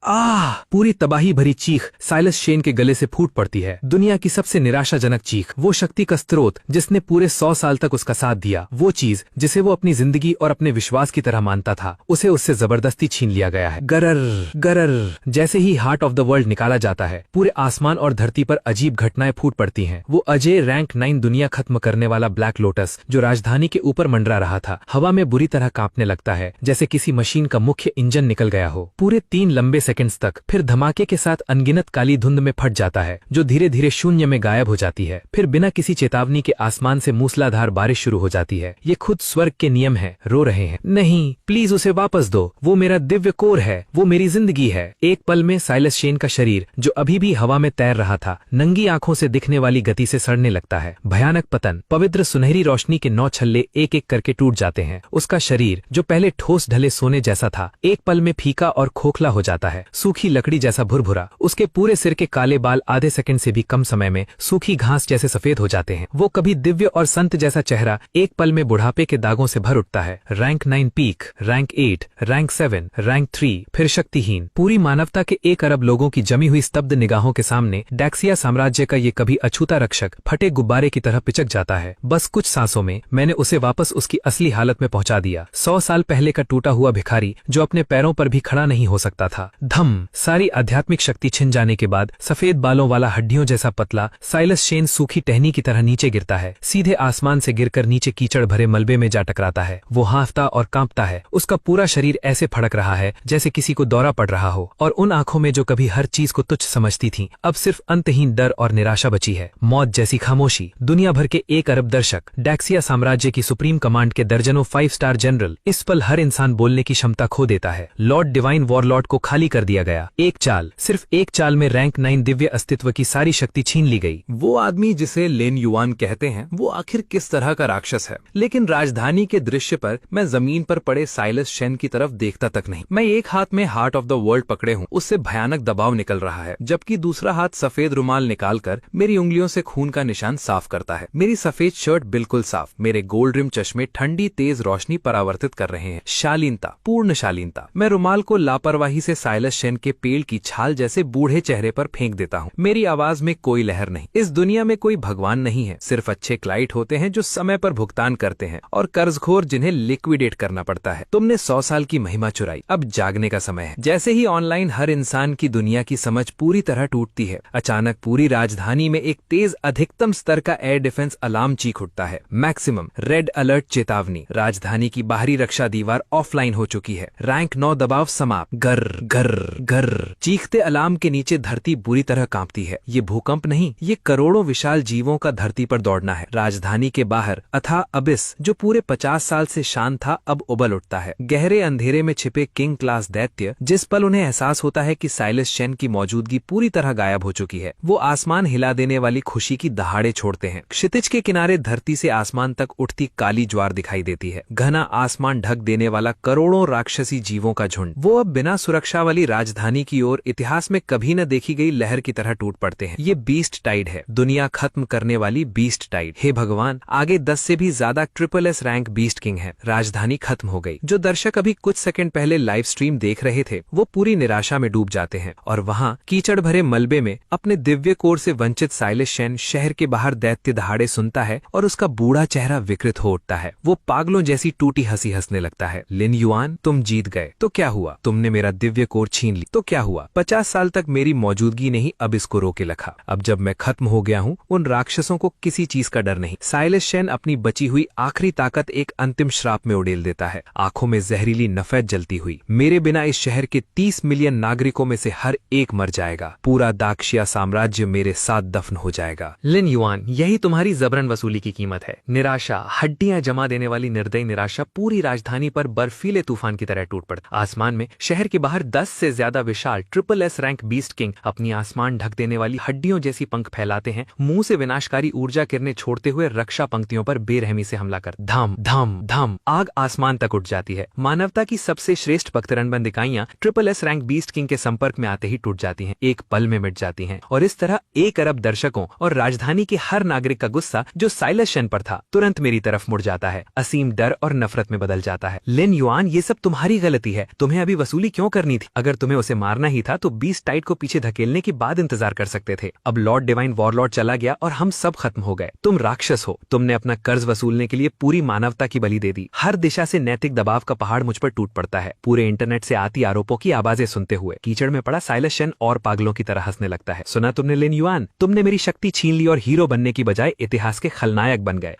पूरी तबाही भरी चीख साइलस शेन के गले से फूट पड़ती है। दुनिया की सबसे निराशाजनक चीख, वो शक्ति का स्रोत जिसने पूरे 100 साल तक उसका साथ दिया, वो चीज जिसे वो अपनी जिंदगी और अपने विश्वास की तरह मानता था, उसे उससे जबरदस्ती छीन लिया गया है। गरर। जैसे ही हार्ट ऑफ द वर्ल्ड निकाला जाता है, पूरे आसमान और धरती पर अजीब घटनाएं फूट पड़ती हैं। वो अजय रैंक 9 दुनिया खत्म करने वाला ब्लैक लोटस जो राजधानी के ऊपर मंडरा रहा था, हवा में बुरी तरह कांपने लगता है, जैसे किसी मशीन का मुख्य इंजन निकल गया हो। पूरे 3 लंबे सेकंड्स तक, फिर धमाके के साथ अनगिनत काली धुंध में फट जाता है जो धीरे धीरे शून्य में गायब हो जाती है। फिर बिना किसी चेतावनी के आसमान से मूसलाधार बारिश शुरू हो जाती है। ये खुद स्वर्ग के नियम है। रो रहे हैं, नहीं प्लीज उसे वापस दो, वो मेरा दिव्य कोर है, वो मेरी जिंदगी है। एक पल में साइलस शेन का शरीर जो अभी भी हवा में तैर रहा था, नंगी आंखों से दिखने वाली गति से सड़ने लगता है। भयानक पतन। पवित्र सुनहरी रोशनी के 9 छल्ले एक एक करके टूट जाते हैं। उसका शरीर जो पहले ठोस ढले सोने जैसा था, एक पल में फीका और खोखला हो जाता है, सूखी लकड़ी जैसा भुरभुरा। उसके पूरे सिर के काले बाल आधे सेकंड से भी कम समय में सूखी घास जैसे सफेद हो जाते हैं। वो कभी दिव्य और संत जैसा चेहरा एक पल में बुढ़ापे के दागों से भर उठता है। Rank 9 peak, rank 8, rank 7, rank 3, फिर शक्तिहीन। पूरी मानवता के 1 अरब लोगों की जमी हुई स्तब्ध निगाहों के सामने डैक्सिया साम्राज्य का ये कभी अछूता रक्षक फटे गुब्बारे की तरह पिचक जाता है। बस कुछ सांसों में मैंने उसे वापस उसकी असली हालत में पहुंचा दिया। 100 साल पहले का टूटा हुआ भिखारी जो अपने पैरों पर भी खड़ा नहीं हो सकता था। धम। सारी आध्यात्मिक शक्ति छिन जाने के बाद सफेद बालों वाला हड्डियों जैसा पतला साइलस शेन सूखी टहनी की तरह नीचे गिरता है, सीधे आसमान से गिरकर नीचे कीचड़ भरे मलबे में जा टकराता है। वो हांफता और कांपता है। उसका पूरा शरीर ऐसे फड़क रहा है जैसे किसी को दौरा पड़ रहा हो, और उन आंखों में जो कभी हर चीज को तुच्छ समझती थीं, अब सिर्फ अंतहीन डर और निराशा बची है। मौत जैसी खामोशी। दुनिया भर के 1 अरब दर्शक, डैक्सिया साम्राज्य की सुप्रीम कमांड के दर्जनों 5 स्टार जनरल। इस पल हर इंसान बोलने की क्षमता खो देता है। लॉर्ड डिवाइन वॉरलॉर्ड को खाली कर दिया गया। एक चाल, सिर्फ एक चाल में रैंक 9 दिव्य अस्तित्व की सारी शक्ति छीन ली गई।
वो आदमी जिसे लिन युआन कहते हैं, वो आखिर किस तरह का राक्षस है? लेकिन राजधानी के दृश्य पर मैं जमीन पर पड़े साइलस शेन की तरफ देखता तक नहीं। मैं एक हाथ में हार्ट ऑफ द वर्ल्ड पकड़े हूँ, उससे भयानक दबाव निकल रहा है, जबकि दूसरा हाथ सफेद रुमाल निकालकर मेरी उंगलियों से खून का निशान साफ करता है। मेरी सफेद शर्ट बिल्कुल साफ, मेरे गोल्ड रिम चश्मे ठंडी तेज रोशनी परावर्तित कर रहे हैं। शालीनता, पूर्ण शालीनता। मैं रुमाल को लापरवाही से साइलस शेन के पेड़ की छाल जैसे बूढ़े चेहरे पर फेंक देता हूँ। मेरी आवाज में कोई लहर नहीं। इस दुनिया में कोई भगवान नहीं है, सिर्फ अच्छे क्लाइंट होते हैं जो समय पर भुगतान करते हैं, और कर्जखोर जिन्हें लिक्विडेट करना पड़ता है। तुमने 100 साल की महिमा चुराई, अब जागने का समय है। जैसे ही ऑनलाइन हर इंसान की दुनिया की समझ पूरी तरह टूटती है, अचानक पूरी राजधानी में एक तेज अधिकतम स्तर का एयर डिफेंस अलार्म चीख उठता है। मैक्सिमम रेड अलर्ट चेतावनी। राजधानी की बाहरी रक्षा दीवार ऑफलाइन हो चुकी है। रैंक 9 दबाव समाप्त। गर गर।
गर। चीखते अलार्म के नीचे धरती बुरी तरह कांपती है। ये भूकंप नहीं, ये करोड़ों विशाल जीवों का धरती पर दौड़ना है। राजधानी के बाहर अथाह अबिस जो पूरे 50 साल से शांत था अब उबल उठता है। गहरे अंधेरे में छिपे किंग क्लास दैत्य। जिस पल उन्हें एहसास होता है कि साइलस शेन की मौजूदगी पूरी तरह गायब हो चुकी है, वो आसमान हिला देने वाली खुशी की दहाड़े छोड़ते हैं। क्षितिज के किनारे धरती से आसमान तक उठती काली ज्वार दिखाई देती है। घना आसमान ढक देने वाला करोड़ों राक्षसी जीवों का झुंड। वो अब बिना सुरक्षा वाली राजधानी की ओर इतिहास में कभी न देखी गई लहर की तरह टूट पड़ते हैं। ये बीस्ट टाइड है, दुनिया खत्म करने वाली बीस्ट टाइड। हे भगवान, आगे 10 से भी ज्यादा SSS रैंक बीस्ट किंग है। राजधानी खत्म हो गई। जो दर्शक अभी कुछ सेकंड पहले लाइव स्ट्रीम देख रहे थे वो पूरी निराशा में डूब जाते हैं और वहाँ कीचड़ भरे मलबे में अपने दिव्य कोर से वंचित साइलस शेन शहर के बाहर दैत्य दहाड़े सुनता है और उसका बूढ़ा चेहरा विकृत हो उठता है। वो पागलों जैसी टूटी हंसी हंसने लगता है। लिन युआन, तुम जीत गए तो क्या हुआ? तुमने मेरा दिव्य कोर छीन ली तो क्या हुआ? 50 साल तक मेरी मौजूदगी ने ही अब इसको रोके रखा। अब जब मैं खत्म हो गया हूँ उन राक्षसों को किसी चीज का डर नहीं। साइलस शेन अपनी बची हुई आखिरी ताकत एक अंतिम श्राप में उड़ेल देता है। आंखों में जहरीली नफरत जलती हुई, मेरे बिना इस शहर के 30 मिलियन नागरिकों में से हर एक मर जाएगा। पूरा दाक्षिया साम्राज्य मेरे साथ दफन हो जाएगा।
लिन युआन, यही तुम्हारी जबरन वसूली की कीमत है। निराशा, हड्डियां जमा देने वाली निर्दयी निराशा पूरी राजधानी पर बर्फीले तूफान की तरह टूट पड़ता। आसमान में शहर के बाहर 10 से ज्यादा विशाल SSS रैंक बीस्ट किंग अपनी आसमान ढक देने वाली हड्डियों जैसी पंख फैलाते हैं, मुंह से विनाशकारी ऊर्जा किरणें छोड़ते हुए रक्षा पंक्तियों पर बेरहमी से हमला कर धाम धाम धाम आग आसमान तक उठ जाती है। मानवता की सबसे श्रेष्ठ बख्तरनबंद इकाइयां SSS रैंक बीस्ट किंग के संपर्क में आते ही टूट जाती हैं, एक पल में मिट जाती हैं और इस तरह 1 अरब दर्शकों और राजधानी के हर नागरिक का गुस्सा जो साइलस शेन पर था तुरंत मेरी तरफ मुड़ जाता है, असीम डर और नफरत में बदल जाता है। लिन युआन, ये सब तुम्हारी गलती है। तुम्हें अभी वसूली क्यों करनी थी? अगर तुम्हें उसे मारना ही था तो बीस्ट टाइड को पीछे धकेलने के बाद इंतजार कर सकते थे। अब लॉर्ड डिवाइन वॉरलॉर्ड चला गया और हम सब खत्म हो गए। तुम राक्षस हो। तुमने अपना कर्ज वसूलने के लिए पूरी मानवता की बलि दे दी। हर दिशा से नैतिक दबाव का पहाड़ मुझ पर टूट पड़ता है। पूरे इंटरनेट से आती आरोपों की आवाजें सुनते हुए कीचड़ में पड़ा साइलस शेन और पागलों की तरह हंसने लगता है। सुना तुमने लिन युआन? तुमने मेरी शक्ति छीन ली और हीरो बनने की बजाय इतिहास के खलनायक बन गए।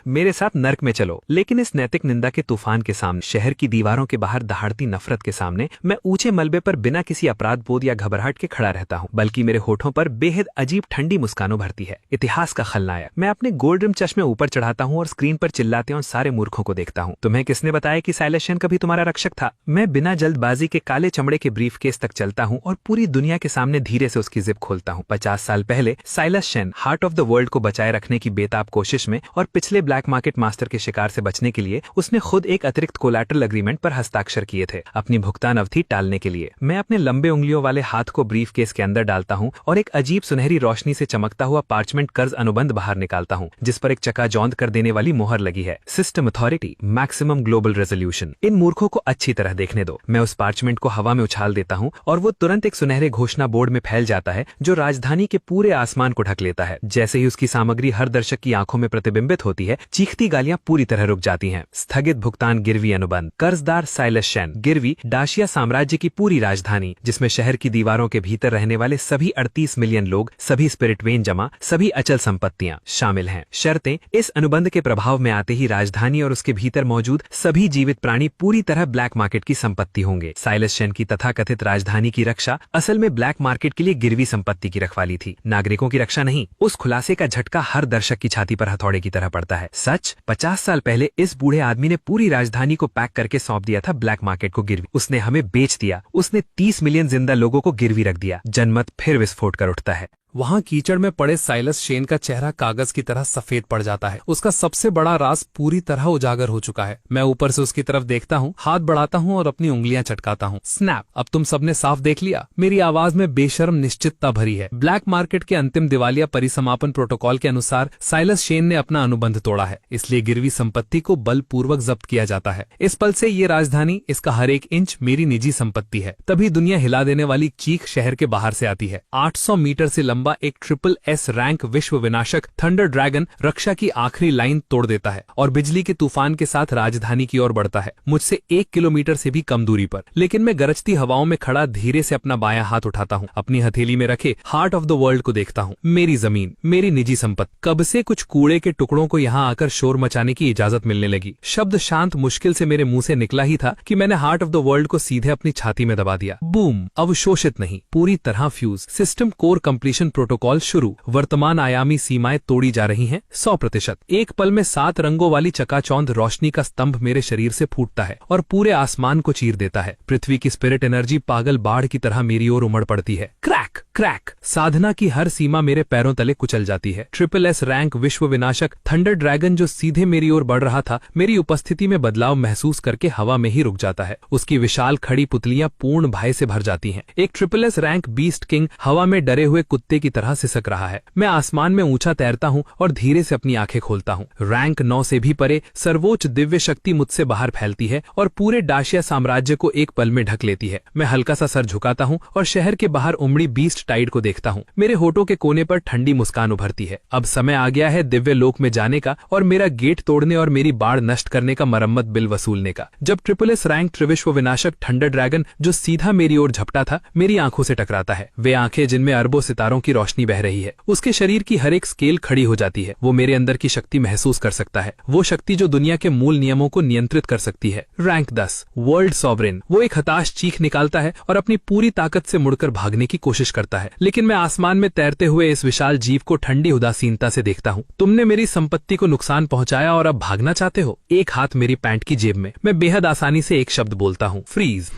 मेरे साथ नर्क में चलो। लेकिन इस नैतिक निंदा के तूफान के सामने, शहर की दीवारों के बाहर दहाड़ती नफरत के सामने, मैं ऊंचे मलबे पर बिना किसी अपराध बोध या घबराहट के खड़ा रहता हूँ, बल्कि मेरे होठों पर बेहद अजीब ठंडी मुस्कानों भरती है। इतिहास का खलनायक मैं अपने गोल्ड रिम चश्मे ऊपर चढ़ाता हूँ और स्क्रीन पर चिल्लाते हुए सारे मूर्खों को देखता हूँ। तुम्हें किसने बताया कि साइलस शेन कभी तुम्हारा रक्षक था? मैं बिना जल्दबाजी के काले चमड़े के ब्रीफकेस तक चलता हूँ और पूरी दुनिया के सामने धीरे से उसकी जिप खोलता हूँ। 50 साल पहले Silas Shane heart of the world को बचाए रखने की बेताब कोशिश में और पिछले ब्लैक मार्केट मास्टर के शिकार से बचने के लिए उसने खुद एक अतिरिक्त कोलैटरल एग्रीमेंट पर हस्ताक्षर किए थे अपनी भुगतान अवधि टालने के लिए। मैं अपने लंबे उंगलियों वाले हाथ को ब्रीफकेस के अंदर डालता हूँ और एक अजीब सुनहरी रोशनी से चमकता हुआ पार्चमेंट कर्ज अनुबंध बाहर निकालता हूँ, जिस पर एक चकाचौंध कर देने वाली मोहर लगी है, system authority, maximum global resolution. इन मूर्खों को अच्छी तरह देखने दो। मैं उस पार्चमेंट को हवा में उछाल देता हूँ और वो तुरंत एक सुनहरे घोषणा बोर्ड में फैल जाता है जो राजधानी के पूरे आसमान को ढक लेता है। जैसे ही उसकी सामग्री हर दर्शक की आंखों में प्रतिबिंबित होती है, चीखती गालियां पूरी तरह रुक जाती हैं। स्थगित भुगतान गिरवी अनुबंध। कर्जदार साइलस शेन। गिरवी दाशिया साम्राज्य की पूरी राजधानी, जिसमें शहर की दीवारों के भीतर रहने वाले सभी 38 मिलियन लोग, सभी स्पिरिट वेन जमा, सभी अचल संपत्तियां शामिल हैं। शर्तें, इस अनुबंध के प्रभाव में आते ही राजधानी और उसके भीतर मौजूद सभी जीवित प्राणी पूरी तरह ब्लैक मार्केट की संपत्ति होंगे। साइलस शेन की तथाकथित राजधानी की रक्षा असल में ब्लैक मार्केट के लिए गिरवी संपत्ति की रखवाली थी, नागरिकों की रक्षा नहीं। उस खुलासे का झटका हर दर्शक की छाती पर हथौड़े की तरह पड़ता है। सच, 50 साल पहले इस बूढ़े आदमी ने पूरी राजधानी को पैक करके सौंप दिया था ब्लैक मार्केट को गिरवी। उसने हमें बेच दिया। उसने 30 मिलियन जिंदा लोगों को गिरवी रख दिया। जनमत फिर विस्फोट कर उठता है।
वहां कीचड़ में पड़े साइलस शेन का चेहरा कागज की तरह सफेद पड़ जाता है। उसका सबसे बड़ा राज पूरी तरह उजागर हो चुका है। मैं ऊपर से उसकी तरफ देखता हूँ, हाथ बढ़ाता हूँ और अपनी उंगलियां चटकाता हूँ। स्नैप! अब तुम सबने साफ देख लिया। मेरी आवाज में बेशर्म निश्चितता भरी है। ब्लैक मार्केट के अंतिम दिवालिया परिसमापन प्रोटोकॉल के अनुसार साइलस शेन ने अपना अनुबंध तोड़ा है, इसलिए गिरवी संपत्ति को बलपूर्वक जब्त किया जाता है। इस पल से ये राजधानी, इसका हर एक इंच मेरी निजी संपत्ति है। तभी दुनिया हिला देने वाली चीख शहर के बाहर से आती है। 800 मीटर से लंबा
लंबा एक ट्रिपल एस रैंक विश्व विनाशक थंडर ड्रैगन रक्षा की आखिरी लाइन तोड़ देता है और बिजली के तूफान के साथ राजधानी की ओर बढ़ता है, मुझसे 1 किलोमीटर से भी कम दूरी पर। लेकिन मैं गरजती हवाओं में खड़ा धीरे से अपना बायां हाथ उठाता हूँ, अपनी हथेली में रखे हार्ट ऑफ द वर्ल्ड को देखता हूँ। मेरी जमीन, मेरी निजी संपत्ति। कब से कुछ कूड़े के टुकड़ों को यहाँ आकर शोर मचाने की इजाजत मिलने लगी। शब्द शांत मुश्किल से मेरे मुंह से निकला ही था कि मैंने हार्ट ऑफ द वर्ल्ड को सीधे अपनी छाती में दबा दिया। बूम! अवशोषित नहीं, पूरी तरह fuse. System core completion protocol शुरू। वर्तमान आयामी सीमाएं तोड़ी जा रही हैं 100%। एक पल में 7 रंगों वाली चकाचौंध रोशनी का स्तंभ मेरे शरीर से फूटता है और पूरे आसमान को चीर देता है। पृथ्वी की स्पिरिट एनर्जी पागल बाढ़ की तरह मेरी ओर उमड़ पड़ती है। Crack crack! साधना की हर सीमा मेरे पैरों तले कुचल जाती है। ट्रिपल एस रैंक विश्व विनाशक थंडर ड्रैगन जो सीधे मेरी ओर बढ़ रहा था, मेरी उपस्थिति में बदलाव महसूस करके हवा में ही रुक जाता है। उसकी विशाल खड़ी पुतलियां पूर्ण भय से भर जाती हैं। एक triple S rank beast king हवा में डरे हुए कुत्ते की तरह सिसक रहा है। मैं आसमान में ऊंचा तैरता हूं और धीरे से अपनी आंखें खोलता हूं। रैंक 9 से भी परे सर्वोच्च दिव्य शक्ति मुझसे बाहर फैलती है और पूरे डाशिया साम्राज्य को एक पल में ढक लेती है। मैं हल्का सा सर झुकाता हूं और शहर के बाहर उमड़ी बीस्ट टाइड को देखता हूं। मेरे होठों के कोने पर ठंडी मुस्कान उभरती है। अब समय आ गया है दिव्य लोक में जाने का और मेरा गेट तोड़ने और मेरी बाढ़ नष्ट करने का मरम्मत बिल वसूलने का। जब ट्रिपल एस रैंक त्रिविश्व विनाशक थंडर ड्रैगन जो सीधा मेरी ओर झपटा था, मेरी आंखों से टकराता है। वे आंखें जिनमें अरबों सितारों की रोशनी बह रही है। उसके शरीर की हर एक स्केल खड़ी हो जाती है। वो मेरे अंदर की शक्ति महसूस कर सकता है, वो शक्ति जो दुनिया के मूल नियमों को नियंत्रित कर सकती है। Rank 10 world sovereign. वो एक हताश चीख निकालता है और अपनी पूरी ताकत से मुड़कर भागने की कोशिश करता है, लेकिन मैं आसमान में तैरते हुए इस विशाल जीव को ठंडी उदासीनता से देखता हूँ। तुमने मेरी संपत्ति को नुकसान पहुंचाया और अब भागना चाहते हो? एक हाथ मेरी पैंट की जेब में। मैं बेहद आसानी से एक शब्द बोलता हूँ, फ्रीज।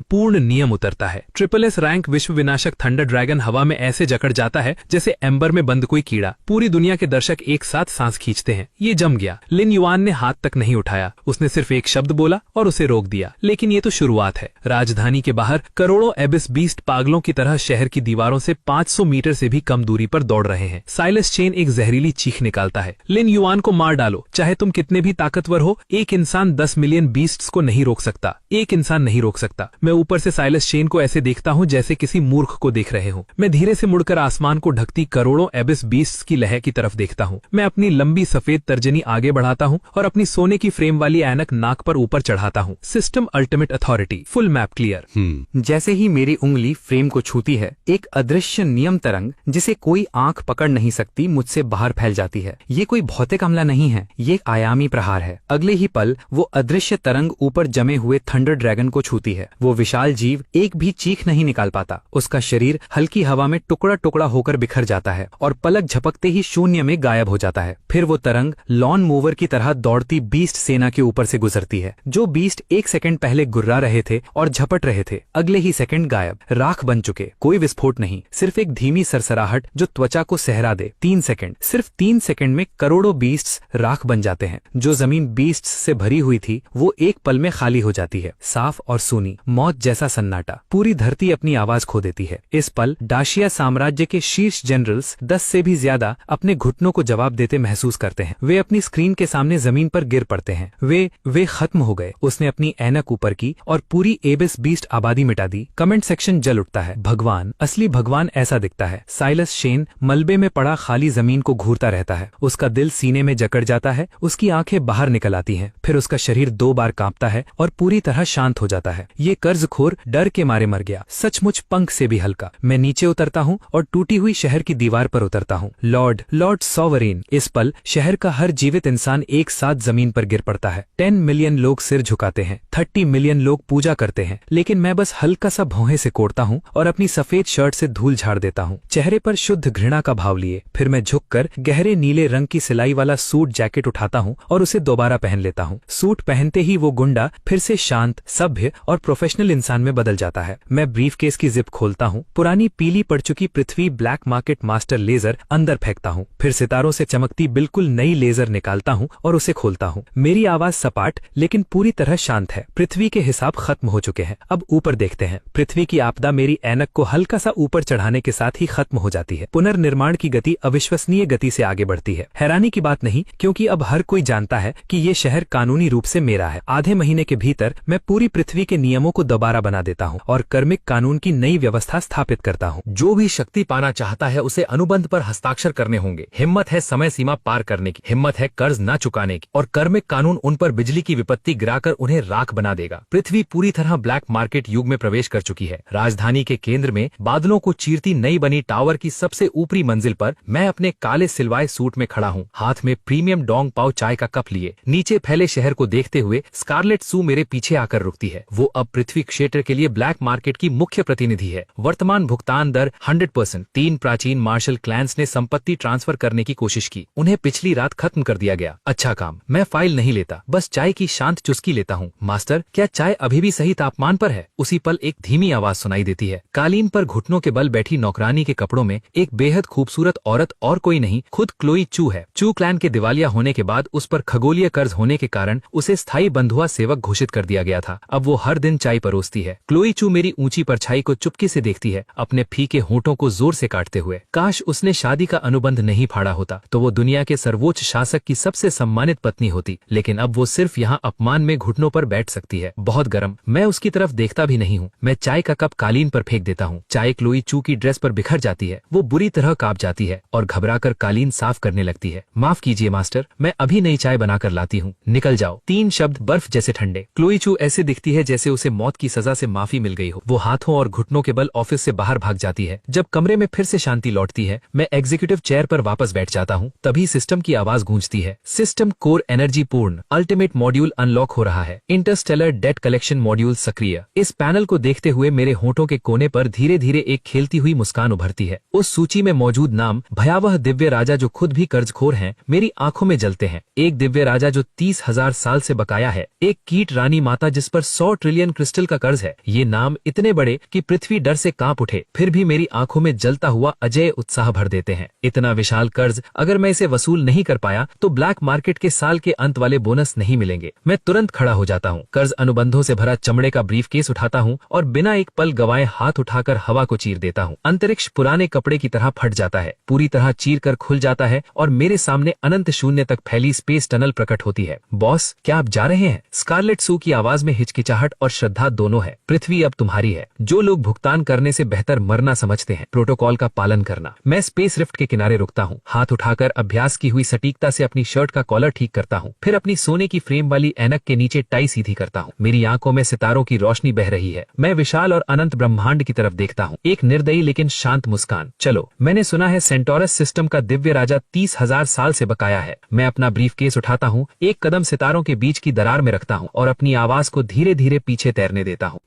पूर्ण नियम उतरता है। ट्रिपल एस रैंक विश्व विनाशक थंडर ड्रैगन हवा में ऐसे जकड़ जाता है जैसे एम्बर में बंद कोई कीड़ा। पूरी दुनिया के दर्शक एक साथ सांस खींचते हैं। ये जम गया। लिन युआन ने हाथ तक नहीं उठाया। उसने सिर्फ एक शब्द बोला और उसे रोक दिया। लेकिन ये तो शुरुआत है। राजधानी के बाहर करोड़ों एबिस बीस्ट पागलों की तरह शहर की दीवारों से 500 मीटर से भी कम दूरी पर दौड़ रहे हैं। साइलस चेन एक जहरीली चीख निकालता है, लिन युआन को मार डालो, चाहे तुम कितने भी ताकतवर हो। एक इंसान 10 मिलियन बीस्ट्स को नहीं रोक सकता। एक इंसान नहीं रोक सकता। मैं ऊपर से साइलस चेन को ऐसे देखता हूँ जैसे किसी मूर्ख को देख रहे हो। मैं धीरे से मुड़कर आसमान को ढकती करोड़ों एबिस बीस्ट्स की लहर की तरफ देखता हूँ। मैं अपनी लंबी सफेद तर्जनी आगे बढ़ाता हूँ और अपनी सोने की फ्रेम वाली ऐनक नाक पर ऊपर चढ़ाता हूँ। System ultimate authority, full map clear.
जैसे ही मेरी उंगली फ्रेम को छूती है, एक अदृश्य नियम तरंग जिसे कोई आंख पकड़ नहीं सकती मुझसे बाहर फैल जाती है। ये कोई भौतिक हमला नहीं है, ये एक आयामी प्रहार है। अगले ही पल वो अदृश्य तरंग ऊपर जमे हुए थंडर ड्रैगन को छूती है। वो विशाल जीव एक भी चीख नहीं निकाल पाता। उसका शरीर हल्की हवा में टुकड़ा टुकड़ा होकर बिखर जाता है और पलक झपकते ही शून्य में गायब हो जाता है। फिर वो तरंग लॉन मूवर की तरह दौड़ती बीस्ट सेना के ऊपर से गुजरती है। जो बीस्ट एक सेकंड पहले गुर्रा रहे थे और झपट रहे थे, अगले ही सेकंड गायब, राख बन चुके। कोई विस्फोट नहीं, सिर्फ एक धीमी सरसराहट जो त्वचा को सहरा दे। 3 सेकंड, सिर्फ 3 सेकंड में करोड़ों बीस्ट्स राख बन जाते हैं। जो जमीन बीस्ट्स से भरी हुई थी वो एक पल में खाली हो जाती है। साफ और सूनी, मौत जैसा सन्नाटा। पूरी धरती अपनी आवाज खो देती है। इस पल डाशिया साम्राज्य के शीर्ष जनरल्स 10 से भी ज्यादा अपने घुटनों को जवाब देते महसूस करते हैं। वे अपनी स्क्रीन के सामने जमीन पर गिर पड़ते हैं। वे खत्म हो गए। उसने अपनी ऐनक ऊपर की और पूरी एबिस बीस्ट आबादी मिटा दी। कमेंट सेक्शन जल उठता है। भगवान, असली भगवान ऐसा दिखता है। साइलस शेन मलबे में पड़ा खाली जमीन को घूरता रहता है। उसका दिल सीने में जकड़ जाता है। उसकी आंखें बाहर निकल आती हैं। फिर उसका शरीर 2 बार कांपता है और पूरी तरह शांत हो जाता है। ये कर्जखोर डर के मारे मर गया, सचमुच पंख से भी हल्का। मैं नीचे उतरता हूँ और टूटी हुई शहर की दीवार पर उतरता हूँ। Lord sovereign. इस पल शहर का हर जीवित इंसान एक साथ जमीन पर गिर पड़ता है। 10 मिलियन लोग सिर झुकाते हैं। 30 मिलियन लोग पूजा करते हैं। लेकिन मैं बस हल्का सा भौहें से कोड़ता हूँ और अपनी सफेद शर्ट से धूल झाड़ देता हूँ, चेहरे पर शुद्ध घृणा का भाव लिए। फिर मैं झुककर गहरे नीले रंग की सिलाई वाला सूट जैकेट उठाता हूँ और उसे दोबारा पहन लेता हूँ। सूट पहनते ही वो गुंडा फिर से शांत, सभ्य और प्रोफेशनल इंसान में बदल जाता है। मैं ब्रीफकेस की जिप खोलता हूँ, पुरानी पीली पड़ चुकी पृथ्वी ब्लैक मार्केट मास्टर लेजर अंदर फेंकता हूँ। फिर सितारों से चमकती बिल्कुल नई लेजर निकालता हूँ और उसे खोलता हूँ। मेरी आवाज सपाट लेकिन पूरी तरह शांत है। पृथ्वी के हिसाब खत्म हो चुके हैं। अब ऊपर देखते हैं। पृथ्वी की आपदा मेरी ऐनक को हल्का सा ऊपर ऊपर चढ़ाने के साथ ही खत्म हो जाती है। पुनर्निर्माण की गति अविश्वसनीय गति से आगे बढ़ती है। हैरानी की बात नहीं, क्योंकि अब हर कोई जानता है कि ये शहर कानूनी रूप से मेरा है। आधे महीने के भीतर मैं पूरी पृथ्वी के नियमों को दोबारा बना देता हूँ और कर्मिक कानून की नई व्यवस्था स्थापित करता हूँ।
जो भी शक्ति पाना चाहता है उसे अनुबंध पर हस्ताक्षर करने होंगे। हिम्मत है समय सीमा पार करने की, हिम्मत है कर्ज न चुकाने की, और कर्मिक कानून उन पर बिजली की विपत्ति गिराकर उन्हें राख बना देगा। पृथ्वी पूरी तरह ब्लैक मार्केट युग में प्रवेश कर चुकी है। राजधानी के केंद्र में बादलों को चीरती नई बनी टावर की सबसे ऊपरी मंजिल पर मैं अपने काले सिलवाए सूट में खड़ा हूँ, हाथ में प्रीमियम डोंग पाओ चाय का कप लिए। नीचे फैले शहर को देखते हुए स्कारलेट सू मेरे पीछे आकर रुकती है। वो अब पृथ्वी क्षेत्र के लिए ब्लैक मार्केट की मुख्य प्रतिनिधि है। वर्तमान भुगतान दर 100%। 3 प्राचीन मार्शल क्लैंस ने संपत्ति ट्रांसफर करने की कोशिश की, उन्हें पिछली रात खत्म कर दिया गया। अच्छा काम। मैं फाइल नहीं लेता, बस चाय की शांत चुस्की लेता हूँ। मास्टर, क्या चाय अभी भी सही तापमान पर है? उसी पल एक धीमी आवाज सुनाई देती है। कालीन पर घुटनों के बल बैठी नौकरानी के कपड़ों में एक बेहद खूबसूरत औरत और कोई नहीं, खुद क्लोई चू है। चू क्लैन के दिवालिया होने के बाद उस पर खगोलीय कर्ज होने के कारण उसे स्थायी बंधुआ सेवक घोषित कर दिया गया था। अब वो हर दिन चाय परोसती है। क्लोई चू मेरी ऊंची परछाई को चुपके से देखती है, अपने फीके होठों को जोर से काटते हुए। काश उसने शादी का अनुबंध नहीं फाड़ा होता तो वो दुनिया के सर्वोच्च शासक की सबसे सम्मानित पत्नी होती, लेकिन अब वो सिर्फ यहाँ अपमान में घुटनों पर बैठ सकती है। बहुत गर्म। मैं उसकी तरफ देखता भी नहीं हूँ। मैं चाय का कप कालीन पर फेंक देता हूँ। चाय क्लोई चू की ड्रेस पर बिखर जाती है। वो बुरी तरह कांप जाती है और घबराकर कालीन साफ करने लगती है। माफ कीजिए मास्टर, मैं अभी नई चाय बनाकर लाती हूँ, निकल जाओ। 3 शब्द बर्फ जैसे ठंडे। क्लोई चू ऐसे दिखती है जैसे उसे मौत की सजा से माफी मिल गई हो। वो हाथों और घुटनों के बल ऑफिस से बाहर भाग जाती है। जब कमरे में फिर से शांति लौटती है, मैं एग्जीक्यूटिव चेयर पर वापस बैठ जाता हूँ। तभी सिस्टम की आवाज गूंजती है। सिस्टम कोर एनर्जी पूर्ण। अल्टीमेट मॉड्यूल अनलॉक हो रहा है। इंटरस्टेलर डेट कलेक्शन मॉड्यूल सक्रिय। इस पैनल को देखते हुए मेरे होठों के कोने पर धीरे धीरे एक खेलती हुई मुस्कान उभरती है। उस सूची में मौजूद नाम भयावह दिव्य राजा जो खुद भी कर्जखोर हैं, मेरी आंखों में जलते हैं। एक दिव्य राजा जो 30,000 साल से बकाया है। एक कीट रानी माता जिस पर 100 ट्रिलियन क्रिस्टल का कर्ज है। ये नाम इतने बड़े कि पृथ्वी डर से कांप उठे, फिर भी मेरी आंखों में जलता हुआ अजय उत्साह भर देते हैं। इतना विशाल कर्ज, अगर मैं इसे वसूल नहीं कर पाया तो ब्लैक मार्केट के साल के अंत वाले बोनस नहीं मिलेंगे। मैं तुरंत खड़ा हो जाता हूँ, कर्ज अनुबंधों से भरा चमड़े का ब्रीफकेस उठाता हूँ और बिना एक पल गवाए हाथ उठाकर हवा को चीर देता हूँ। अंतरिक्ष पुराने कपड़े की तरह फट जाता है, पूरी तरह चीर कर खुल जाता है और मेरे सामने अनंत शून्य तक फैली स्पेस टनल प्रकट होती है। बॉस, क्या आप जा रहे हैं? स्कारलेट सू की आवाज में हिचकिचाहट और श्रद्धा दोनों है। पृथ्वी अब तुम्हारी है। जो लोग भुगतान करने से बेहतर मरना समझते हैं, प्रोटोकॉल का पालन करना। मैं स्पेस रिफ्ट के किनारे रुकता हूँ, हाथ उठाकर अभ्यास की हुई सटीकता से अपनी शर्ट का कॉलर ठीक करता हूँ, फिर अपनी सोने की फ्रेम वाली ऐनक के नीचे टाई सीधी करता हूँ। मेरी आंखों में सितारों की रोशनी बह रही है। मैं विशाल और अनंत ब्रह्मांड की तरफ देखता हूँ, एक निर्दयी लेकिन शांत मुस्कान। चलो, मैंने सुना है सेंटोरस सिस्टम का दिव्य राजा 30,000 साल से बकाया है। मैं अपना ब्रीफकेस उठाता हूँ, एक कदम सितारों के बीच की दरार में रखता हूँ और अपनी आवाज को धीरे धीरे पीछे तैरने देता हूँ।